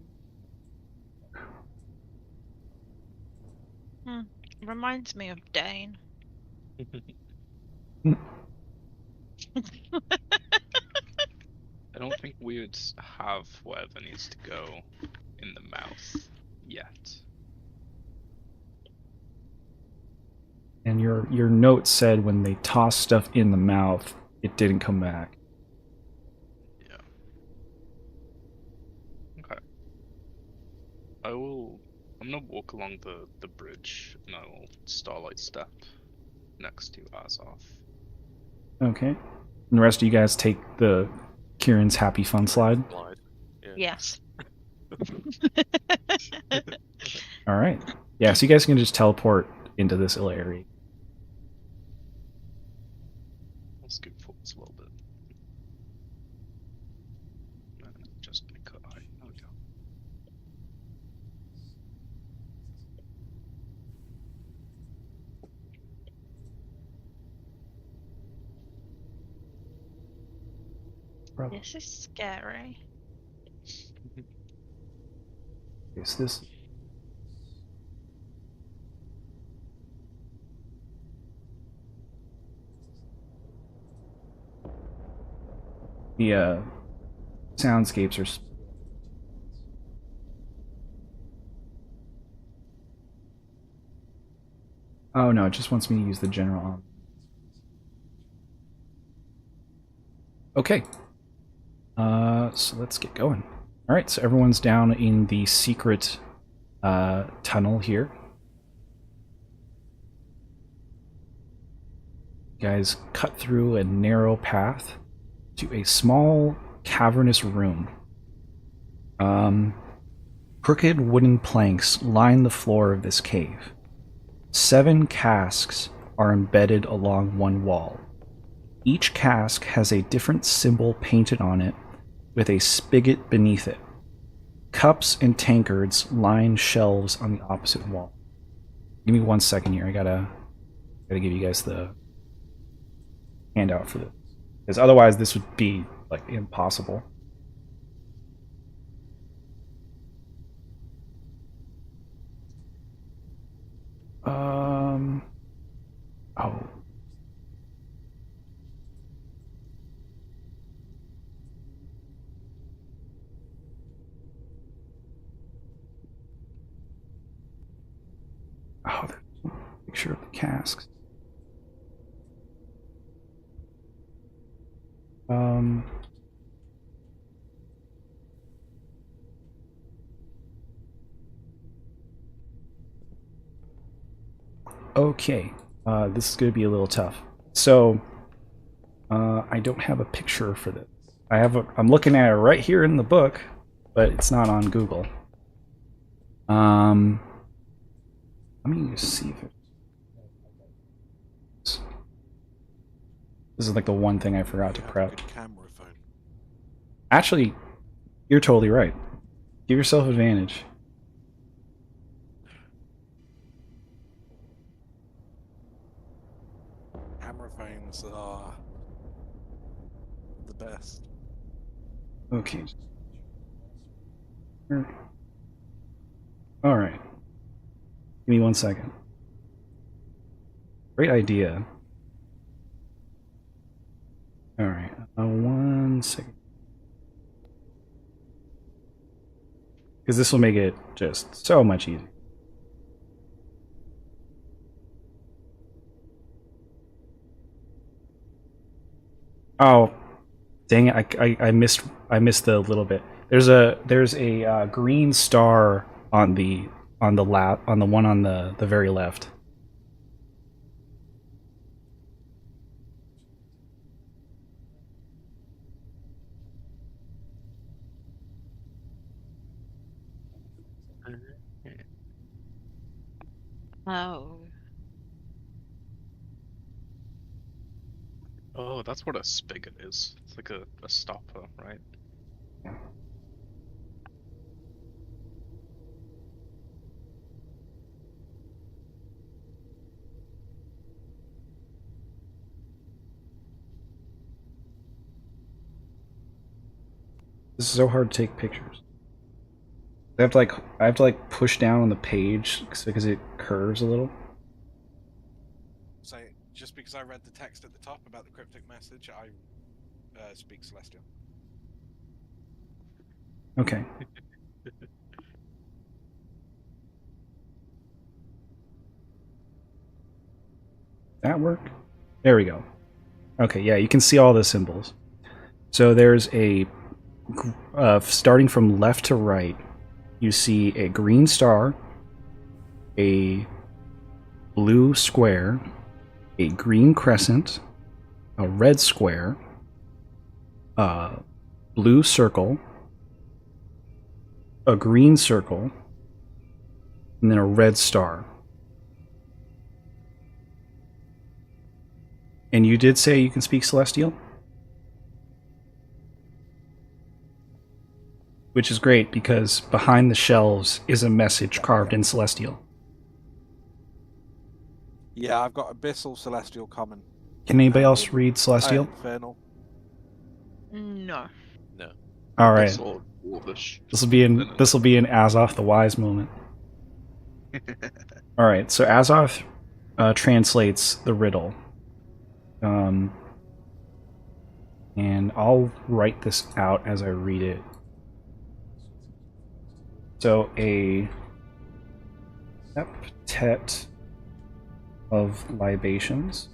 A: now,
D: Reminds me of Dane.
B: I don't think we would have whatever needs to go in the mouth yet.
A: and your note said when they tossed stuff in the mouth, it didn't come back.
B: Yeah. Okay. I'm gonna walk along the bridge and I will starlight step next to Azov.
A: Okay. And the rest of you guys take the Kieran's happy fun slide.
C: Slide. Yeah.
D: Yes.
A: All right. Yeah, so you guys can just teleport into this little area.
B: Let's scoot forwards a little bit. And just make a height. There we go.
D: This is scary.
A: Is this? The soundscapes are. Oh no, it just wants me to use the general. Okay. So let's get going. All right, so everyone's down in the secret tunnel here. You guys cut through a narrow path to a small cavernous room. Crooked wooden planks line the floor of this cave. 7 casks are embedded along one wall. Each cask has a different symbol painted on it, with a spigot beneath it. Cups and tankards line shelves on the opposite wall. Give me 1 second here. I gotta give you guys the handout for this, because otherwise this would be like impossible. Oh. Oh, there's a picture of the casks. Okay, this is going to be a little tough. So, I don't have a picture for this. I'm looking at it right here in the book, but it's not on Google. Let me just see if it. This is like the one thing I forgot to prep.
E: Good camera phone.
A: Actually, you're totally right. Give yourself advantage.
E: Camera phones are the best.
A: Okay. All right. Give me 1 second. Great idea. All right. 1 second. Because this will make it just so much easier. Oh, dang it! I missed the little bit. There's a green star on the one on the very left.
D: Oh.
B: Oh, that's what a spigot is. It's like a stopper, right?
A: Yeah. This is so hard to take pictures. I have to push down on the page because it curves a little.
E: So, just because I read the text at the top about the cryptic message, I speak Celestial.
A: Okay. That work? There we go. Okay, yeah, you can see all the symbols. So there's a starting from left to right, you see a green star, a blue square, a green crescent, a red square, a blue circle, a green circle, and then a red star. And you did say you can speak Celestial? Which is great because behind the shelves is a message carved in Celestial.
E: Yeah, I've got Abyssal, Celestial, Common.
A: Can anybody else read Celestial?
E: Infernal.
D: No.
C: No.
A: All right.
B: That's all dwarvish.
A: This will be an Azoth the Wise moment. All right. So Azoth translates the riddle. And I'll write this out as I read it. So a septet of libations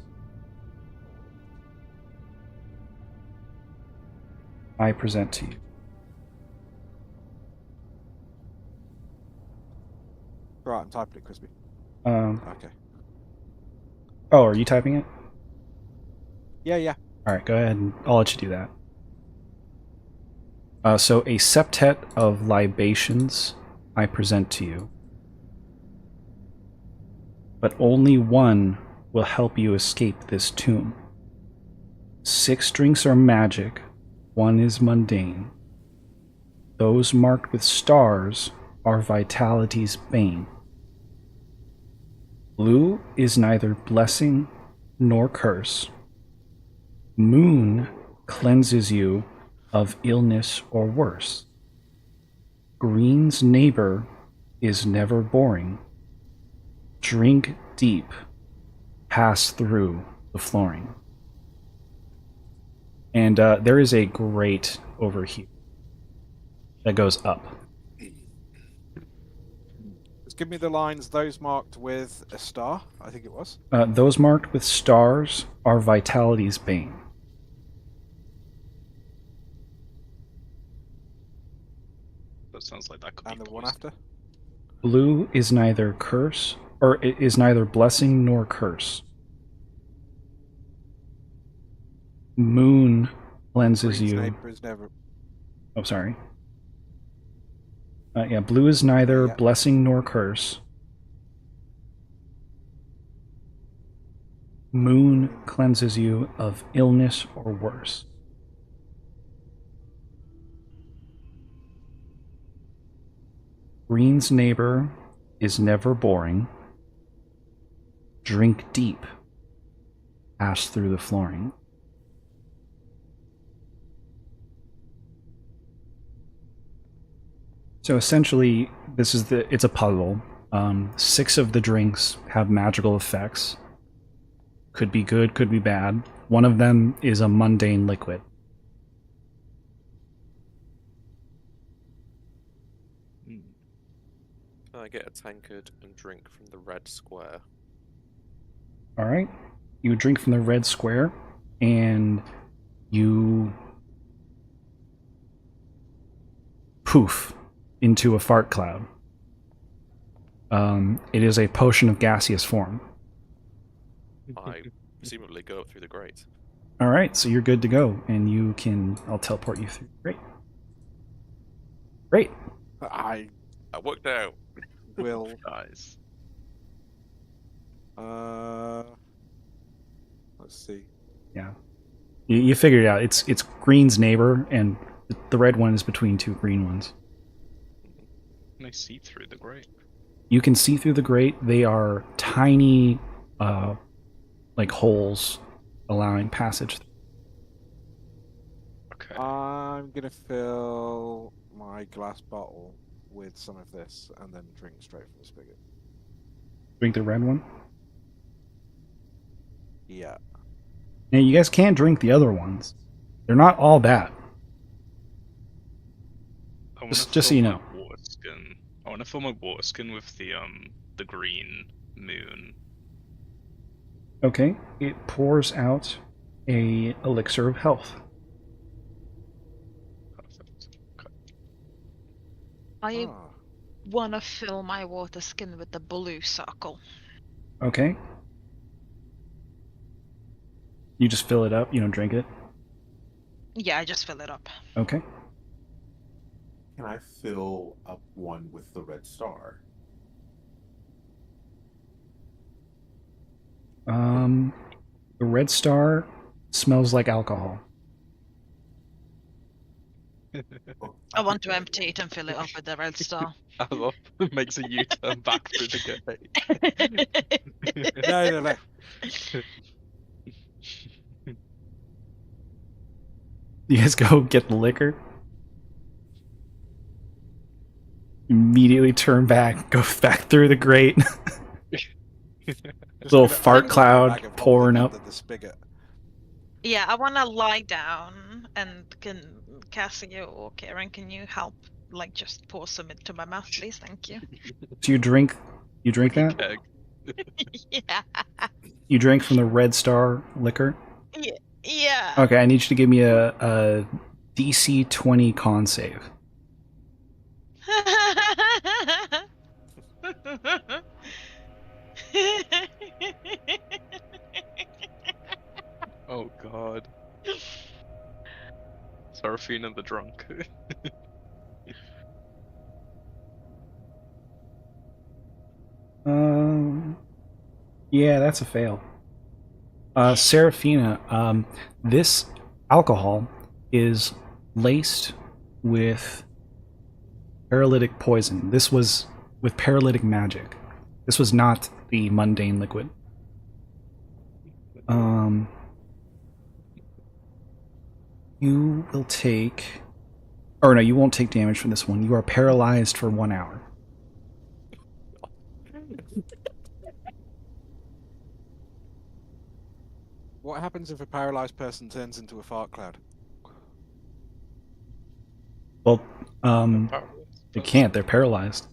A: I present to you.
E: Right, I'm typing it, Crispy. Okay.
A: Oh, are you typing it?
E: Yeah.
A: All right, go ahead and I'll let you do that. So a septet of libations I present to you, but only one will help you escape this tomb. 6 drinks are magic, 1 is mundane. Those marked with stars are vitality's bane. Blue is neither blessing nor curse. Moon cleanses you of illness or worse. Green's neighbor is never boring. Drink deep, pass through the flooring. And there is a great over here that goes up.
E: Just give me the lines, those marked with a star, I think it was.
A: Those marked with stars are vitality's bane.
B: That sounds like that could
E: And
B: be
E: the one
B: poison.
E: after?
A: Blue is neither curse, or it is neither blessing nor curse. Moon cleanses
E: Green's
A: you.
E: neighbor is never...
A: Oh, sorry. Yeah, blue is neither
E: Yeah.
A: blessing nor curse. Moon cleanses you of illness or worse. Green's neighbor is never boring. Drink deep. Pass through the flooring. So essentially, it's a puzzle. 6 of the drinks have magical effects. Could be good, could be bad. One of them is a mundane liquid.
C: Can I get a tankard and drink from the red square?
A: Alright. You drink from the red square, and you poof into a fart cloud. It is a potion of gaseous form.
C: I presumably go up through the grate.
A: Alright, so you're good to go, and I'll teleport you through. Great.
E: I
C: I worked out.
E: will...
B: Guys.
E: Let's see.
A: Yeah. You figured it out. It's Green's neighbor, and the red one is between 2 green ones.
B: Can I see through the grate?
A: You can see through the grate. They are tiny, like holes, allowing passage.
B: Okay.
E: I'm gonna fill my glass bottle with some of this and then drink straight from the spigot.
A: Drink the red one.
E: Yeah.
A: Now you guys can drink the other ones. They're not all bad.
B: I wanna
A: Just so
B: fill
A: you
B: my
A: know.
B: water skin. I want to fill my water skin with the green moon.
A: Okay. It pours out a elixir of health.
B: Perfect. Okay.
D: I
E: Ah.
D: want to fill my water skin with the blue circle.
A: Okay. You just fill it up. You don't drink it.
D: Yeah, I just fill it up.
A: Okay.
F: Can I fill up one with the red star?
A: The red star smells like alcohol.
D: I want to empty it and fill it up with the red star.
B: I love makes a U-turn back through the gate.
E: No.
A: You guys go get the liquor. Immediately turn back, go back through the grate.
E: Just
A: Little
E: gonna
A: fart
E: open the
A: cloud
E: bag of
A: pouring
E: holding
A: up.
E: under the spigot.
D: Yeah, I want to lie down, and can Cassie or Karen, can you help? Like, just pour some into my mouth, please. Thank you.
A: So you drink that?
B: Keg.
D: Yeah.
A: You drink from the red star liquor?
D: Yeah.
A: Okay, I need you to give me a DC 20 con save.
B: Oh god. Seraphina the drunk.
A: Yeah, that's a fail. Seraphina, this alcohol is laced with paralytic poison. This was with paralytic magic. This was not the mundane liquid. You will take... Or no, you won't take damage from this one. You are paralyzed for 1 hour.
E: What happens if a paralyzed person turns into a fart cloud?
A: Well, they can't. They're paralyzed.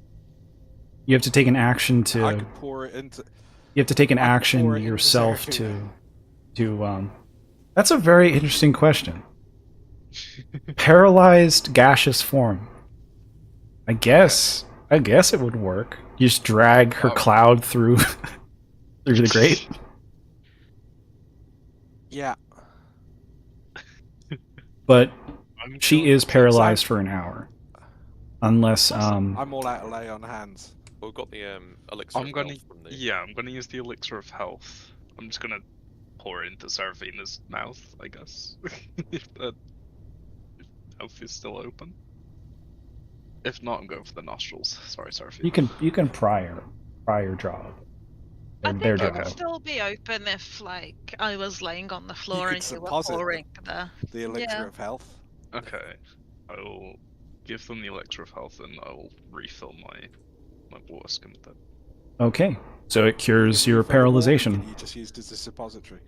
A: You have to take an action
E: I
A: to...
E: could pour it into.
A: You have to take an
E: I could pour
A: action
E: it into
A: yourself
E: Seraphina.
A: to That's a very interesting question. Paralyzed gaseous form. I guess it would work. You just drag her cloud through through the grate.
E: Yeah.
A: But she is paralyzed for an hour. Unless
E: I'm all out of lay on hands.
C: We've got the elixir.
B: I'm
C: of
B: gonna
C: health from the...
B: I'm gonna use the elixir of health. I'm just gonna pour it into Seraphina's mouth, I guess. if the mouth is still open. If not, I'm going for the nostrils. Sorry, Seraphina.
A: you can pry your jaw.
D: I think
A: Their
D: it
A: jaw.
D: would still be open if, like, I was laying on the floor
E: could
D: and you were
E: supposit
D: pouring
E: The elixir
D: Yeah.
E: of health.
B: Okay, I will give them the elixir of health, and I will refill my water skin with it.
A: Okay. So it cures
E: If
A: your
E: you fill the water,
A: paralyzation.
E: You just used as a suppository.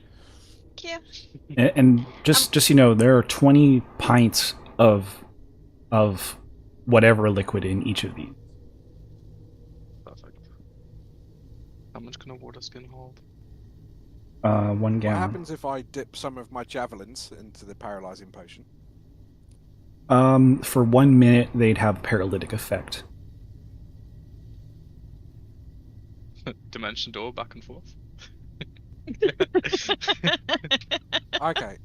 D: Yeah.
A: And just you know, there are 20 pints of whatever liquid in each of these.
B: Perfect. How much can a water skin hold?
A: 1
E: What
A: gallon.
E: happens if I dip some of my javelins into the paralyzing potion?
A: For 1 minute, they'd have paralytic effect.
B: Dimension door back and forth.
E: Okay.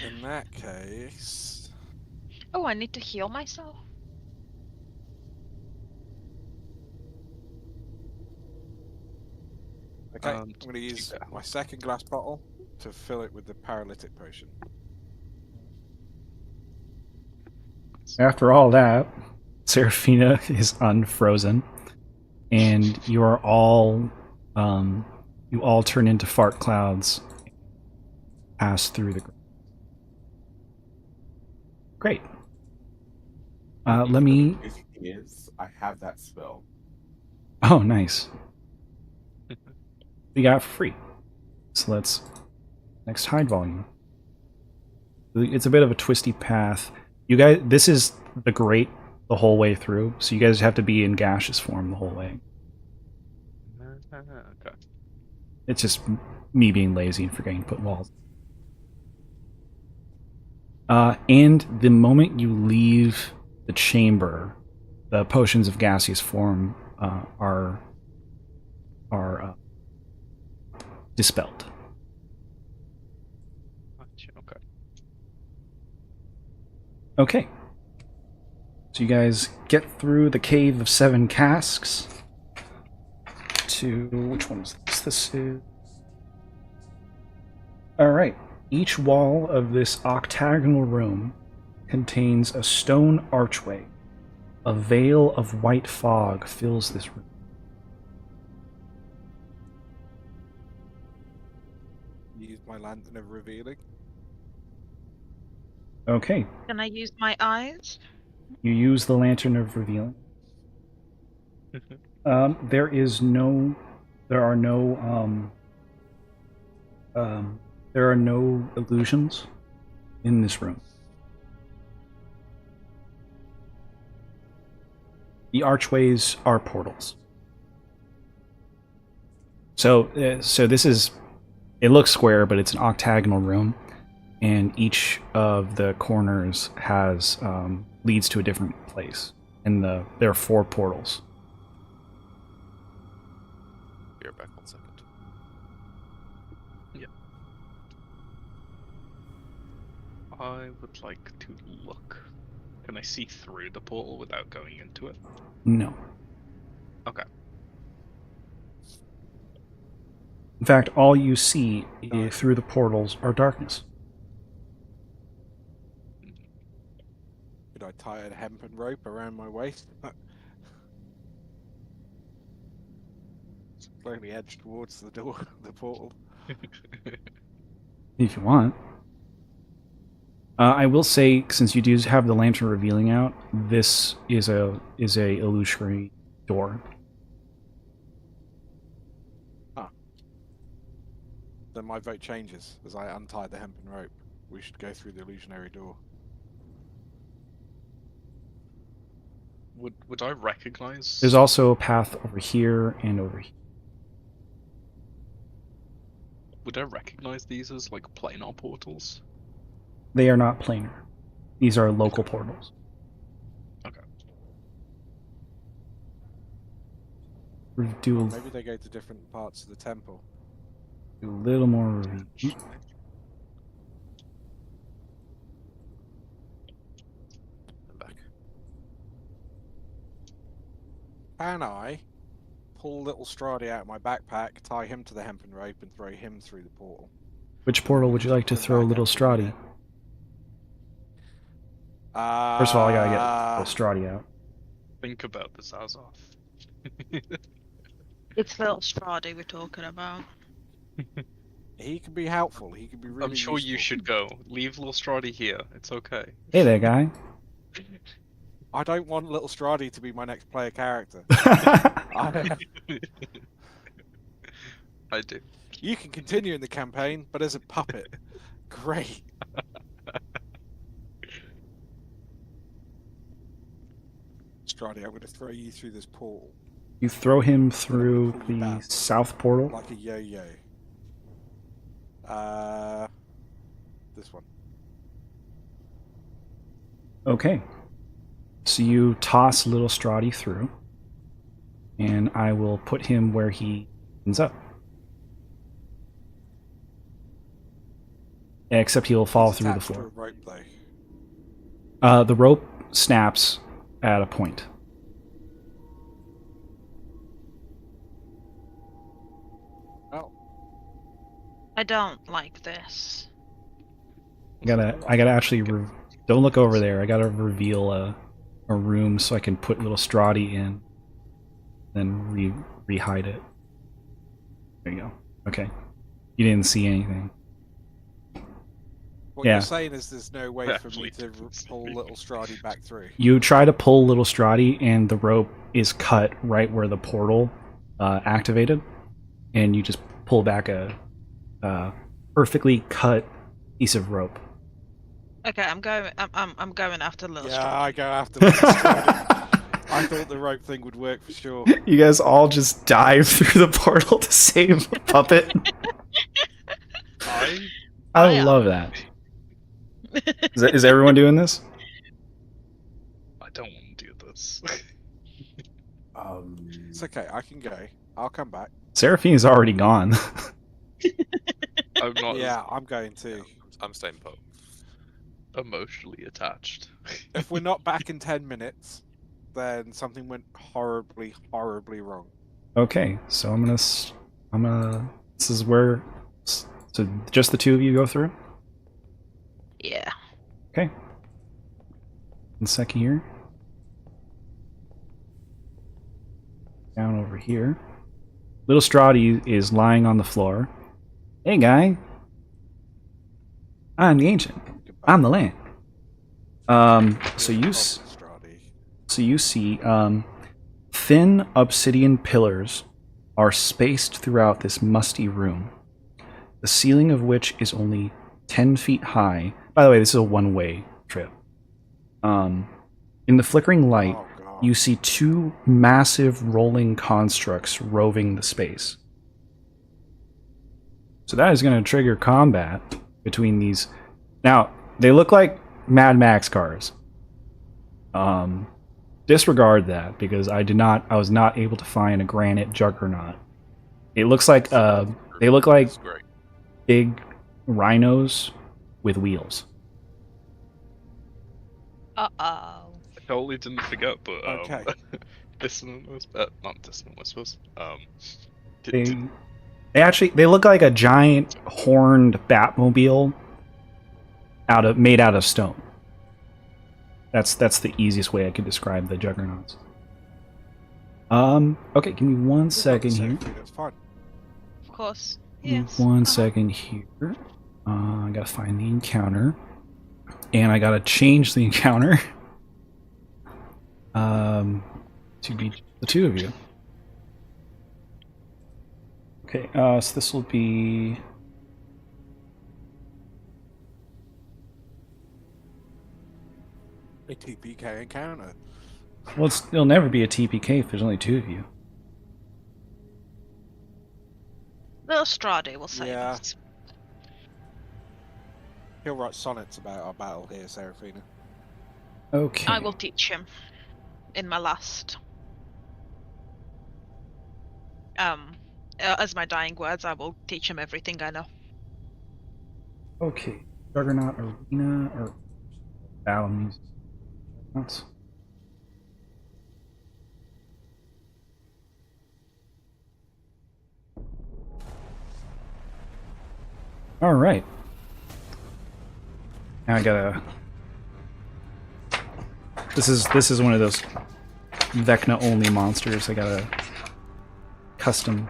E: In that case,
D: Oh, I need to heal myself.
E: okay, I'm
B: to
E: going to use
B: keep it
E: my second glass bottle to fill it with the paralytic potion.
A: After all that, Seraphina is unfrozen, and you are all you all turn into fart clouds, pass through the. Great. Let me.
F: The crazy thing is, I have that spell.
A: Oh, nice. We got it for free. So let's next hide volume. It's a bit of a twisty path. You guys, this is the grate the whole way through, so you guys have to be in gaseous form the whole way.
B: Okay.
A: It's just me being lazy and forgetting to put walls. And the moment you leave the chamber, the potions of gaseous form are dispelled. Okay. So you guys get through the Cave of Seven Casks to... which one is this? This is... Alright. Each wall of this octagonal room contains a stone archway. A veil of white fog fills this room.
E: Use my lantern of revealing.
A: Okay.
D: Can I use my eyes?
A: You use the Lantern of Revealing. There are no illusions in this room. The archways are portals. So this is, it looks square, but it's an octagonal room, and each of the corners has leads to a different place. And there are 4 portals.
C: Be right back 1 second.
B: Yeah. I would like to look. Can I see through the portal without going into it?
A: No.
B: Okay.
A: In fact, all you see through the portals are darkness.
E: Could I tie a hempen rope around my waist? Slowly edge towards the door, the portal.
A: If you want. I will say, since you do have the lantern revealing out, this is a illusory door.
E: Then my vote changes as I untie the hempen rope. We should go through the illusionary door.
B: Would I recognize?
A: There's also a path over here and over here.
B: Would I recognize these as like planar portals?
A: They are not planar. These are local portals.
B: Okay.
A: Do
E: Maybe they go to different parts of the temple.
A: a little more review.
C: I'm back.
E: Can I pull little Stradi out of my backpack, tie him to the hempen rope, and throw him through the portal?
A: Which portal would you like to throw little Stradi? First of all, I gotta get little Stradi out.
B: Think about this, Azov.
D: It's little Stradi we're talking about.
E: He can be helpful. He can be really
B: I'm sure you
E: useful.
B: should go. Leave little Stradi here. It's okay.
A: Hey there, guy.
E: I don't want little Stradi to be my next player character. I-
B: I do.
E: you can continue in the campaign, but as a puppet. Great. Stradi, I'm going to throw you through this portal
A: You throw him through the south portal.
E: like a yo-yo. This one.
A: Okay. So you toss little Stradi through, and I will put him where he ends up. Except he'll fall
E: He's
A: through the
E: attached to
A: floor.
E: a rope, though.
A: The rope snaps at a point.
E: Oh,
D: I don't like this.
A: I gotta actually don't look over there. I gotta reveal a room so I can put little Stradi in, then re-hide it. There you go. Okay, you didn't see anything.
E: what
A: Yeah.
E: you're saying is there's no way for me
B: Actually,
E: to pull little Stradi back through.
A: You try to pull little Stradi, and the rope is cut right where the portal activated, and you just pull back a perfectly cut piece of rope.
D: Okay, I'm going. I'm going after little
E: Yeah,
D: Stradi.
E: I go after little Stradi. I thought the rope thing would work for sure.
A: You guys all just dive through the portal to save a puppet. I
D: I
A: love that. Is everyone doing this?
B: I don't want to do this.
E: It's okay, I can go. I'll come back.
A: Seraphine's already gone.
B: I'm not.
E: Yeah, I'm going too.
C: I'm staying put.
B: emotionally attached.
E: If we're not back in 10 minutes, then something went horribly, horribly wrong.
A: Okay, so I'm gonna. This is where. So just the two of you go through.
D: Yeah.
A: Okay. 1 second here. Down over here. Little Strahdi is lying on the floor. Hey, guy. I'm the ancient. I'm the land. So you see, thin obsidian pillars are spaced throughout this musty room, the ceiling of which is only 10 feet high. By the way, this is a one-way trip. In the flickering light, you see two massive rolling constructs roving the space. So that is going to trigger combat between these. Now, they look like Mad Max cars. Disregard that because I was not able to find a granite juggernaut. It looks like they look like
C: That's great.
A: big rhinos with wheels.
D: Uh-oh.
B: I totally didn't forget, but
E: Okay.
B: Dissonant Whispers, not Dissonant Whispers.
A: They look like a giant horned Batmobile made out of stone. That's the easiest way I could describe the juggernauts. Okay, give me 1 second here.
E: That's fine.
D: Of course.
A: Give me
D: Yes.
A: 1 second here. I gotta find the encounter. And I gotta change the encounter. To be the two of you. Okay, so this will be
E: A TPK encounter.
A: well, it'll never be a TPK if there's only two of you.
D: Little Strahdi will save
E: Yeah.
D: us.
E: He'll write sonnets about our battle here, Seraphina.
A: Okay.
D: I will teach him in my last. As my dying words, I will teach him everything I know.
A: Okay. Juggernaut Arena or Battle Music. Juggernauts. All right. Now I gotta. This is one of those Vecna only monsters. I gotta custom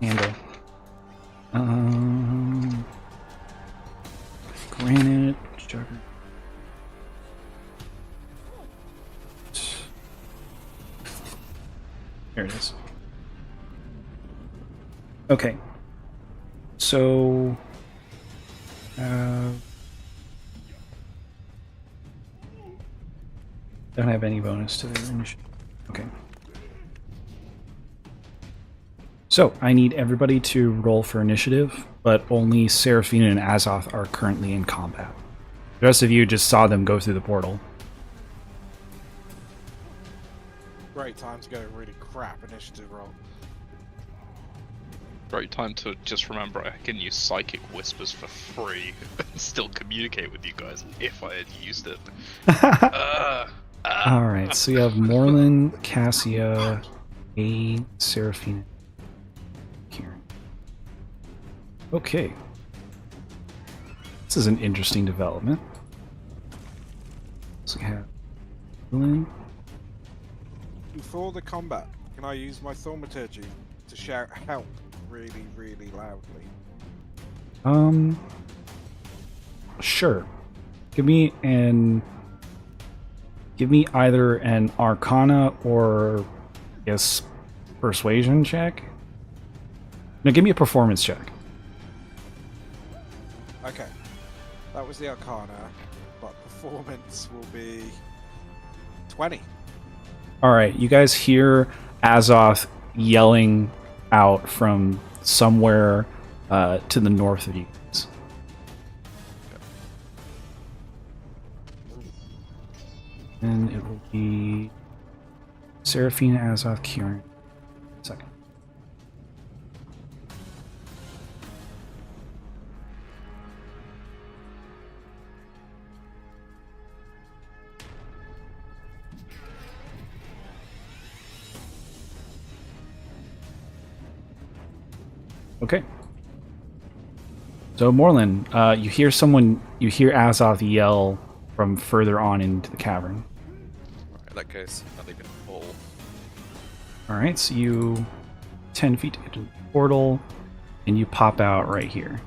A: handle. Granite Juggernaut. There it is. Okay. So. Don't have any bonus to their initiative. Okay. So, I need everybody to roll for initiative, but only Seraphina and Azoth are currently in combat. The rest of you just saw them go through the portal.
E: Great time to go really crap initiative roll.
B: Great time to just remember I can use Psychic Whispers for free and still communicate with you guys if I had used it.
A: Alright, so you have Morlin, Cassia, A, Seraphina, Kieran. Okay. This is an interesting development. So we have Morlin.
E: Before the combat, can I use my thaumaturgy to shout help really, really loudly?
A: Sure. Give me either an Arcana or, I guess, Persuasion check. No, give me a Performance check.
E: Okay. That was the Arcana, but performance will be 20.
A: Alright, you guys hear Azoth yelling out from somewhere to the north of you. And it will be Seraphina, Azoth, Kieran. Second. Okay. So Morlin, you hear Azoth yell from further on into the cavern.
C: Right, in that case, I leave it all.
A: Alright, so you 10 feet to get to the portal, and you pop out right here.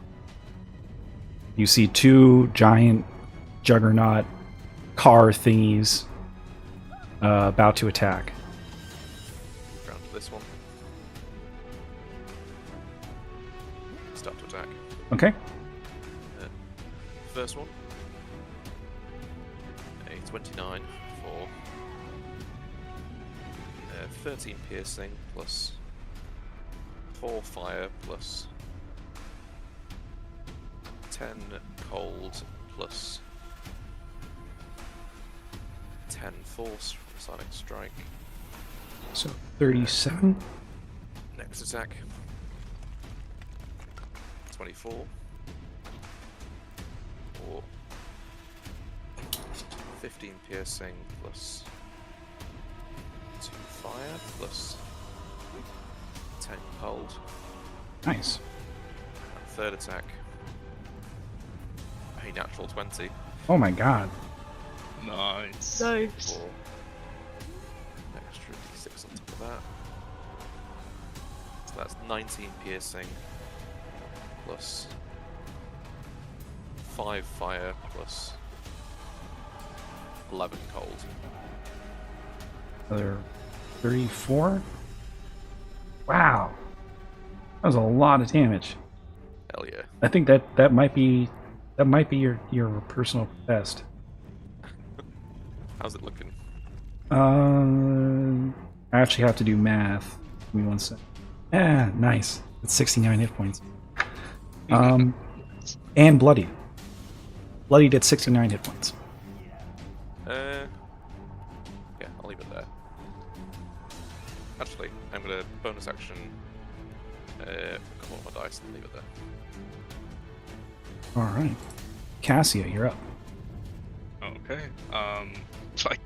A: You see two giant juggernaut car thingies about to attack.
C: Round to this one. Start to attack.
A: Okay.
C: First one. A 29 for 13 piercing plus 4 fire plus 10 cold plus 10 force from Sonic Strike.
A: So 37.
C: Next attack. 24. Or 15 piercing plus 2 fire plus 10 cold.
A: Nice.
C: And third attack. A natural 20
A: Oh my god.
B: Nice.
G: Nice.
C: for an extra d6 on top of that. So that's 19 piercing plus 5 fire plus 11 cold.
A: Another 34. Wow. That was a lot of damage.
C: Hell yeah.
A: I think that might be your personal best.
C: How's it looking?
A: I actually have to do math. Give me one sec. Nice. It's 69 hit points. And bloodied. Bloodied at 69 hit points.
C: Yeah, I'll leave it there. Actually, I'm gonna bonus action come on my dice and leave it there.
A: Alright. Cassia, you're up.
B: Okay. I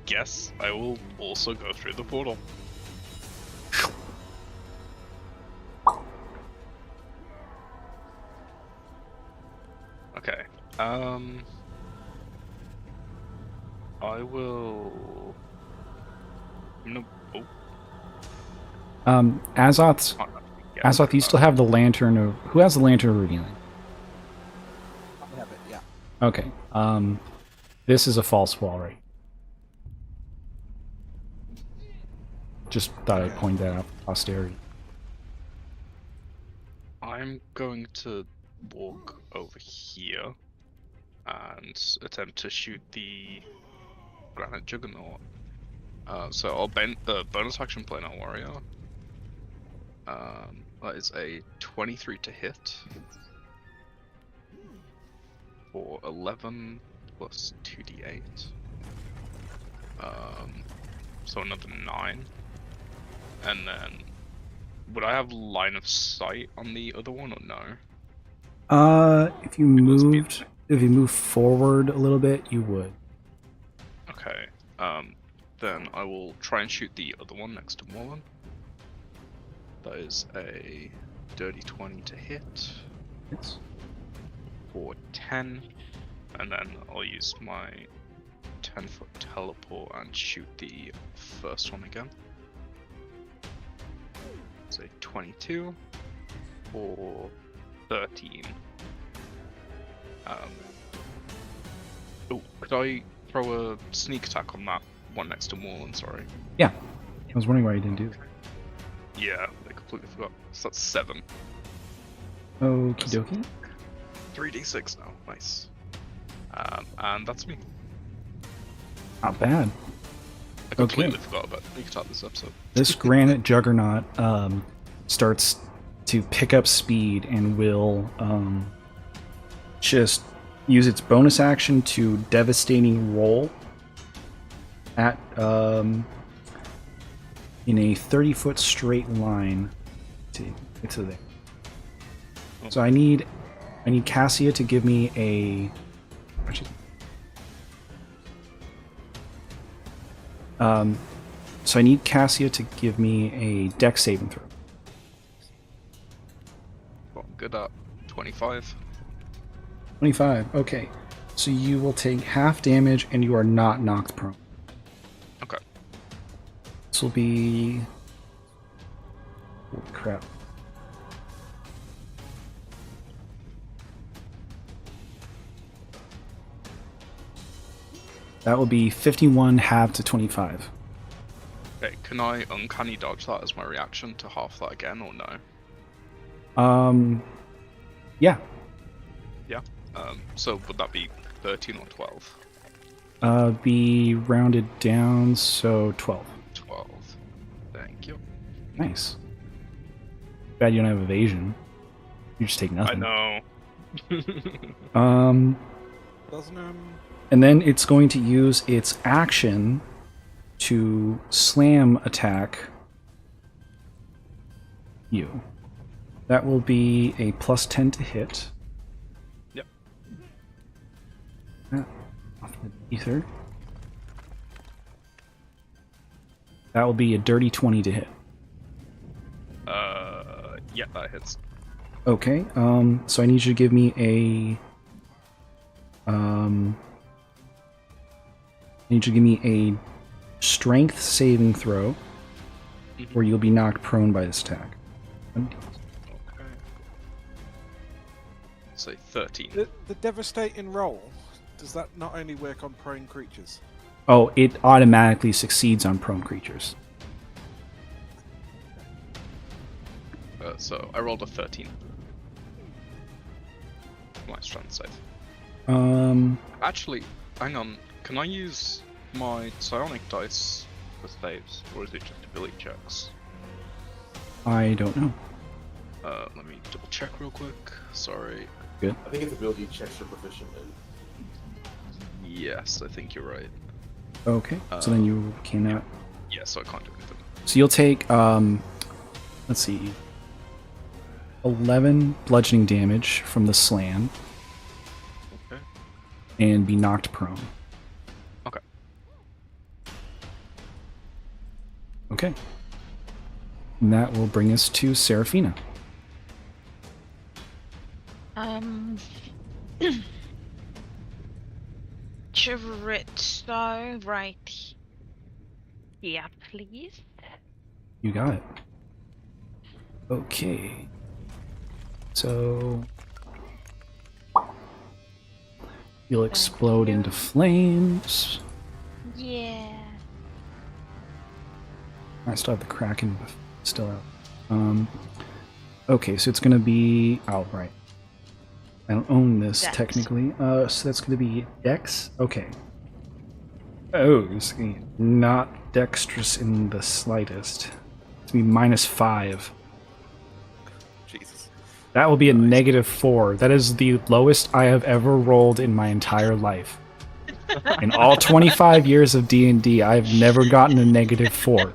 B: guess I will also go through the portal. Okay. I will. I'm gonna. Oh.
A: Azoth, you still have the lantern of... Who has the lantern of revealing?
E: I have it, yeah.
A: Okay. This is a false wall, right? Just thought I'd point that out for posterity.
B: I'm going to walk over here and attempt to shoot the granite juggernaut. So I'll bonus action planar warrior. That is a 23 to hit for 11 plus 2d8. So another 9. And then, would I have line of sight on the other one or no?
A: If you move forward a little bit, you would.
B: Okay. Then I will try and shoot the other one next to Morlin. That is a dirty 20 to hit
A: Yes.
B: for 10, and then I'll use my 10-foot teleport and shoot the first one again. It's a 22 for 13. Oh, could I throw a sneak attack on that one next to Morlin? Sorry.
A: Yeah. I was wondering why you didn't do that.
B: Yeah, I completely forgot. So that's 7.
A: Okie dokie.
B: 3d6 now. Nice. And that's me.
A: Not bad.
B: I completely forgot about sneak attack this episode.
A: This granite juggernaut starts to pick up speed and will just use its bonus action to devastating roll at in a 30-foot straight line to get to there. So I need Cassia to give me a so I need Cassia to give me a dex saving throw.
B: Well, I'm good at 25.
A: 25. Okay. So you will take half damage and you are not knocked prone.
B: Okay.
A: This will be... Holy crap. That will be 51 halved to 25.
B: Okay, can I uncanny dodge that as my reaction to half that again, or no?
A: Yeah.
B: Yeah. So would that be 13 or 12?
A: Be rounded down, so 12.
B: 12. Thank you.
A: Nice. Bad you don't have evasion. You just take nothing.
B: I know.
E: Doesn't
A: And then it's going to use its action to slam attack you. That will be a +10 to hit.
B: Yep.
A: Off the ether. That will be a dirty 20 to hit.
B: Yeah, that hits.
A: Okay, so I need you to give me a... I need you to give me a strength saving throw, or you'll be knocked prone by this attack.
B: Okay. So 13.
E: the devastating roll, does that not only work on prone creatures?
A: Oh, it automatically succeeds on prone creatures.
B: So I rolled a 13. My strength save. Actually, hang on. Can I use my psionic dice for saves, or is it just ability checks?
A: I don't know.
B: Let me double check real quick. Sorry.
A: Good.
F: I think it's ability checks are proficient in.
B: Yes, I think you're right.
A: Okay, so then you cannot...
B: Yeah, so I can't do anything.
A: So you'll take, let's see, 11 bludgeoning damage from the slam,
B: Okay.
A: and be knocked prone.
B: Okay.
A: Okay. And that will bring us to Seraphina.
D: Chorizo right here, please.
A: You got it. Okay. So... you'll explode into flames.
D: Yeah.
A: I still have the Kraken still out. Okay, so it's gonna be... oh, right. I don't own this,
D: Dex.
A: technically. So that's gonna be Dex? Okay. Oh, it's gonna be not dexterous in the slightest. It's gonna be -5.
C: Jesus.
A: That will be a -4. That is the lowest I have ever rolled in my entire life. In all 25 years of D&D, I've never gotten a -4.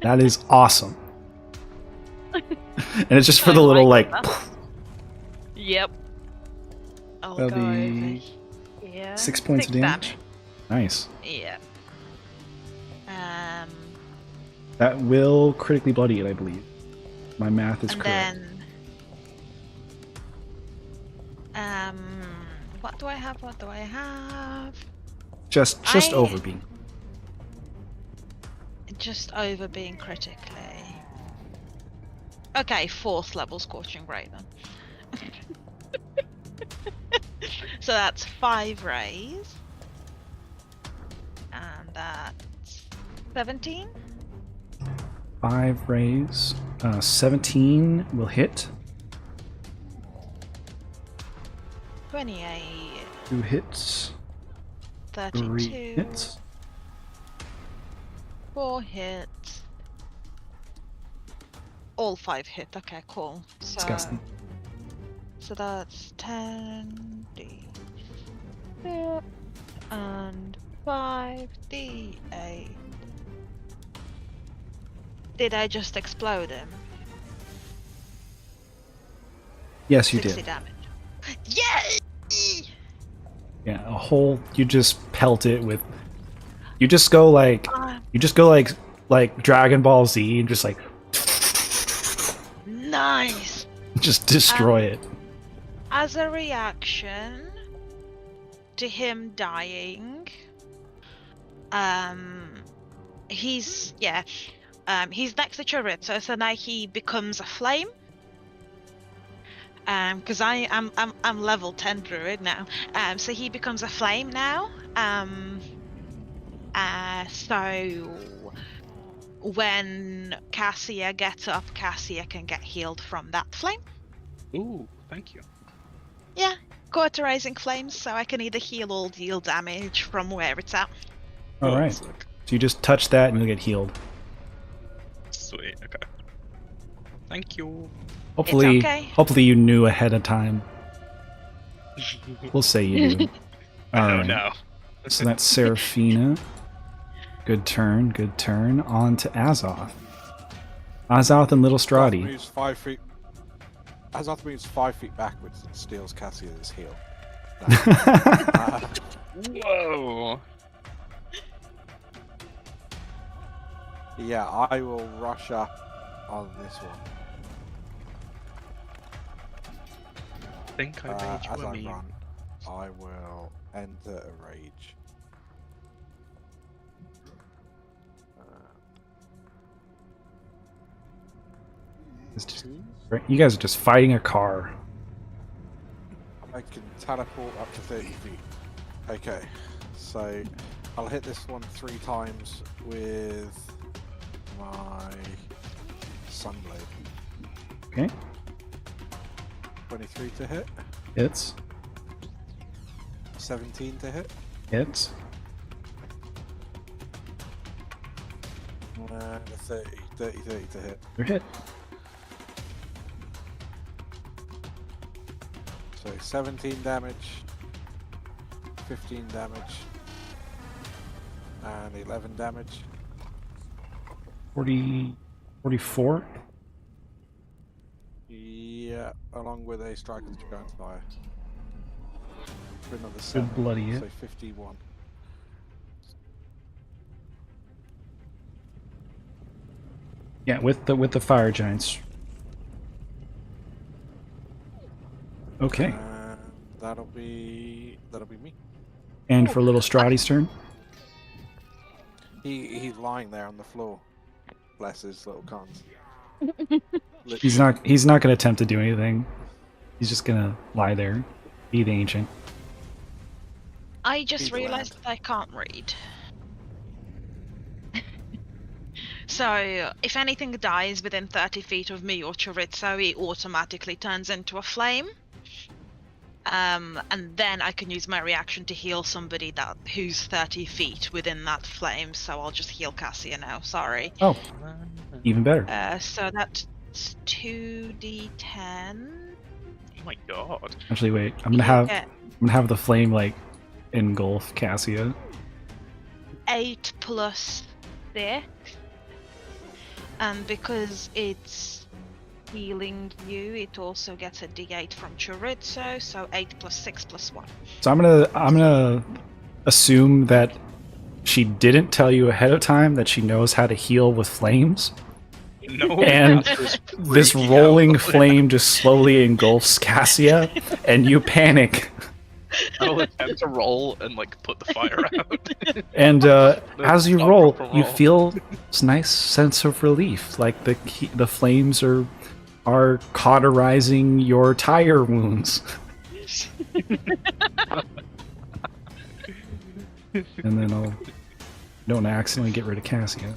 A: That is awesome. And it's just for the little, like...
D: Yep. I'll
A: That'll
D: go
A: be
D: over here.
A: 6 points of damage. Nice.
D: Yeah.
A: That will critically bloody it, I believe. My math is
D: And
A: correct.
D: then, what do I have? What do I have?
A: Just over being.
D: Just over being critically. Okay, 4th level Scorching Ray then. So that's 5 rays. And that's 17.
A: 5 rays. 17 will hit.
D: 28.
A: 2 hits. 3
D: 32.
A: hits.
D: 4 hits. All 5 hit. Okay, cool. So,
A: Disgusting.
D: so that's 10d and 5d8. Did I just explode him?
A: Yes, you
D: 60
A: did.
D: damage. Yay!
A: Yeah, a whole... you just pelt it with... you just go like... you just go like Dragon Ball Z and just like...
D: Nice.
A: Just destroy it.
D: As a reaction to him dying, he's next to Chorizo, so now he becomes a flame. Because I'm level 10 druid now. So he becomes a flame now. So when Cassia gets up, Cassia can get healed from that flame.
B: Ooh, thank you.
D: Yeah, cauterizing flames, so I can either heal or deal damage from where it's at.
A: All right.
B: Sick.
A: So you just touch that and you'll get healed.
B: Sweet. Okay. Thank you.
A: Hopefully,
D: okay.
A: hopefully you knew ahead of time. We'll say you do. All
B: I know
A: right.
B: now.
A: So that's Seraphina. Good turn. Good turn. On to Azoth. Azoth and Little
E: Azoth
A: Strati.
E: moves 5 feet. Azoth moves 5 feet backwards and steals Cassia's heal. No.
B: Whoa.
E: Yeah, I will rush up on this one.
B: I think I made you
E: As
B: a
E: I
B: meme.
E: run, I will enter a rage.
A: It's just, you guys are just fighting a car.
E: I can teleport up to 30 feet. Okay, so I'll hit this one 3 times with my Sunblade.
A: Okay.
E: 23 to hit,
A: Hits.
E: 17 to hit,
A: Hits.
E: and a 30 to hit.
A: You're hit.
E: So 17 damage, 15 damage, and 11 damage.
A: 44.
E: Yeah, along with a strike of the giant fire. For another 7,
A: Good bloody hit.
E: so 51.
A: Yeah, with the fire giants. Okay.
E: And that'll be me.
A: And for Little Strati's turn.
E: He's lying there on the floor. Bless his little cons.
A: He's not going to attempt to do anything. He's just going to lie there. Be the ancient.
D: I just
E: He's
D: realized
E: land.
D: that I can't read. So, if anything dies within 30 feet of me or Chorizo, it automatically turns into a flame. And then I can use my reaction to heal somebody who's 30 feet within that flame, so I'll just heal Cassia now, sorry.
A: Oh, even better.
D: So that's 2d10.
B: Oh my god.
A: Actually, wait. I'm gonna have the flame like engulf Cassia.
D: 8 plus 6. And because it's healing you, it also gets a d8 from Chorizo, so 8 plus 6 plus 1.
A: So I'm gonna assume that she didn't tell you ahead of time that she knows how to heal with flames.
B: No.
A: And
B: Casper's
A: this
B: freaking
A: rolling
B: out.
A: flame just slowly engulfs Cassia, and you panic.
B: I'll attempt to roll and like put the fire out.
A: And as you
B: I'll
A: roll,
B: roll.
A: you feel this nice sense of relief, like the flames are cauterizing your tire wounds. And then don't accidentally get rid of Cassia.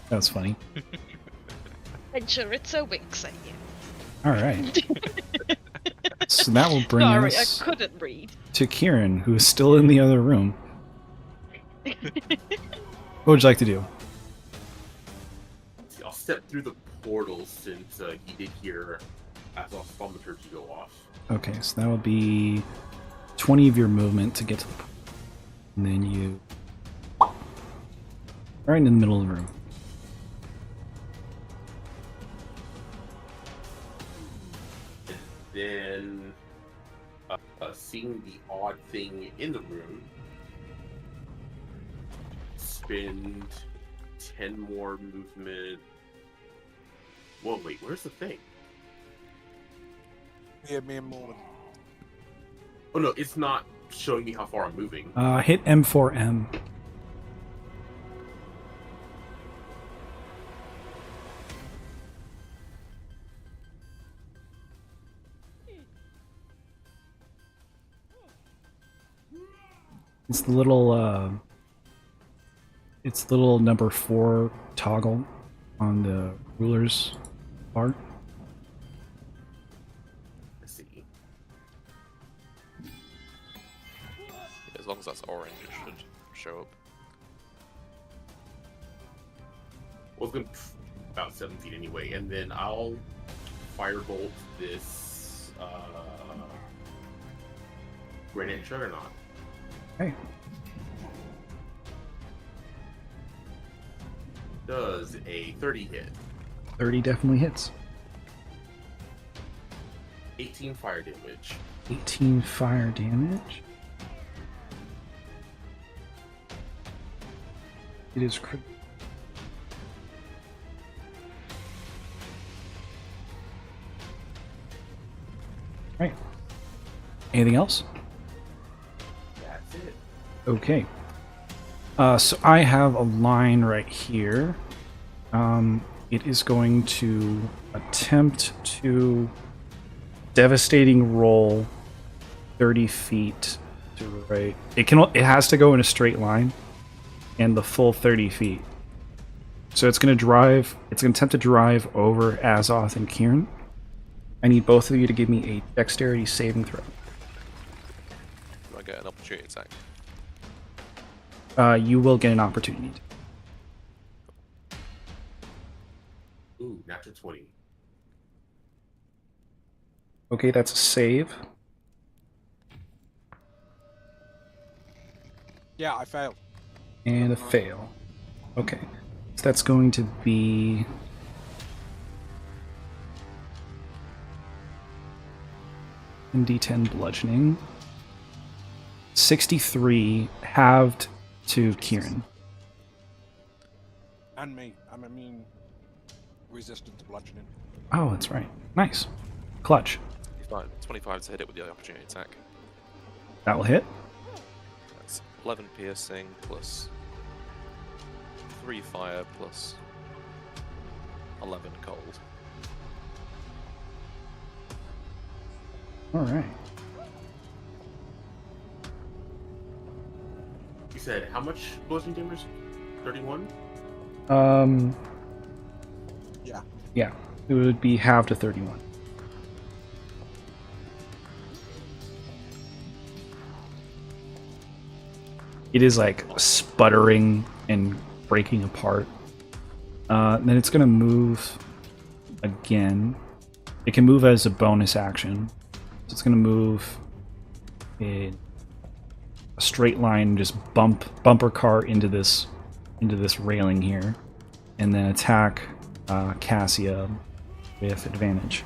A: That's funny.
D: And Chorizo winks at you.
A: All right. So that will bring
G: Sorry, I
A: us
G: couldn't read.
A: to Kieran, who is still in the other room. What would you like to do?
F: I'll step through the portal since he did hear Azov's thaumaturgy go off.
A: Okay, so that would be 20 of your movement to get to the point. And then you... right in the middle of the room.
F: Then, seeing the odd thing in the room, spend 10 more movement Whoa, wait, where's the thing?
E: Yeah, me and Mormon.
F: Oh no, it's not showing me how far I'm moving.
A: Hit M4M. It's the little number 4 toggle on the ruler's bar.
F: Let's see.
C: As long as that's orange, it should show up.
F: Well, it's going about 7 feet anyway, and then I'll firebolt this granite juggernaut.
A: Okay.
F: Does a 30 hit?
A: 30 definitely hits.
F: 18 fire damage.
A: 18 fire damage. It is critical. Right. Anything else?
F: That's it.
A: Okay. So I have a line right here. It is going to attempt to devastating roll 30 feet to the right. It has to go in a straight line and the full 30 feet. So it's going to attempt to drive over Azoth and Kieran. I need both of you to give me a dexterity saving throw.
C: Do I get an opportunity attack?
A: You will get an opportunity.
F: Ooh, natural 20.
A: Okay, that's a save.
E: Yeah, I failed.
A: And a fail. Okay. So that's going to be... D10 bludgeoning. 63 halved to Kieran.
E: And me. I'm immune. Resistant to bludgeoning.
A: Oh, that's right. Nice. Clutch.
C: 25 to hit it with the opportunity attack.
A: That will hit.
C: That's 11 piercing plus 3 fire plus 11 cold.
A: Alright.
F: You said how much bludgeoning damage? 31?
E: Yeah.
A: Yeah. It would be halved to 31. It is like sputtering and breaking apart. Then it's going to move again. It can move as a bonus action. So it's going to move in a straight line, just bumper car into this railing here, and then attack Cassia with advantage.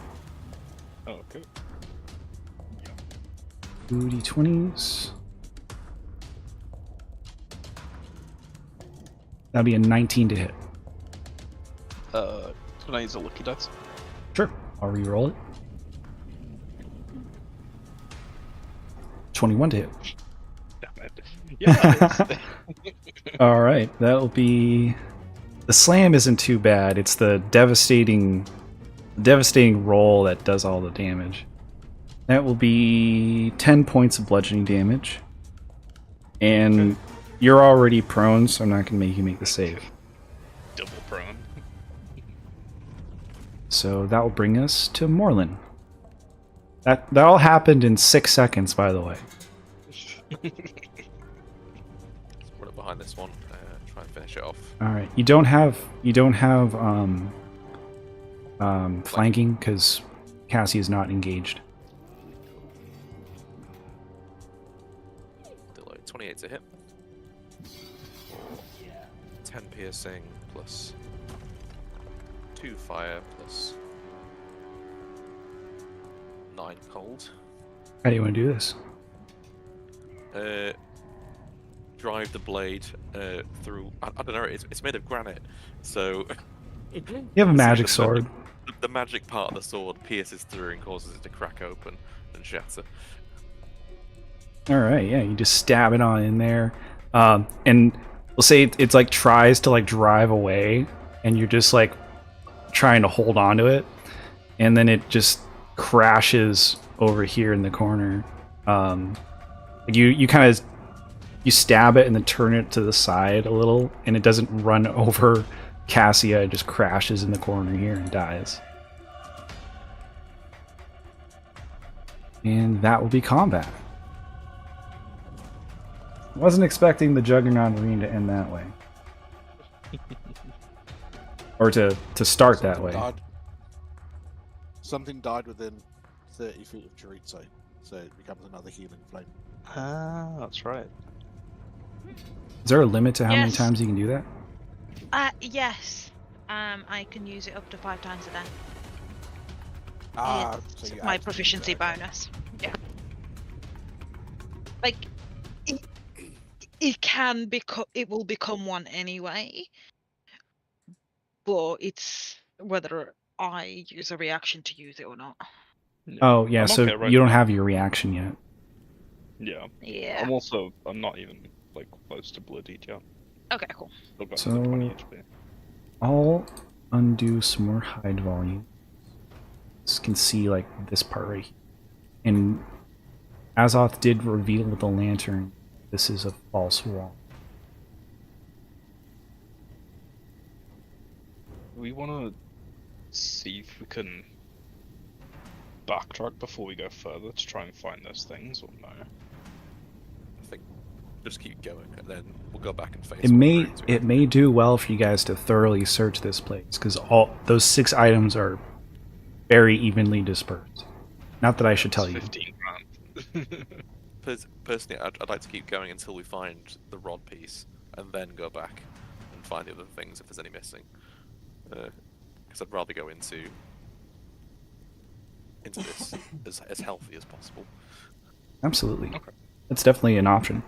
B: Oh, okay.
A: 2d20s. That'd be a 19 to hit.
B: Can I use a lucky dice?
A: Sure. I'll re-roll it. 21 to hit.
B: Damn it. Yeah.
A: Alright, that'll be... The slam isn't too bad. It's the devastating roll that does all the damage. That will be 10 points of bludgeoning damage. And you're already prone, so I'm not going to make you make the save.
B: Double prone.
A: So that will bring us to Morlin. That all happened in 6 seconds, by the way.
C: Let's run up behind this one. Try and finish it off.
A: All right, you don't have flanking because Cassie is not engaged.
C: Delay 28 to hit. 10 piercing plus 2 fire plus 9 cold.
A: How do you want to do this?
C: Drive the blade through. I don't know. It's made of granite, so
A: You have a magic sword.
C: The magic part of the sword pierces through and causes it to crack open and shatter.
A: All right, yeah, you just stab it on in there, and we'll say it's like tries to like drive away, and you're just like trying to hold on to it, and then it just crashes over here in the corner. You kind of you stab it and then turn it to the side a little, and it doesn't run over Cassia. It just crashes in the corner here and dies. And that will be combat. Wasn't expecting the Juggernaut Marine to end that way. Or to start that way.
E: Something died within 30 feet of chorizo, so it becomes another healing flame.
B: Ah, that's right.
A: Is there a limit to how many
D: Yes.
A: times you can do that?
D: Yes. I can use it up to 5 times a day.
E: So
D: It's
E: you
D: my
E: add
D: proficiency
E: to it, okay.
D: bonus. Yeah. Like, it can become, it will become one anyway. But it's whether I use a reaction to use it or not.
B: Yeah.
A: Oh, yeah,
B: I'm
A: so
B: okay right
A: you don't
B: now.
A: have your reaction yet.
B: Yeah.
D: Yeah.
B: I'm not even like close to bloodied yet.
D: Okay, cool.
B: Still got
A: So-
B: the 20 HP.
A: I'll undo some more hide volume. You can see like this part right here. And Azoth did reveal with the lantern this is a false wall.
B: We want to see if we can backtrack before we go further to try and find those things, or no?
C: I think just keep going, and then we'll go back and face.
A: It may do well for you guys to thoroughly search this place because all those 6 items are very evenly dispersed. Not that I should tell you.
B: 15 grand.
C: Personally, I'd like to keep going until we find the rod piece, and then go back and find the other things if there's any missing. Because I'd rather go into this as healthy as possible.
A: Absolutely.
B: Okay.
A: That's definitely an option.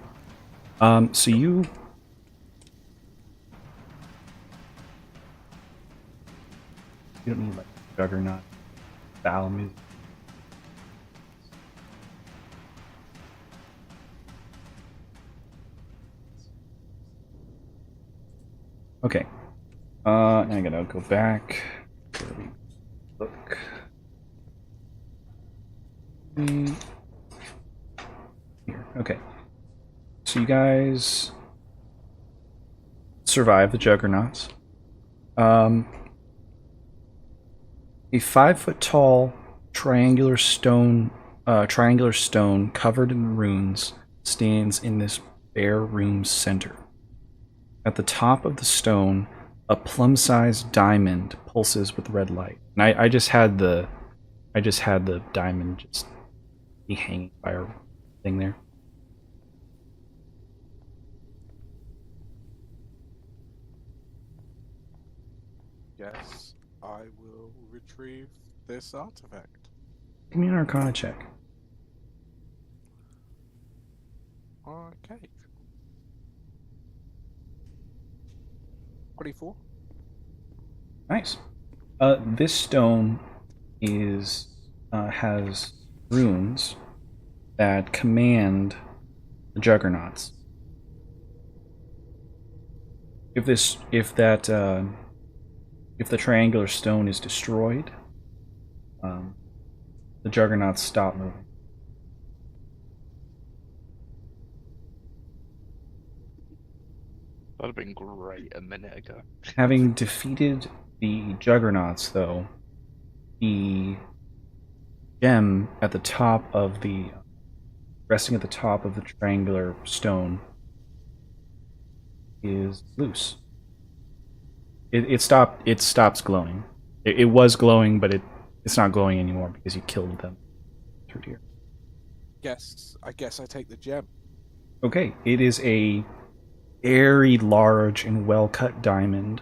A: So you don't need like Juggernaut style music. Okay. Now I gotta go back. Where we look. Here. Okay. So you guys survive the Juggernauts. A 5-foot tall triangular stone covered in runes stands in this bare room's center. At the top of the stone, a plum-sized diamond pulses with red light. And I just had the diamond just be hanging by a thing there.
E: Yes, I will retrieve this artifact.
A: Give me an Arcana check.
E: Okay. 24.
A: Nice. This stone has runes that command the Juggernauts. If the triangular stone is destroyed, the Juggernauts stop moving.
B: That'd have been great a minute ago.
A: Having defeated the Juggernauts, though, the gem at the top of the resting at the top of the triangular stone is loose. It stops glowing. It was glowing, but it's not glowing anymore because you killed them. Through here.
E: I guess I take the gem.
A: Okay, it is a very large and well-cut diamond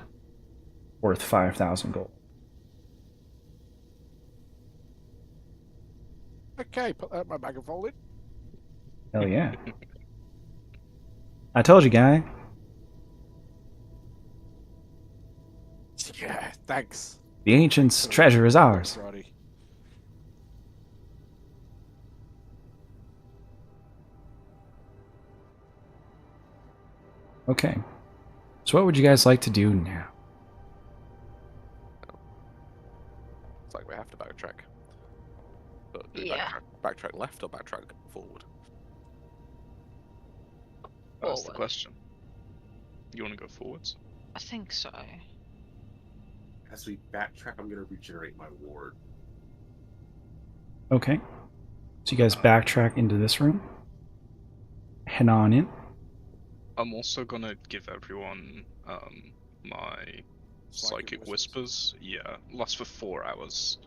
A: worth 5,000 gold.
E: Okay, put that in my bag of holding.
A: Hell yeah. I told you, guy.
E: Yeah, thanks.
A: The ancients' treasure is ours.
E: Roddy.
A: Okay. So what would you guys like to do now?
C: It's like we have to backtrack. But do we
D: Yeah.
C: backtrack left or backtrack forward?
B: That's the
D: Forward.
B: question. You want to go forwards?
D: I think so.
F: As we backtrack, I'm gonna regenerate my ward.
A: Okay. So you guys backtrack into this room. Head on in.
B: I'm also gonna give everyone my psychic whispers. Yeah, lasts for 4 hours.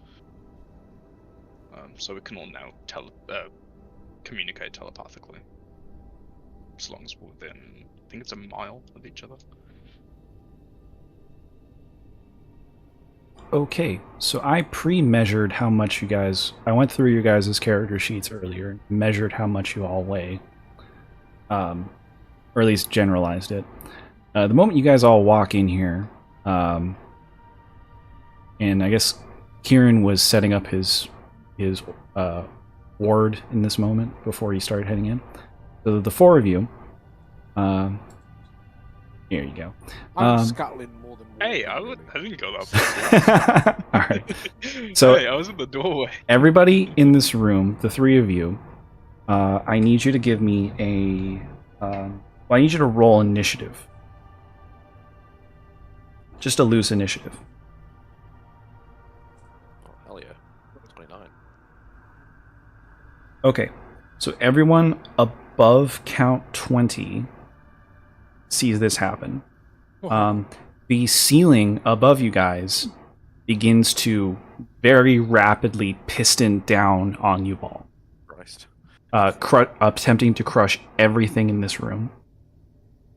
B: So we can all now communicate telepathically. As long as we're within, I think it's a mile of each other.
A: Okay, so I pre-measured how much you guys... I went through your guys' character sheets earlier and measured how much you all weigh. Or at least generalized it. The moment you guys all walk in here, and I guess Kieran was setting up his ward in this moment before he started heading in. So the 4 of you... here you go.
E: I'm scuttling more than
B: Hey,
E: walking,
B: I
E: really.
B: didn't go that far.
A: Alright. So-
B: hey, I was in the doorway.
A: Everybody in this room, the 3 of you, I need you to give me a... I need you to roll initiative. Just a loose initiative.
C: Oh, hell yeah. 29.
A: Okay, so everyone above count 20 sees this happen. The ceiling above you guys begins to very rapidly piston down on you all,
C: Christ.
A: attempting to crush everything in this room.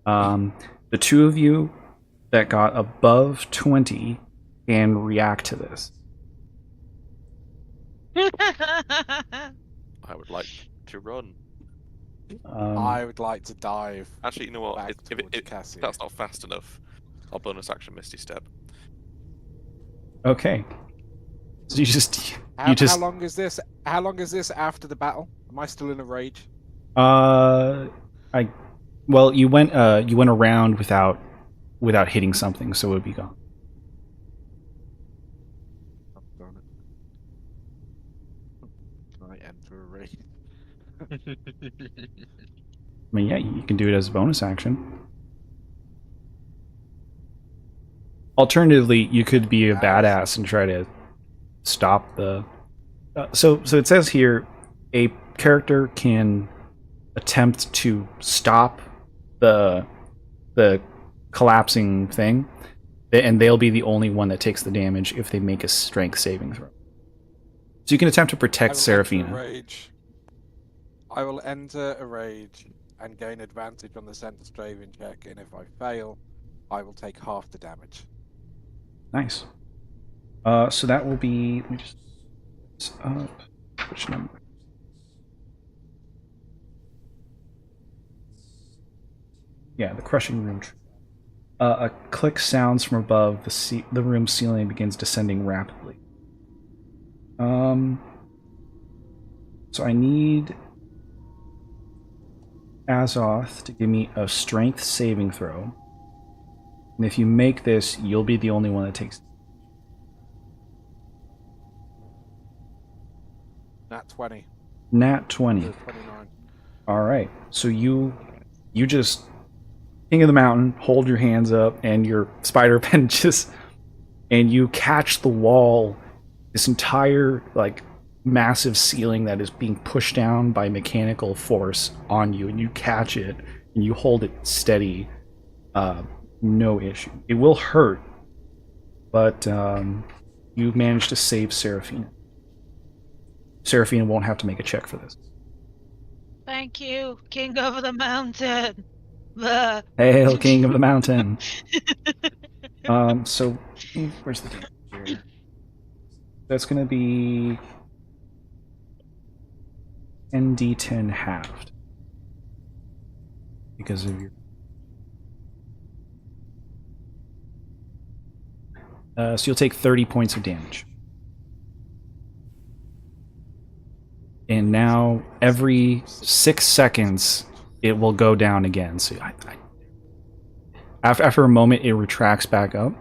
A: The 2 of you that got above 20 can react to this.
C: I would like to run.
E: I would like to dive.
C: Actually, you know what?
E: Back
C: If
E: towards Cassie.
C: that's not fast enough, I'll bonus action Misty Step.
A: Okay. So
E: How long is this? How long is this after the battle? Am I still in a rage?
A: Well, you went around without hitting something, so it would be gone.
E: Oh, darn it. I enter a rage.
A: I mean, yeah, you can do it as a bonus action. Alternatively, you could be a badass and try to stop the... So it says here, a character can attempt to stop the collapsing thing, and they'll be the only one that takes the damage if they make a strength saving throw. So you can attempt to protect Seraphina.
E: I will enter a rage and gain advantage on the center strafing check, and if I fail, I will take half the damage.
A: Nice. So that will be... Let me just... which number? Yeah, the crushing room. A click sounds from above. The room ceiling and begins descending rapidly. So I need Azoth to give me a strength saving throw. And if you make this, you'll be the only one that takes...
E: Nat 20.
A: Nat 20.
E: 29.
A: Alright, so you just... King of the mountain, hold your hands up, and your spider pen just... And you catch the wall, this entire, like, massive ceiling that is being pushed down by mechanical force on you, and you catch it, and you hold it steady. No issue. It will hurt, but you managed to save Seraphina. Seraphina won't have to make a check for this.
D: Thank you, King of the Mountain.
A: Hail, King of the Mountain. So where's the damage here? That's gonna be ND10 halved because of your... So you'll take 30 points of damage. And now every 6 seconds, it will go down again. So after a moment, it retracts back up,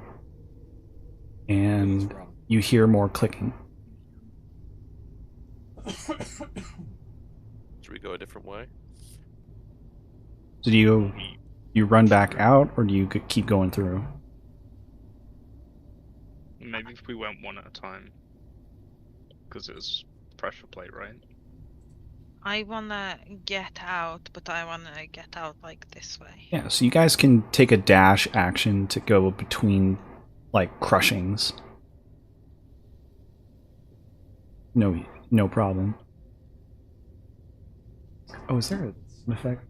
A: and you hear more clicking.
C: Should we go a different way?
A: So do you run back out, or do you keep going through?
B: Maybe if we went one at a time, because it was pressure plate, right?
D: I wanna get out, but I wanna get out like this way.
A: Yeah, so you guys can take a dash action to go between, like, crushings. No problem. Oh, is there an effect?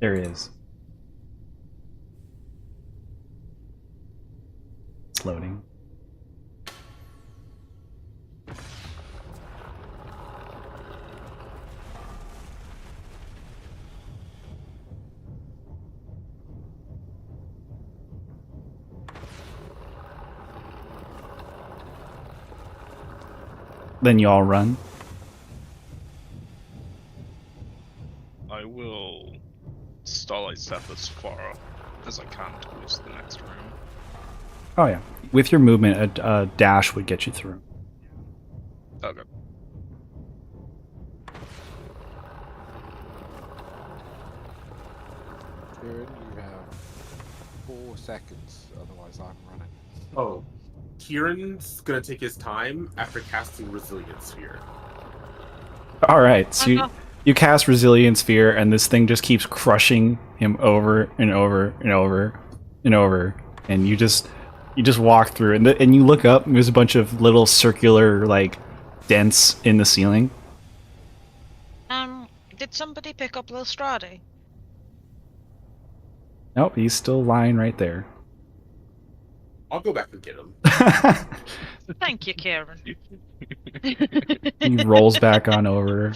A: There is. It's loading. Then you all run.
B: I will starlight step as far as I can towards the next room.
A: Oh yeah, with your movement, a dash would get you through.
B: Okay.
E: Kieran, you have 4 seconds, otherwise I'm running.
F: Oh, Kieran's gonna take his time after casting Resilience Sphere.
A: All right, so you cast Resilience Sphere, and this thing just keeps crushing him over and over and over and over, and you just walk through, and you look up, and there's a bunch of little circular, like, dents in the ceiling.
D: Did somebody pick up Lil Strade?
A: Nope, he's still lying right there.
F: I'll go back and get him.
D: Thank you, Kieran.
A: He rolls back on over,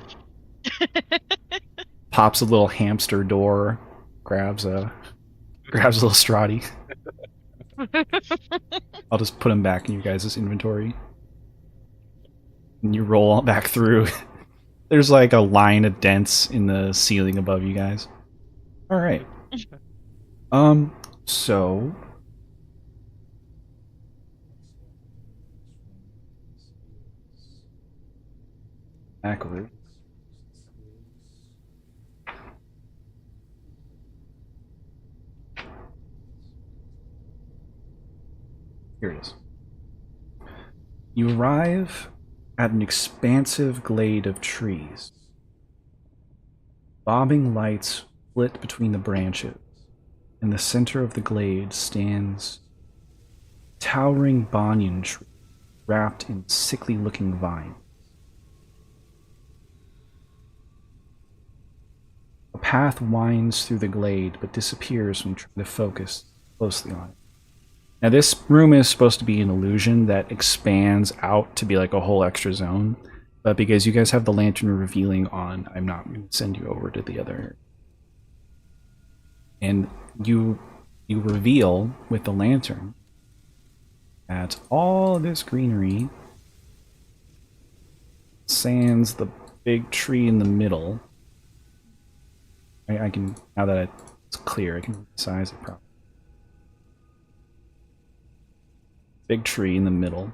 A: pops a little hamster door, grabs a little Strati. I'll just put him back in you guys' inventory. And you roll back through. There's like a line of dents in the ceiling above you guys. Alright. So backward. Here it is. You arrive at an expansive glade of trees. Bobbing lights flit between the branches. In the center of the glade stands a towering banyan tree wrapped in sickly-looking vines. A path winds through the glade but disappears when trying to focus closely on it. Now, this room is supposed to be an illusion that expands out to be like a whole extra zone, but because you guys have the lantern revealing on, I'm not going to send you over to the other. And you reveal with the lantern that all this greenery sans the big tree in the middle. I can, now that it's clear, I can size it properly. Big tree in the middle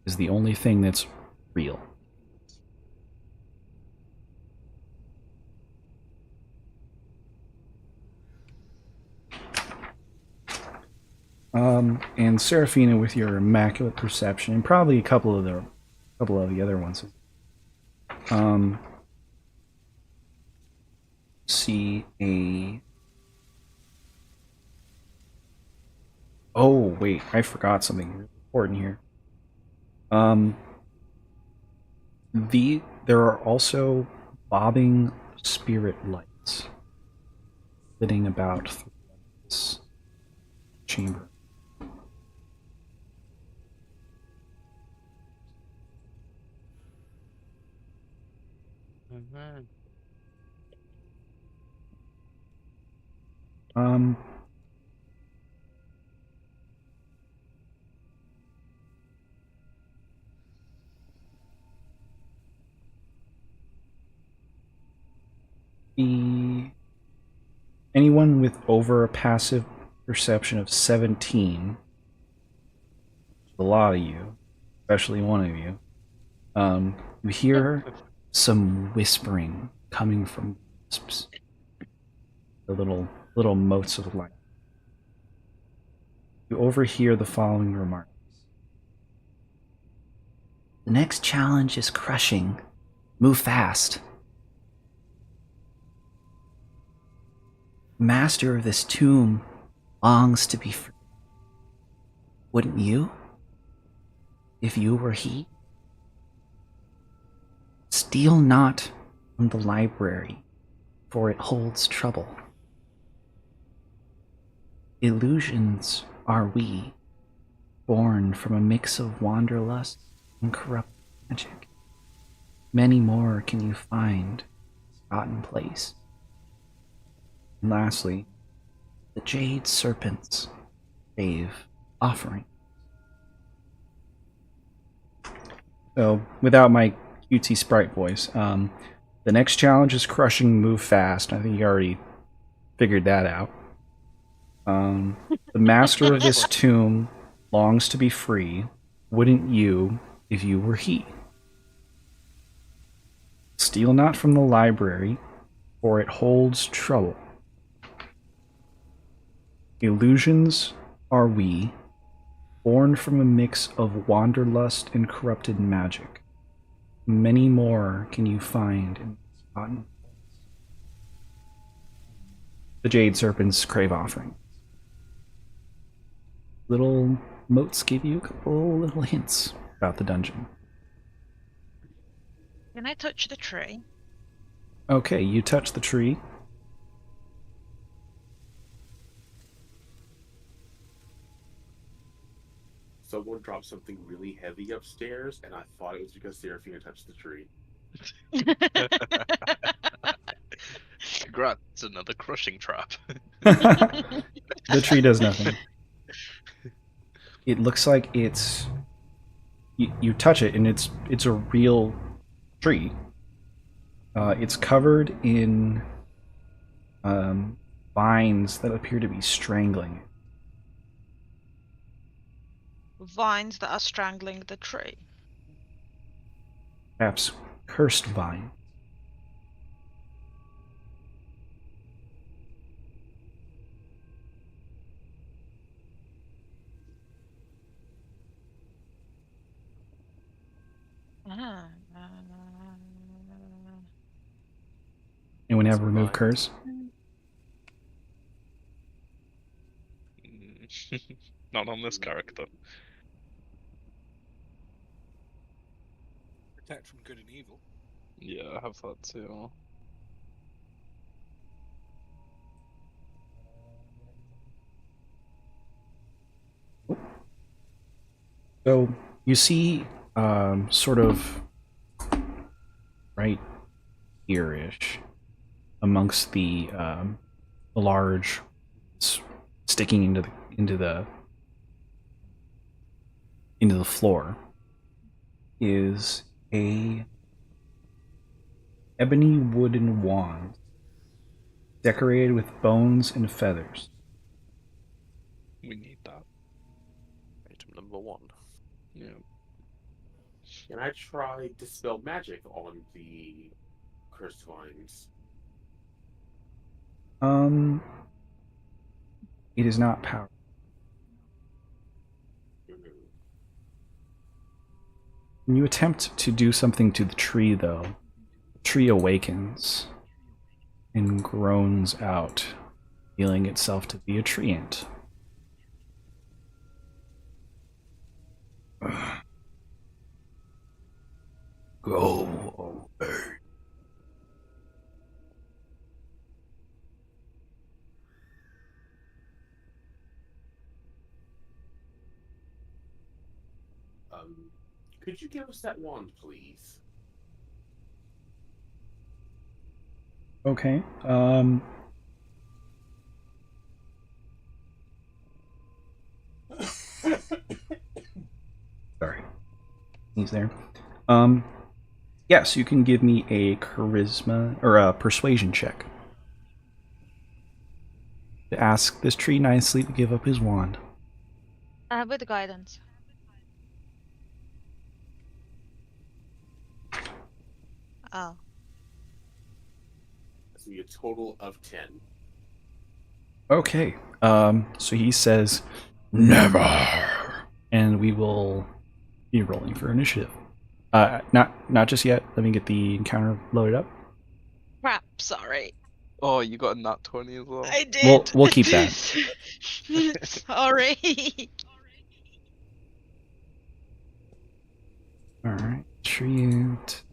A: is the only thing that's real. And Seraphina, with your immaculate perception, and probably a couple of the other ones, see a. Oh wait, I forgot something important here. There are also bobbing spirit lights flitting about through this chamber. anyone with over a passive perception of 17, a lot of you, especially one of you, you hear some whispering coming from wisps. The little motes of light. You overhear the following remarks. The next challenge is crushing. Move fast. The master of this tomb longs to be free. Wouldn't you? If you were he? Steal not from the library, for it holds trouble. Illusions are we, born from a mix of wanderlust and corrupt magic. Many more can you find in this forgotten place. And lastly, the jade serpents crave offering. So, without my cutesy sprite voice, the next challenge is crushing move fast. I think you already figured that out. The master of this tomb longs to be free. Wouldn't you if you were he? Steal not from the library, for it holds trouble. Illusions are we, born from a mix of wanderlust and corrupted magic. Many more can you find in this forgotten place. The jade serpents crave offering. Little motes give you a couple little hints about the dungeon.
D: Can I touch the tree?
A: Okay, you touch the tree.
F: Someone dropped something really heavy upstairs, and I thought it was because Seraphina touched the tree.
B: Congrats, another crushing trap.
A: The tree does nothing. It looks like it's you touch it and it's a real tree. It's covered in vines that appear to be strangling it.
D: Vines that are strangling the tree.
A: Perhaps cursed vine. Anyone have remove curse?
B: Not on this character.
E: Protect from good and evil.
B: Yeah, I have that too.
A: So you see, sort of right here-ish, amongst the large sticking into the floor, is a ebony wooden wand decorated with bones and feathers.
B: We need that.
C: Item number 1.
B: Yeah.
F: Can I try Dispel Magic on the cursed vines?
A: It is not powered. When you attempt to do something to the tree, though, the tree awakens and groans out, feeling itself to be a tree ant. Go away.
F: Could you give us that wand, please?
A: Okay. Sorry. He's there. Yes, you can give me a charisma or a persuasion check. to ask this tree nicely to give up his wand.
G: With guidance.
D: Oh.
F: That's gonna be a total of 10.
A: Okay. So he says, "Never," and we will be rolling for initiative. Not just yet. Let me get the encounter loaded up.
D: Crap, sorry.
B: Oh, you got a nat 20 as well.
D: I did.
A: We'll keep that.
D: Sorry.
A: All right. Treant.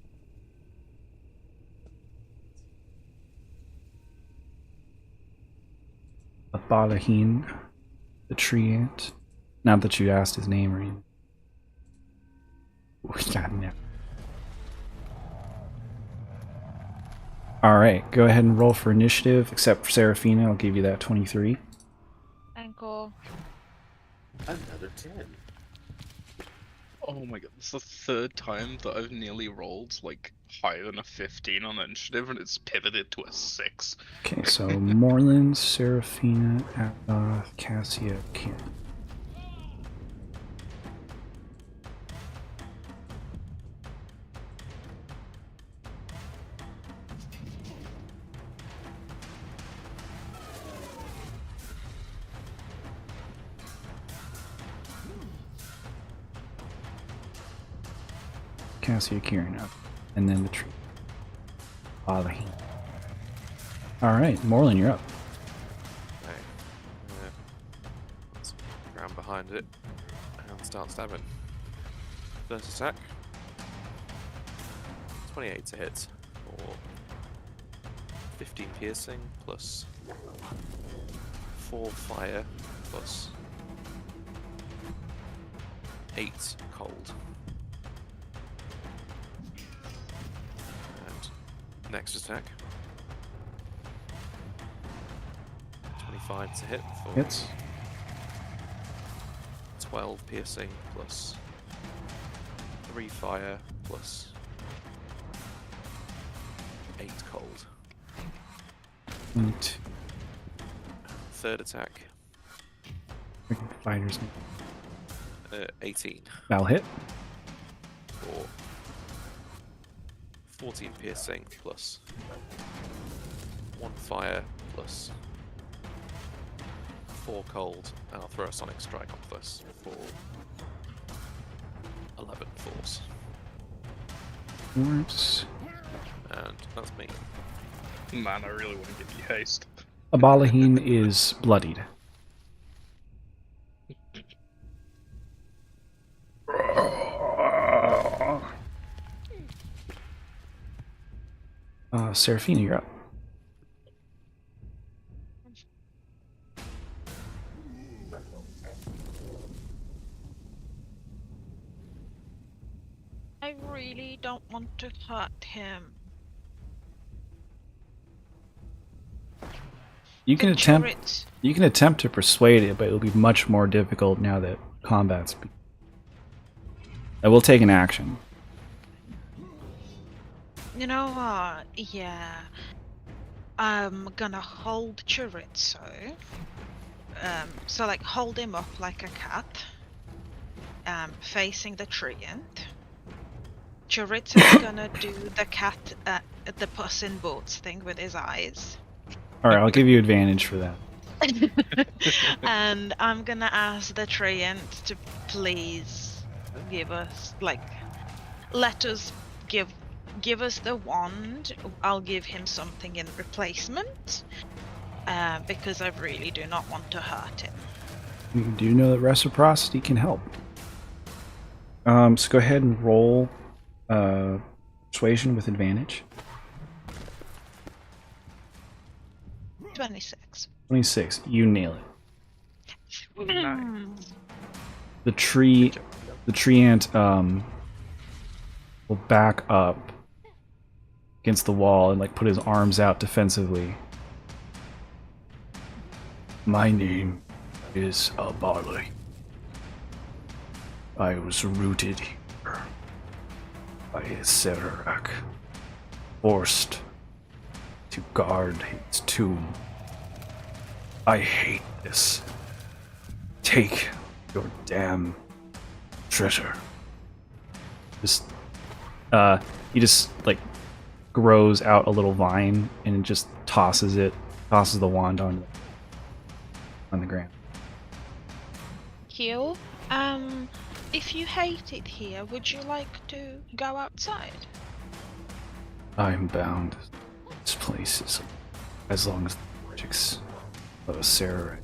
A: Abalahin, the treant. Not that you asked his name or anything. God, no. All right, go ahead and roll for initiative. Except for Seraphina, I'll give you that 23.
G: Ankle.
F: Another 10.
B: Oh my god, this is the third time that I've nearly rolled like higher than a 15 on initiative and it's pivoted to a 6.
A: Okay, so Moreland, Seraphina, Athoth, Cassia, Kieran. Cassia, Kieran up, and then the tree. Balahin. All right, Moreland, you're up.
C: Okay. Let's ground behind it and start stabbing. First attack. 28 to hit, or 15 piercing plus 4 fire plus 8 cold. And next attack. 25 to hit for
A: Hits.
C: 12 piercing plus 3 fire plus 8 cold.
A: And
C: Third attack,
A: fighters.
C: 18
A: That'll hit.
C: for 14 piercing plus 1 fire plus 4 cold, and I'll throw a sonic strike on this for 11 force.
A: Force.
C: And that's me.
B: Man, I really want to give you haste.
A: Abalahin is bloodied. Seraphina, you're up.
D: I really don't want to hurt him.
A: You can
D: The
A: attempt.
D: turret-
A: You can attempt to persuade it, but it'll be much more difficult now that combat's. I will take an action.
D: You know what? Yeah. I'm gonna hold Chorizo. So like hold him up like a cat. Facing the treant. Chorizo's gonna do the cat, the Puss in Boots thing with his eyes.
A: All right, I'll give you advantage for that.
D: And I'm gonna ask the treant to please give us, like, let us give us the wand. I'll give him something in replacement, because I really do not want to hurt him.
A: You do know that reciprocity can help. So go ahead and roll persuasion with advantage.
D: 26.
A: 26. You nail it.
B: Nice.
A: The tree ant will back up against the wall and like put his arms out defensively. My name is Barley. I was rooted here by Severak, forced to guard his tomb. I hate this. Take your damn treasure. Just, he just, like, grows out a little vine and just tosses the wand on the ground.
D: Q, if you hate it here, would you like to go outside?
A: I'm bound. This place is as long as the magics of Sarah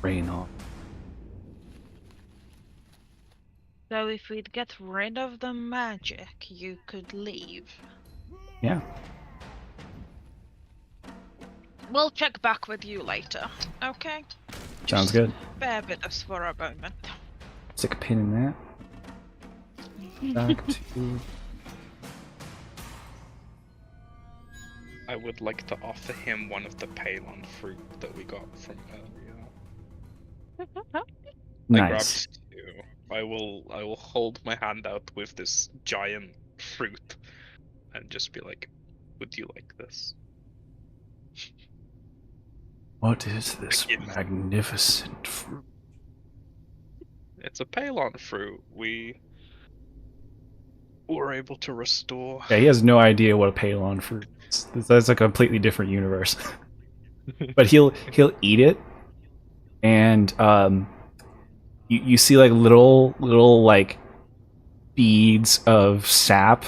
A: reign on.
D: So if we'd get rid of the magic, you could leave.
A: Yeah.
D: We'll check back with you later, okay?
A: Sounds
D: Just
A: good.
D: Bear with us for a moment.
A: Stick a pin in that. Back to.
B: I would like to offer him one of the Palon fruit that we got from earlier. I
A: Nice.
B: grabbed two. I will hold my hand out with this giant fruit and just be like, would you like this?
A: What is this
B: Yes.
A: magnificent fruit?
B: It's a Palon fruit. We were able to restore.
A: Yeah, he has no idea what a Palon fruit is. That's a completely different universe. But he'll eat it, and you see like little like beads of sap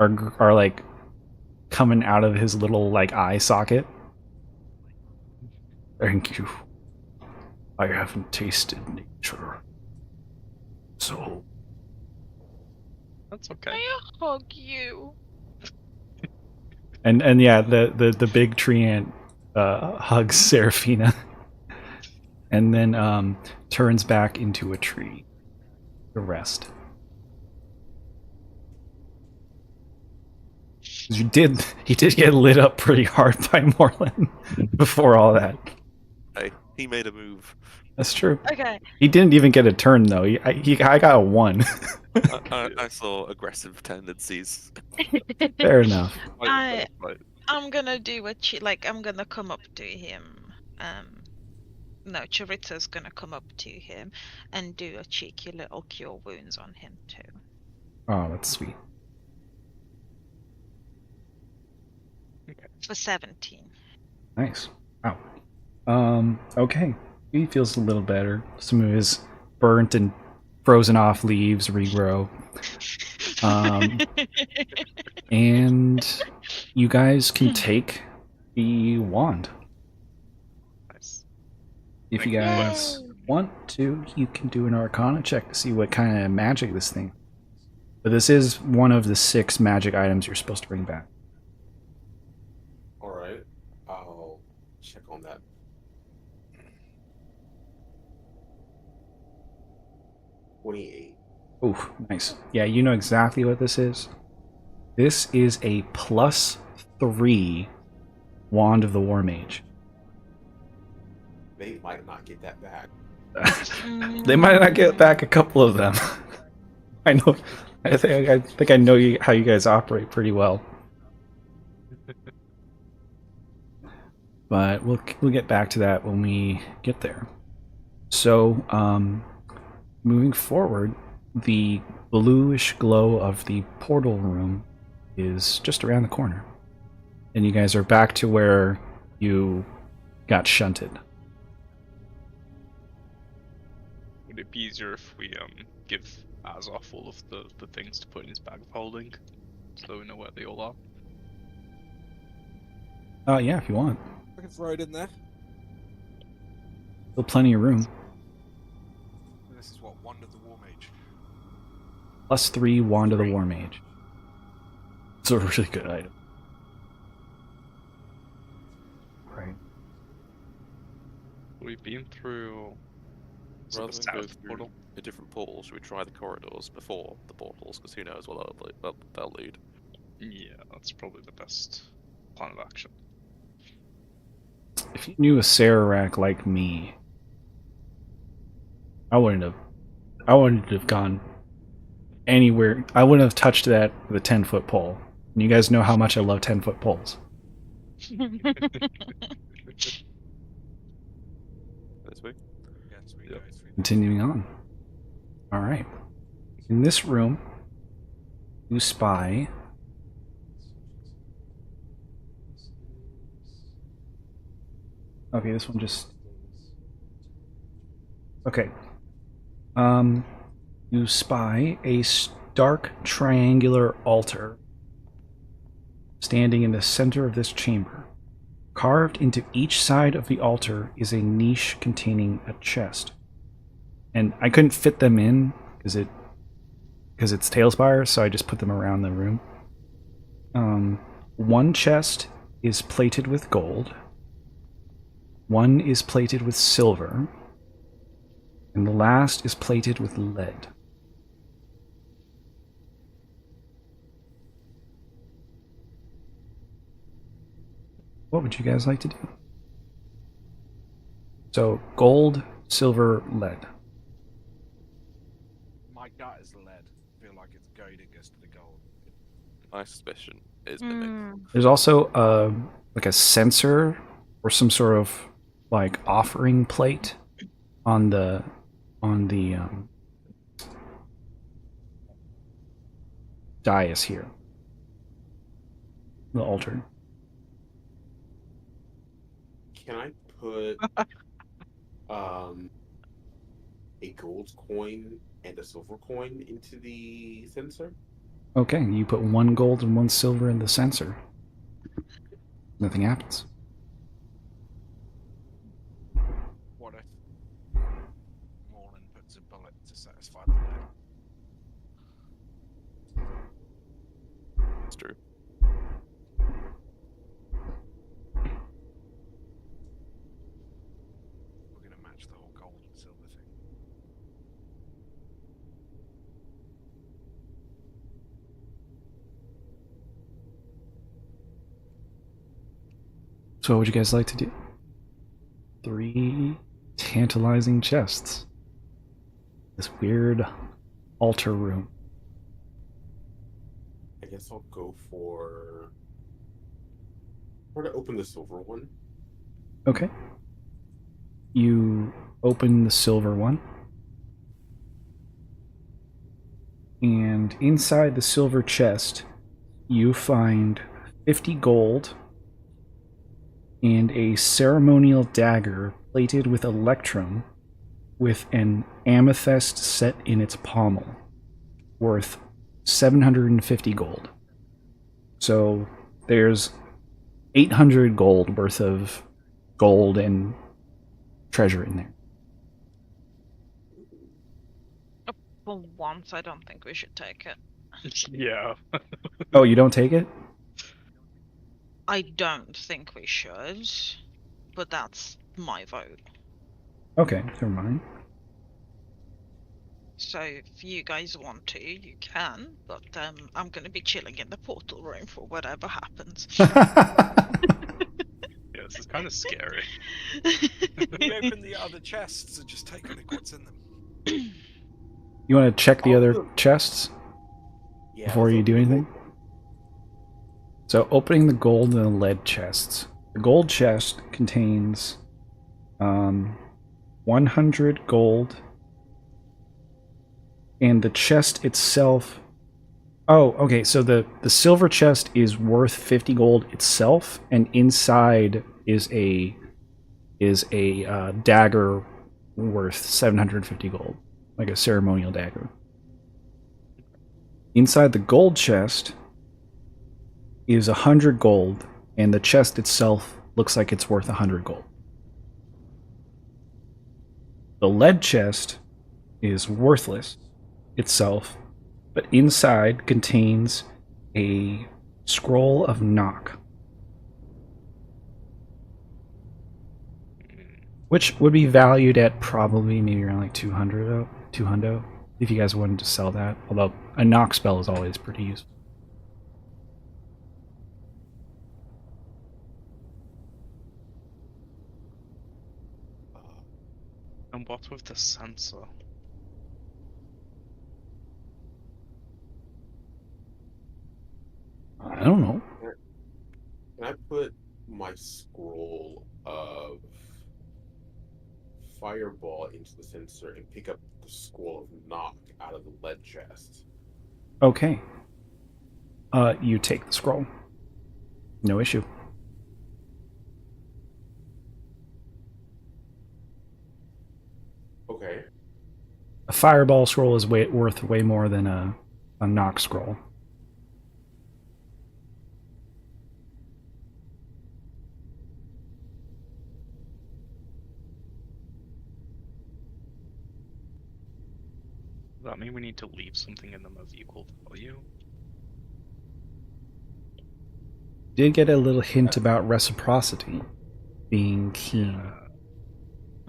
A: are like coming out of his little like eye socket. Thank you. I haven't tasted nature. So
B: That's okay.
D: I hug you.
A: and yeah, the big tree ant hugs Seraphina and then turns back into a tree to rest. 'Cause he did get lit up pretty hard by Morlin before all that.
C: Hey, he made a move.
A: That's true.
D: Okay.
A: He didn't even get a turn though. I got a 1.
C: I saw aggressive tendencies.
A: Fair enough.
C: Right.
D: I'm gonna do I'm gonna come up to him. No, Charitza's gonna come up to him and do a cheeky little cure wounds on him too.
A: Oh, that's sweet.
D: For 17.
A: Nice. Wow. Okay. He feels a little better. Some of his burnt and frozen off leaves regrow. And you guys can take the wand.
B: Nice.
A: If you
B: Thank you.
A: guys want to, you can do an Arcana check to see what kind of magic this thing. But this is one of the 6 magic items you're supposed to bring back.
F: All right, I'll check on that. $28.
A: Ooh, nice. Yeah, you know exactly what this is. This is a +3 Wand of the War Mage.
F: They might not get that back.
A: They might not get back a couple of them. I know. I think I know how you guys operate pretty well. But we'll get back to that when we get there. So, moving forward, the bluish glow of the portal room is just around the corner. And you guys are back to where you got shunted.
B: Would it be easier if we give Azoth all of the things to put in his bag of holding, so we know where they all are?
A: Yeah, if you want.
E: I can throw it in there.
A: Still plenty of room.
E: This is what Wand of the War Mage.
A: +3 Wand of the War Mage. It's a really good item. Right.
B: We've been through. So
C: Rather
B: the
C: than go
B: south
C: through
B: portal.
C: a different portal, should we try the corridors before the portals? Because who knows what they'll lead.
B: Yeah, that's probably the best plan of action.
A: If you knew a Sararak like me, I wouldn't have gone anywhere. I wouldn't have touched that with a 10-foot pole. And you guys know how much I love 10-foot poles.
C: this way.
E: Yes, we
B: Yep.
E: go through.
A: Continuing on. All right. In this room, you spy okay, this one just okay. You spy a stark triangular altar standing in the center of this chamber. Carved into each side of the altar is a niche containing a chest. And I couldn't fit them in because it's Tailspire, so I just put them around the room. One chest is plated with gold. One is plated with silver. And the last is plated with lead. What would you guys like to do? So, gold, silver, lead.
E: My gut is lead. I feel like it's goading us to the gold.
C: My suspicion is mimic.
A: There's also like a sensor or some sort of like offering plate on the dais here. The altar.
F: Can I put a gold coin and a silver coin into the sensor?
A: Okay, you put one gold and one silver in the sensor. Nothing happens.
E: What if Morning puts a bullet to satisfy the lead?
C: It's true.
E: We're gonna match the whole gold and silver thing.
A: So what would you guys like to do? 3 tantalizing chests. This weird altar room.
F: I guess I'll go for to open the silver one.
A: Okay. You open the silver one. And inside the silver chest, you find 50 gold and a ceremonial dagger plated with electrum with an amethyst set in its pommel, worth 750 gold. So there's 800 gold worth of gold and treasure in there.
D: For once, I don't think we should take it.
B: Yeah.
A: Oh, you don't take it?
D: I don't think we should, but that's my vote.
A: Okay, never mind.
D: So if you guys want to, you can, but I'm going to be chilling in the portal room for whatever happens.
B: Yeah, this is kind of scary.
E: We open the other chests and just take a look what's in them.
A: You want to check the other chests
F: Yeah,
A: before you
F: let's
A: do
F: open the
A: anything? So opening the gold and the lead chests. The gold chest contains 100 gold, and the chest itself... Oh, okay, so the silver chest is worth 50 gold itself, and inside is a dagger worth 750 gold, like a ceremonial dagger. Inside the gold chest is 100 gold, and the chest itself looks like it's worth 100 gold. The lead chest is worthless itself, but inside contains a scroll of knock, which would be valued at probably maybe around like 200 if you guys wanted to sell that, although a knock spell is always pretty useful.
B: And what with the sensor?
A: I don't know.
F: Can I put my scroll of fireball into the sensor and pick up the scroll of knock out of the lead chest.
A: Okay. You take the scroll. No issue.
F: Okay.
A: A fireball scroll is worth way more than a knock scroll.
B: Does that mean we need to leave something in them of equal value?
A: Did get a little hint about reciprocity being key.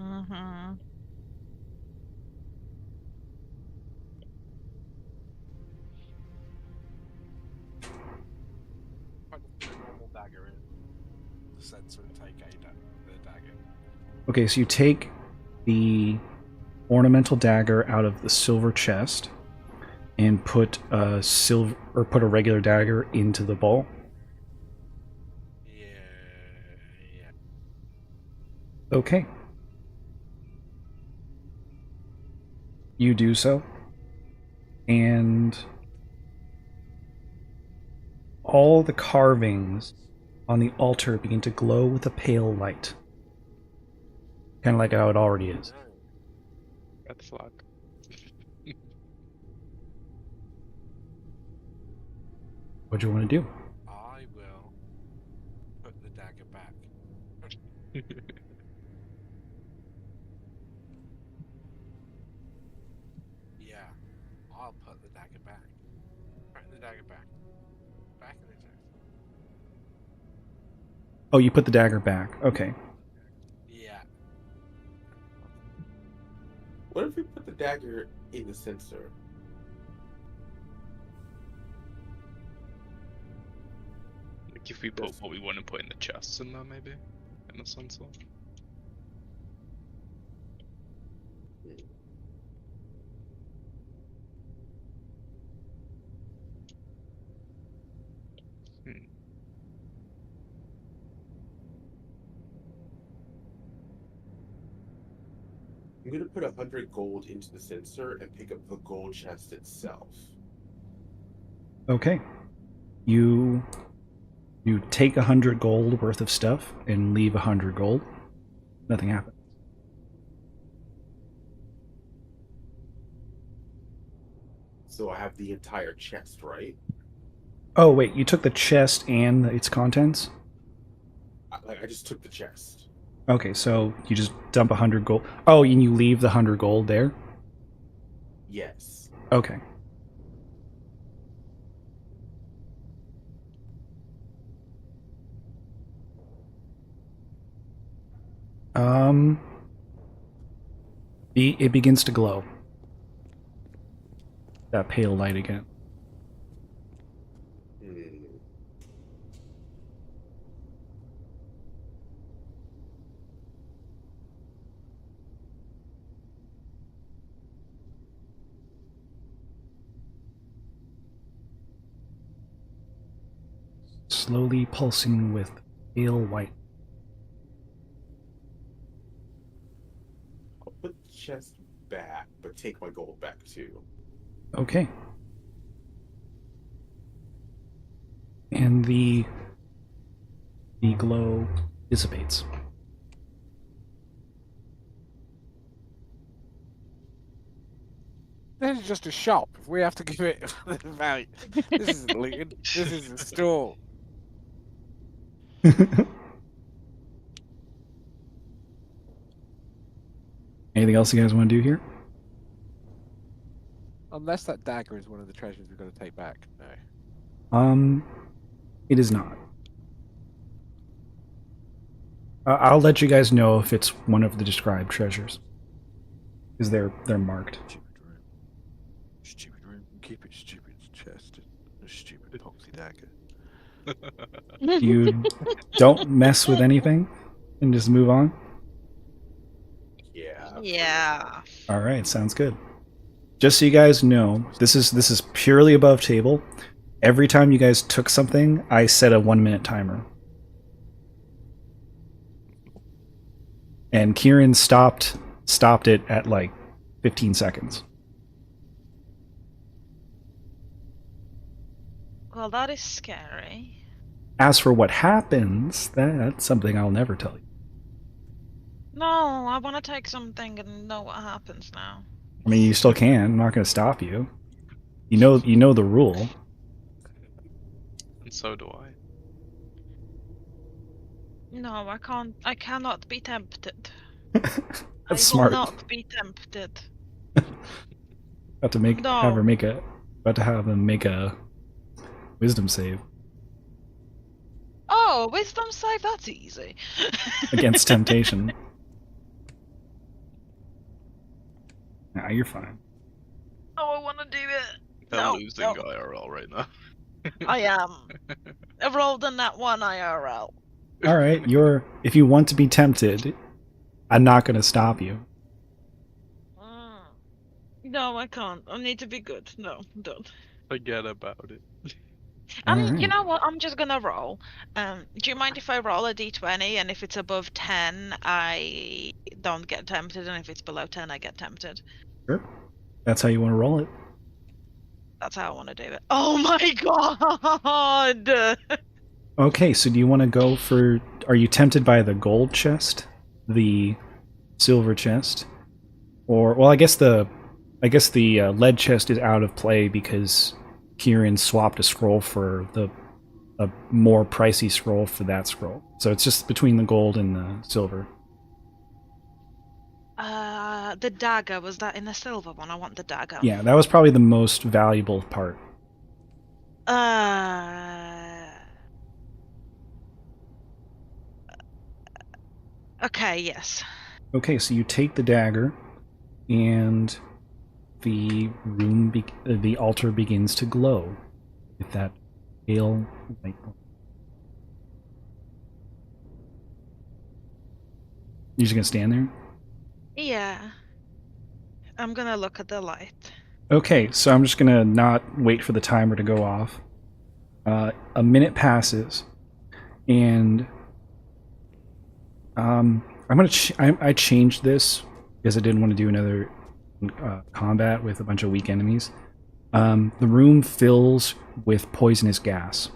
D: Mm-hmm.
E: Put the normal dagger in the sensor and take the dagger.
A: Okay, so you take the ornamental dagger out of the silver chest and put a regular dagger into the bowl.
E: Yeah.
A: Okay. You do so, and all the carvings on the altar begin to glow with a pale light. Kind of like how it already is.
B: Red flag.
A: What do you want to do?
E: I will put the dagger back. Yeah, I'll put the dagger back. Put the dagger back. Back in the chest.
A: Oh, you put the dagger back. Okay.
E: Yeah.
F: What if we put the dagger in the sensor?
B: Like if we put what we want to put in the chests in there, maybe? In the sensor?
F: I'm gonna put 100 gold into the sensor and pick up the gold chest itself.
A: Okay. You take 100 gold worth of stuff and leave 100 gold. Nothing happens.
F: So I have the entire chest, right?
A: Oh wait, you took the chest and its contents?
F: I just took the chest.
A: Okay, so you just dump 100 gold. Oh, and you leave the 100 gold there?
F: Yes.
A: Okay. It begins to glow. That pale light again. Slowly pulsing with pale white.
F: I'll put the chest back, but take my gold back too.
A: Okay. And the glow dissipates.
E: This is just a shop. If we have to give it value, this isn't looting. This is a store.
A: Anything else you guys want to do here?
E: Unless that dagger is one of the treasures we've got to take back. No.
A: It is not. I'll let you guys know if it's one of the described treasures, because they're marked.
E: Stupid room. Stupid room. Keep it stupid chest. A stupid epoxy dagger.
A: You don't mess with anything and just move on?
F: Yeah.
D: Yeah.
A: All right, sounds good. Just so you guys know, this is purely above table. Every time you guys took something, I set a 1-minute timer. And Kieran stopped stopped it at like 15 seconds.
D: Well, that is scary.
A: As for what happens, that's something I'll never tell you.
D: No, I want to take something and know what happens now.
A: I mean, you still can. I'm not going to stop you. You know the rule.
B: And so do I.
D: No, I can't. I cannot be tempted.
A: That's
D: I
A: smart.
D: will not be tempted.
A: About to make
D: No.
A: have her make a about to have them make a wisdom save
D: Oh, wisdom save. That's easy.
A: against temptation. Nah, you're fine.
D: Oh, I want to do it.
B: They're
D: No,
B: losing
D: no.
B: IRL right now.
D: I am. I rolled in that one IRL.
A: All right, if you want to be tempted, I'm not going to stop you.
D: No, I can't. I need to be good. No, don't.
B: Forget about it.
A: All
D: You
A: right.
D: know what? I'm just gonna roll. Do you mind if I roll a d20 and if it's above 10, I don't get tempted, and if it's below 10, I get tempted?
A: Sure. That's how you want to roll it.
D: That's how I want to do it. Oh my god!
A: Okay, so do you want to go for... Are you tempted by the gold chest? The silver chest? Or... Well, I guess the lead chest is out of play because Kieran swapped a scroll for a more pricey scroll for that scroll. So it's just between the gold and the silver.
D: The dagger, was that in the silver one? I want the dagger.
A: Yeah, that was probably the most valuable part.
D: Okay, yes.
A: Okay, so you take the dagger, and the the altar begins to glow with that pale light. You're just gonna stand there?
D: Yeah. I'm gonna look at the light.
A: Okay, so I'm just gonna not wait for the timer to go off. A minute passes, and I changed this because I didn't want to do another combat with a bunch of weak enemies. The room fills with poisonous gas.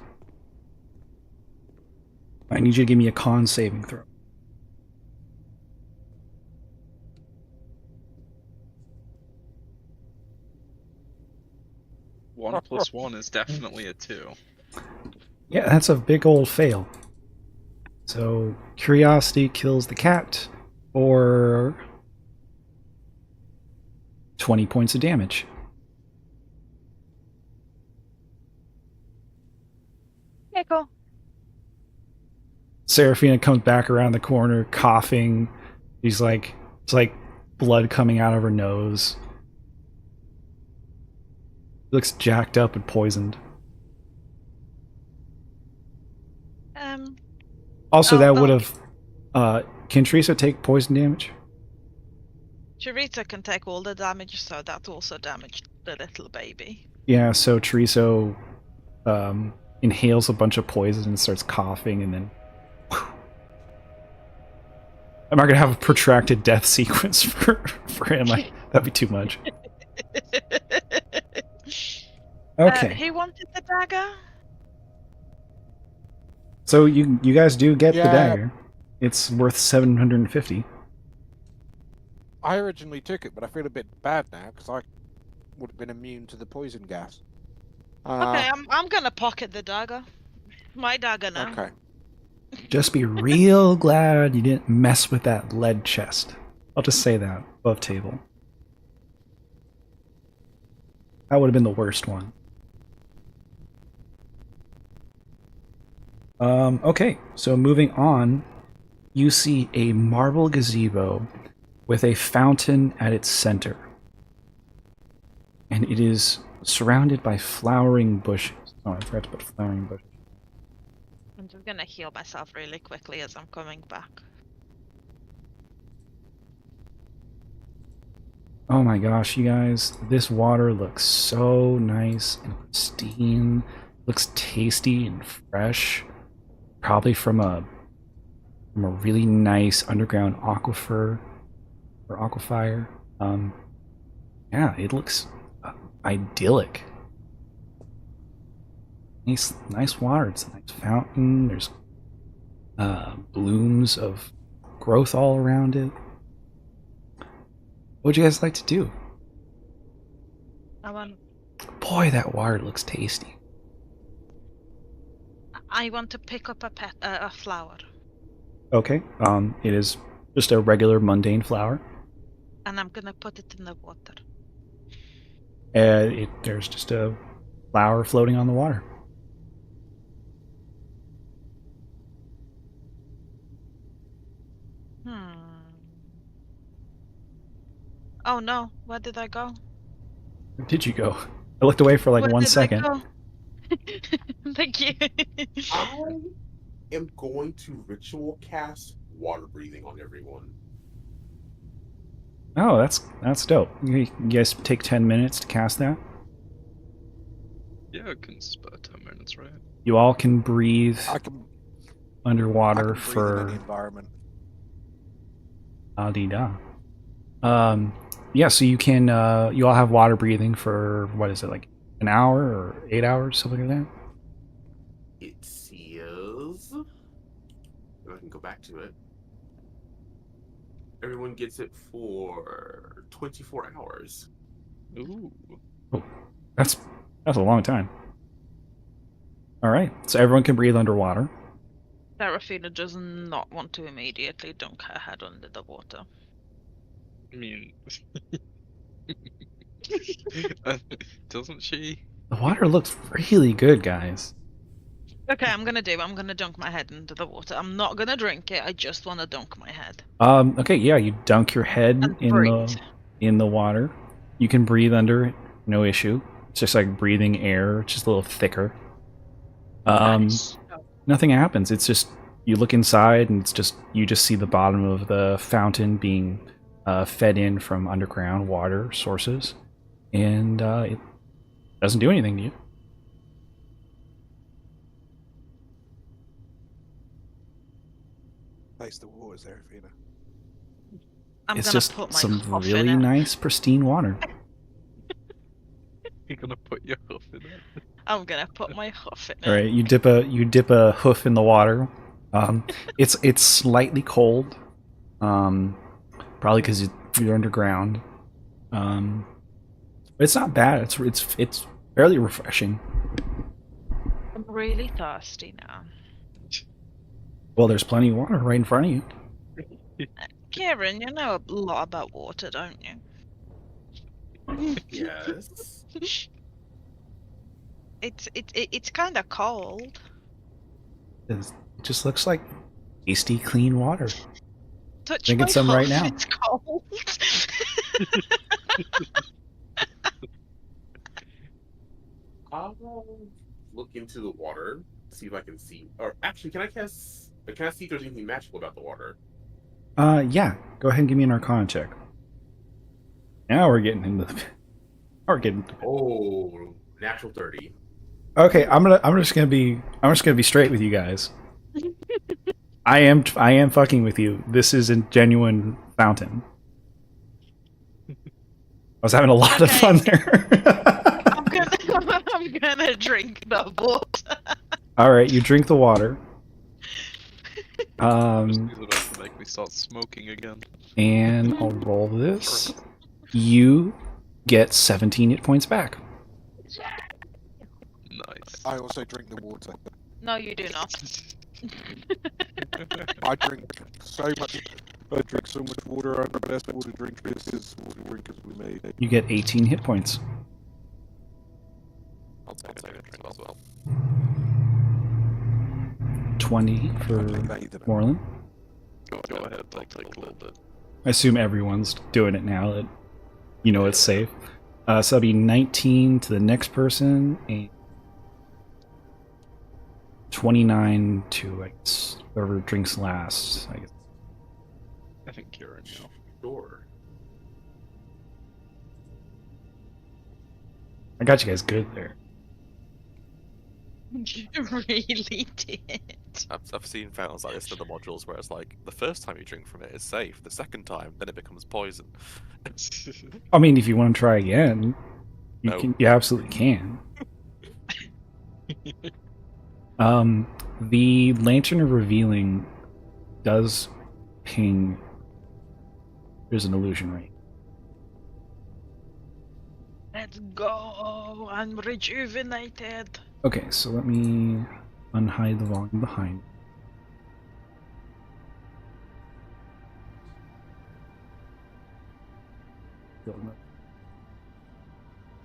A: I need you to give me a con saving throw.
B: One plus one is definitely a 2.
A: Yeah, that's a big old fail. So, curiosity kills the cat, or 20 points of damage.
G: Okay, cool.
A: Seraphina comes back around the corner, coughing. It's like blood coming out of her nose. Looks jacked up and poisoned. Also, that would have... can Teresa take poison damage?
D: Charita can take all the damage, so that also damaged the little baby.
A: Yeah, so Teresa inhales a bunch of poison and starts coughing, and then... I'm not going to have a protracted death sequence for him. That'd be too much. Okay.
D: Who wanted the dagger?
A: So you guys do get the
E: Yeah.
A: dagger. It's worth 750.
E: I originally took it, but I feel a bit bad now because I would have been immune to the poison gas.
D: Okay, I'm gonna pocket the dagger. My dagger now.
E: Okay.
A: Just be real glad you didn't mess with that lead chest. I'll just say that above table. That would have been the worst one. Okay, so moving on, you see a marble gazebo with a fountain at its center. And it is surrounded by flowering bushes. Oh, I forgot to put flowering bushes.
D: I'm just gonna heal myself really quickly as I'm coming back.
A: Oh my gosh, you guys, this water looks so nice and pristine. Looks tasty and fresh. Probably from a really nice underground aquifer or aquifer. Yeah, it looks idyllic. Nice water. It's a nice fountain. There's blooms of growth all around it. What would you guys like to do?
D: I want
A: Boy, that water looks tasty.
D: to pick up a flower,
A: Okay, it is just a regular mundane flower.
D: and I'm gonna put it in the water.
A: There's just a flower floating on the water.
D: Oh no, where did I go?
A: Where did you go? I looked away for like
D: Where
A: 1
D: did I
A: second.
D: go? Thank you.
F: I am going to ritual cast water breathing on everyone.
A: Oh, that's dope. You guys take 10 minutes to cast that.
B: Yeah, I can spare 10 minutes, right?
A: You all can breathe
E: I can
A: underwater
E: breathe in
A: for
E: any environment.
A: da. Yeah, so you can you all have water breathing for what is it, like an hour or 8 hours, something like that?
F: It says. I can go back to it. Everyone gets it for 24 hours.
B: Ooh.
A: That's a long time. All right, so everyone can breathe underwater.
D: Serafina does not want to immediately dunk her head under the water.
B: I mean, doesn't she?
A: The water looks really good, guys.
D: Okay, I'm gonna dunk my head into the water. I'm not gonna drink it, I just wanna dunk my head.
A: Okay, yeah, you dunk your head
D: And
A: in
D: breathe.
A: the water. You can breathe under it, no issue. It's just like breathing air, just a little thicker.
D: Nice.
A: Nothing happens. It's just you look inside, and you just see the bottom of the fountain being fed in from underground water sources, and it doesn't do anything to you.
E: Taste the water, Serafina.
D: I'm
A: It's
D: gonna
A: just
D: put my
A: some
D: hoof
A: really
D: in it.
A: nice, pristine water.
B: You're gonna put your hoof in it.
D: I'm gonna put my hoof in it.
A: All right, you dip a hoof in the water. It's slightly cold, probably because you're underground. But it's not bad. It's fairly refreshing.
D: I'm really thirsty now.
A: Well, there's plenty of water right in front of you.
D: Kieran, you know a lot about water, don't you?
F: Yes.
D: It's kind of cold.
A: It just looks like tasty, clean water.
D: Touch
A: Drinking
D: my
A: some
D: hoof,
A: right now.
D: it's cold.
F: I'll look into the water, see if I can see. Or actually, can I see if there's anything magical about the water?
A: Yeah. Go ahead and give me an Arcana check. Now we're getting into the. We're getting.
F: Oh, natural 30.
A: Okay, I'm just gonna be straight with you guys. I am fucking with you. This is a genuine fountain. I was having a lot of
D: Okay.
A: fun there.
D: I'm gonna drink the water.
A: All right, you drink the water.
B: Just use it up to make me start smoking again.
A: And I'll roll this. You get 17 hit points back.
B: Nice.
E: I also drink the water.
D: No, you do not.
E: I drink so much. I drink so much water. I'm the best water drinkers we made.
A: You get 18 hit points.
C: I'll take a drink as well.
A: 20 for Moreland.
B: Go ahead, I'll take a little bit.
A: I assume everyone's doing it now that you know it's safe. So that'll be 19 to the next person, and 29 to, I guess, whoever drinks last. I guess.
B: I think Kieran, you know.
F: Sure.
A: I got you guys good there.
D: You really did.
C: I've seen fountains like this in the modules where it's like the first time you drink from it is safe, the second time then it becomes poison.
A: I mean, if you want to try again, you
C: No.
A: can. You absolutely can. The Lantern of Revealing does ping. There's an illusion ring.
D: Let's go. I'm rejuvenated.
A: Okay, so let me unhide the volume behind.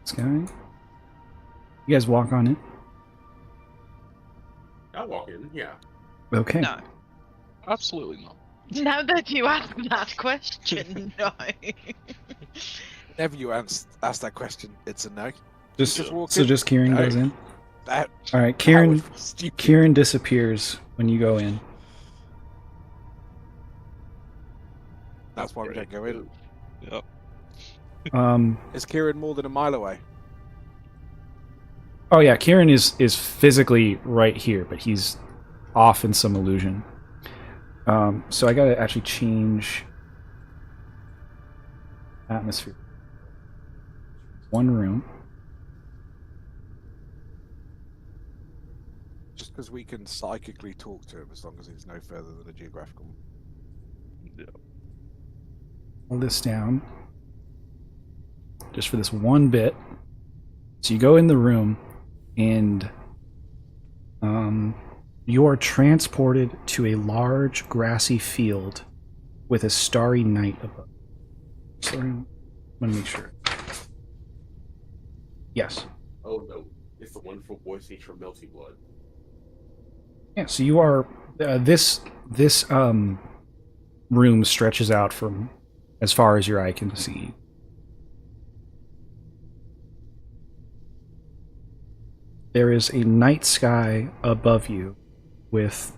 A: This guy. You guys walk on it.
F: I'll walk in, yeah.
A: Okay.
D: No.
B: Absolutely not.
D: Now that you ask that question, no.
E: Whenever you ask that question, it's a no.
A: Just
E: walk
A: so
E: in?
A: just Kieran
E: No.
A: goes in.
E: That,
A: All right,
E: that
A: Kieran.
E: was stupid.
A: Kieran disappears when you go in.
E: That's why we don't go in.
B: Yep.
E: Is Kieran more than a mile away?
A: Oh yeah, Kieran is physically right here, but he's off in some illusion. So I gotta actually change atmosphere. One room.
E: Just because we can psychically talk to him as long as he's no further than a geographical.
A: Hold this down. Just for this one bit. So you go in the room, and you are transported to a large grassy field with a starry night above. Sorry, I'm gonna make sure. Yes.
F: Oh no, it's the wonderful voice feature from Melty Blood.
A: Yeah. So you are this room stretches out from as far as your eye can see. There is a night sky above you with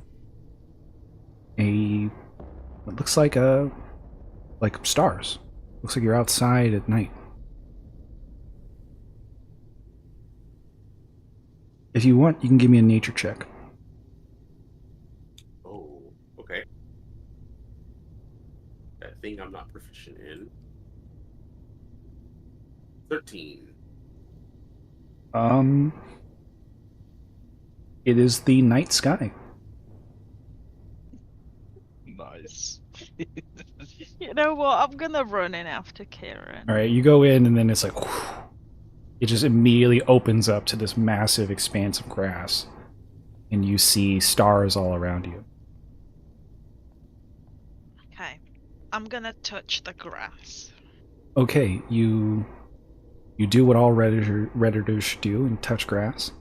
A: it looks like stars. Looks like you're outside at night. If you want, you can give me a nature check.
F: Oh, okay. That thing I'm not proficient in. 13.
A: It is the night sky.
B: Nice.
D: You know what? I'm gonna run in after Kieran.
A: All right, you go in, and then it's like, whew, it just immediately opens up to this massive expanse of grass, and you see stars all around you.
D: Okay. I'm gonna touch the grass.
A: Okay, you do what all Redditors should do and touch grass.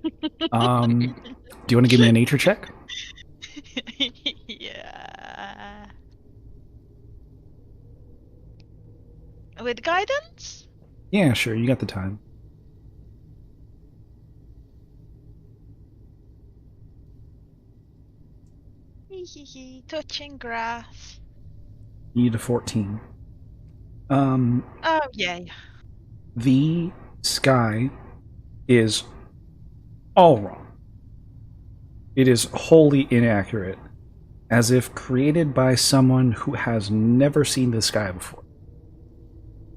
A: Do you want to give me a nature check?
D: Yeah. With guidance?
A: Yeah, sure. You got the time.
D: Touching grass.
A: You need a 14.
D: Oh, yay.
A: The sky is all wrong. It is wholly inaccurate, as if created by someone who has never seen the sky before.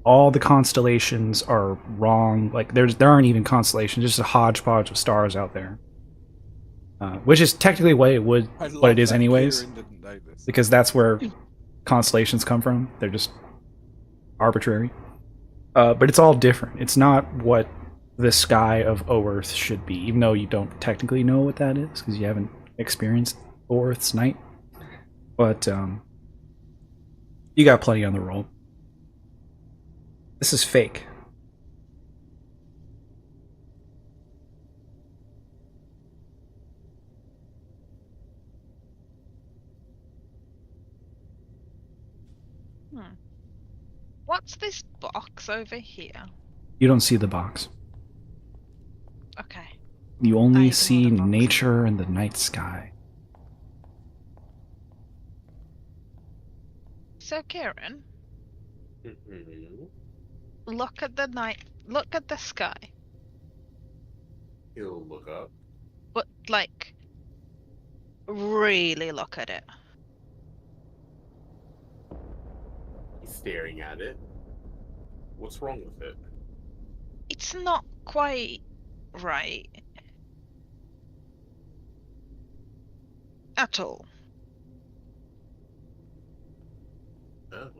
A: All the constellations are wrong. Like there aren't even constellations, just a hodgepodge of stars out there. Which is technically what it is anyways,
E: Kieran didn't know this.
A: because that's where constellations come from. They're just arbitrary. But it's all different. It's not what the sky of O-Earth should be, even though you don't technically know what that is, because you haven't experienced O-Earth's night. But you got plenty on the roll. This is fake.
D: What's this box over here?
A: You don't see the box.
D: Okay.
A: You
D: I
A: only
D: ignore
A: see
D: the box.
A: nature and the night sky.
D: So, Kieran,
F: Mm-hmm.
D: look at the sky.
F: He'll look up.
D: But, like, really look at it.
F: He's staring at it. What's wrong with it?
D: It's not quite right. At all.
F: Oh.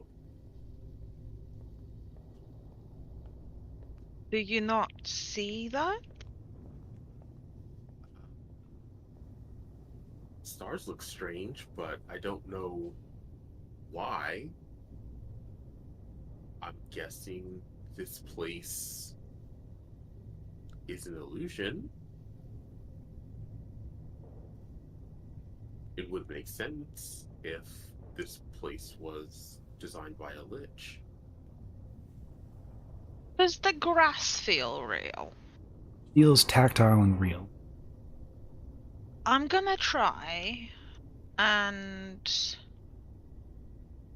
D: Do you not see that?
F: Stars look strange, but I don't know why. I'm guessing this place is an illusion. It would make sense if this place was designed by a lich.
D: Does the grass feel real?
A: Feels tactile and real.
D: I'm gonna try and...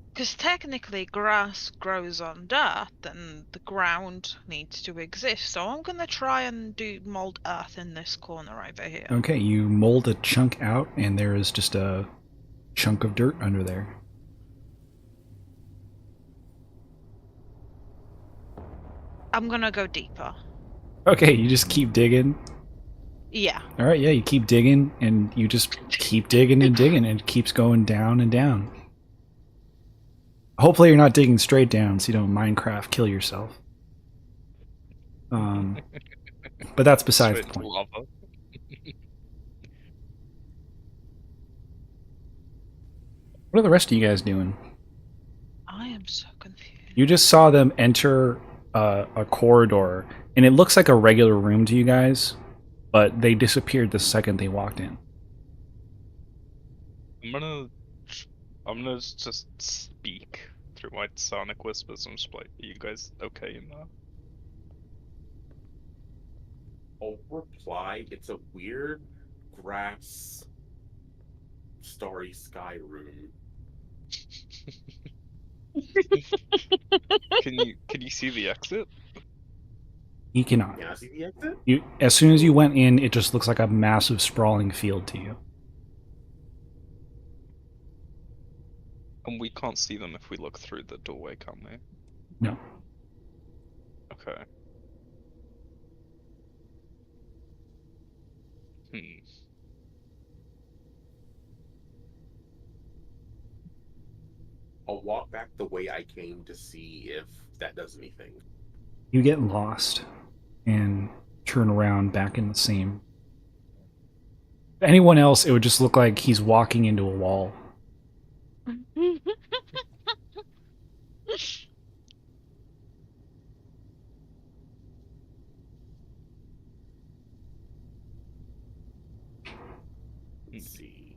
D: Because technically grass grows on dirt and the ground needs to exist, so I'm gonna try and mold earth in this corner over here.
A: Okay, you mold a chunk out, and there is just a chunk of dirt under there.
D: I'm gonna go deeper.
A: Okay, you just keep digging.
D: Yeah.
A: Alright, yeah, you keep digging, and you just keep digging and digging, and it keeps going down and down. Hopefully you're not digging straight down, so you don't Minecraft kill yourself. But that's besides the
B: Straight to
A: point.
B: lava.
A: What are the rest of you guys doing?
D: I am so confused.
A: You just saw them enter a corridor, and it looks like a regular room to you guys, but they disappeared the second they walked in.
B: I'm gonna just speak through my sonic whispers. I'm just like, are you guys okay in there?
F: I'll reply, it's a weird grass, starry sky room.
B: Can you see the exit?
A: You cannot.
F: Can I see the exit?
A: As soon as you went in, it just looks like a massive sprawling field to you.
B: And we can't see them if we look through the doorway, can we?
A: No.
B: Okay.
F: I'll walk back the way I came to see if that does anything.
A: You get lost and turn around back in the same. Anyone else, it would just look like he's walking into a wall.
F: Let's see.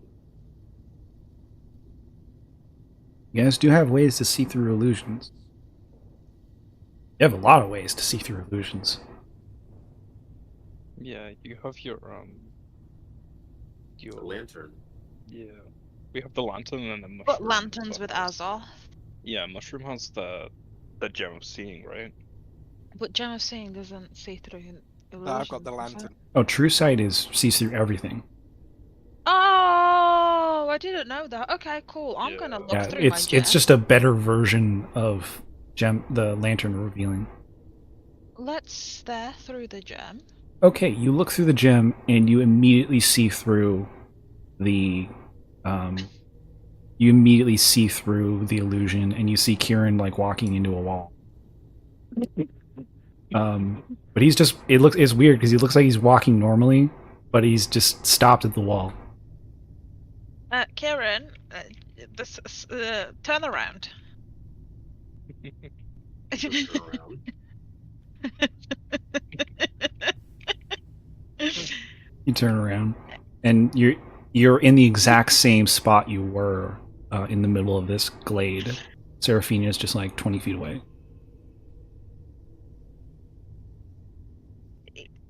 A: You guys do have ways to see through illusions. You have a lot of ways to see through illusions.
B: Yeah, you have your
F: The lantern.
B: yeah. We have the lantern and the mushroom.
D: But lanterns with Azoth.
B: Yeah, mushroom has the gem of seeing, right?
D: But Gem of Seeing doesn't see through illusions.
E: No, I've got the
D: does it?
E: lantern.
A: Oh, True Sight sees through everything.
D: Oh, I didn't know that. Okay, cool. I'm gonna look
A: Yeah,
D: through
A: it's
D: my gem.
A: just a better version of the lantern revealing.
D: Let's stare through the gem.
A: Okay, you look through the gem and you immediately see through the illusion, and you see Kieran like walking into a wall. But he's just it's weird because he looks like he's walking normally, but he's just stopped at the wall.
D: Kieran, turn around.
F: Turn around.
A: You turn around, and you're in the exact same spot you were in the middle of this glade. Seraphina's just like 20 feet away.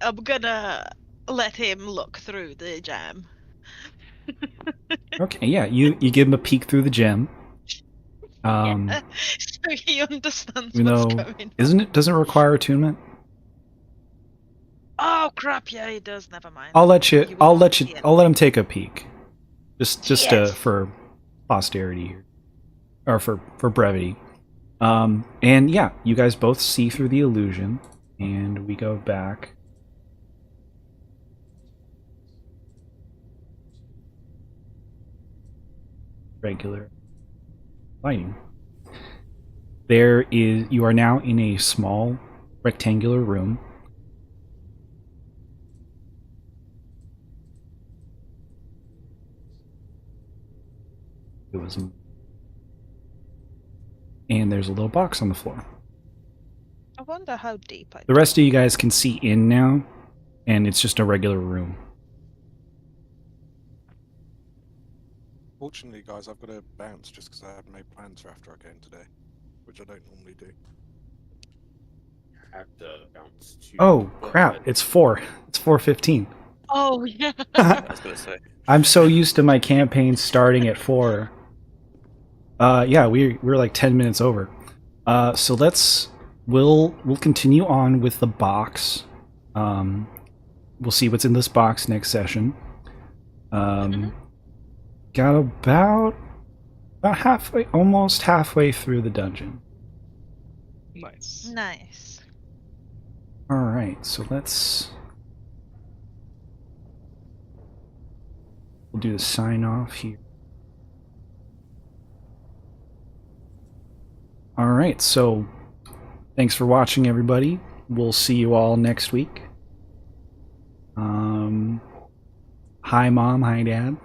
D: I'm gonna let him look through the gem.
A: Okay, yeah, you give him a peek through the gem.
D: Yeah, so he understands
A: Even
D: what's
A: though,
D: going on.
A: doesn't it require attunement?
D: Oh crap! Yeah, he does. Never mind.
A: I'll let
D: You will not see it.
A: I'll let him take a peek. just
D: Yes.
A: for posterity here, or for brevity. And yeah, you guys both see through the illusion, and we go back. Regular lighting. You are now in a small rectangular room. And there's a little box on the floor.
D: I wonder how deep I.
A: The rest of you guys can see in now, and it's just a regular room.
E: Fortunately, guys, I've got to bounce just because I had made plans for after I came today, which I don't normally do.
F: I have to bounce to.
A: Oh crap! It's 4. It's 4:15.
D: Oh yeah.
C: I was gonna say.
A: I'm so used to my campaign starting at 4. Yeah, we're like 10 minutes over. So we'll continue on with the box. We'll see what's in this box next session. Got about halfway, almost halfway through the dungeon.
B: Nice.
D: Nice.
A: All right, so we'll do the sign off here. All right, so thanks for watching, everybody. We'll see you all next week. Hi, Mom. Hi, Dad.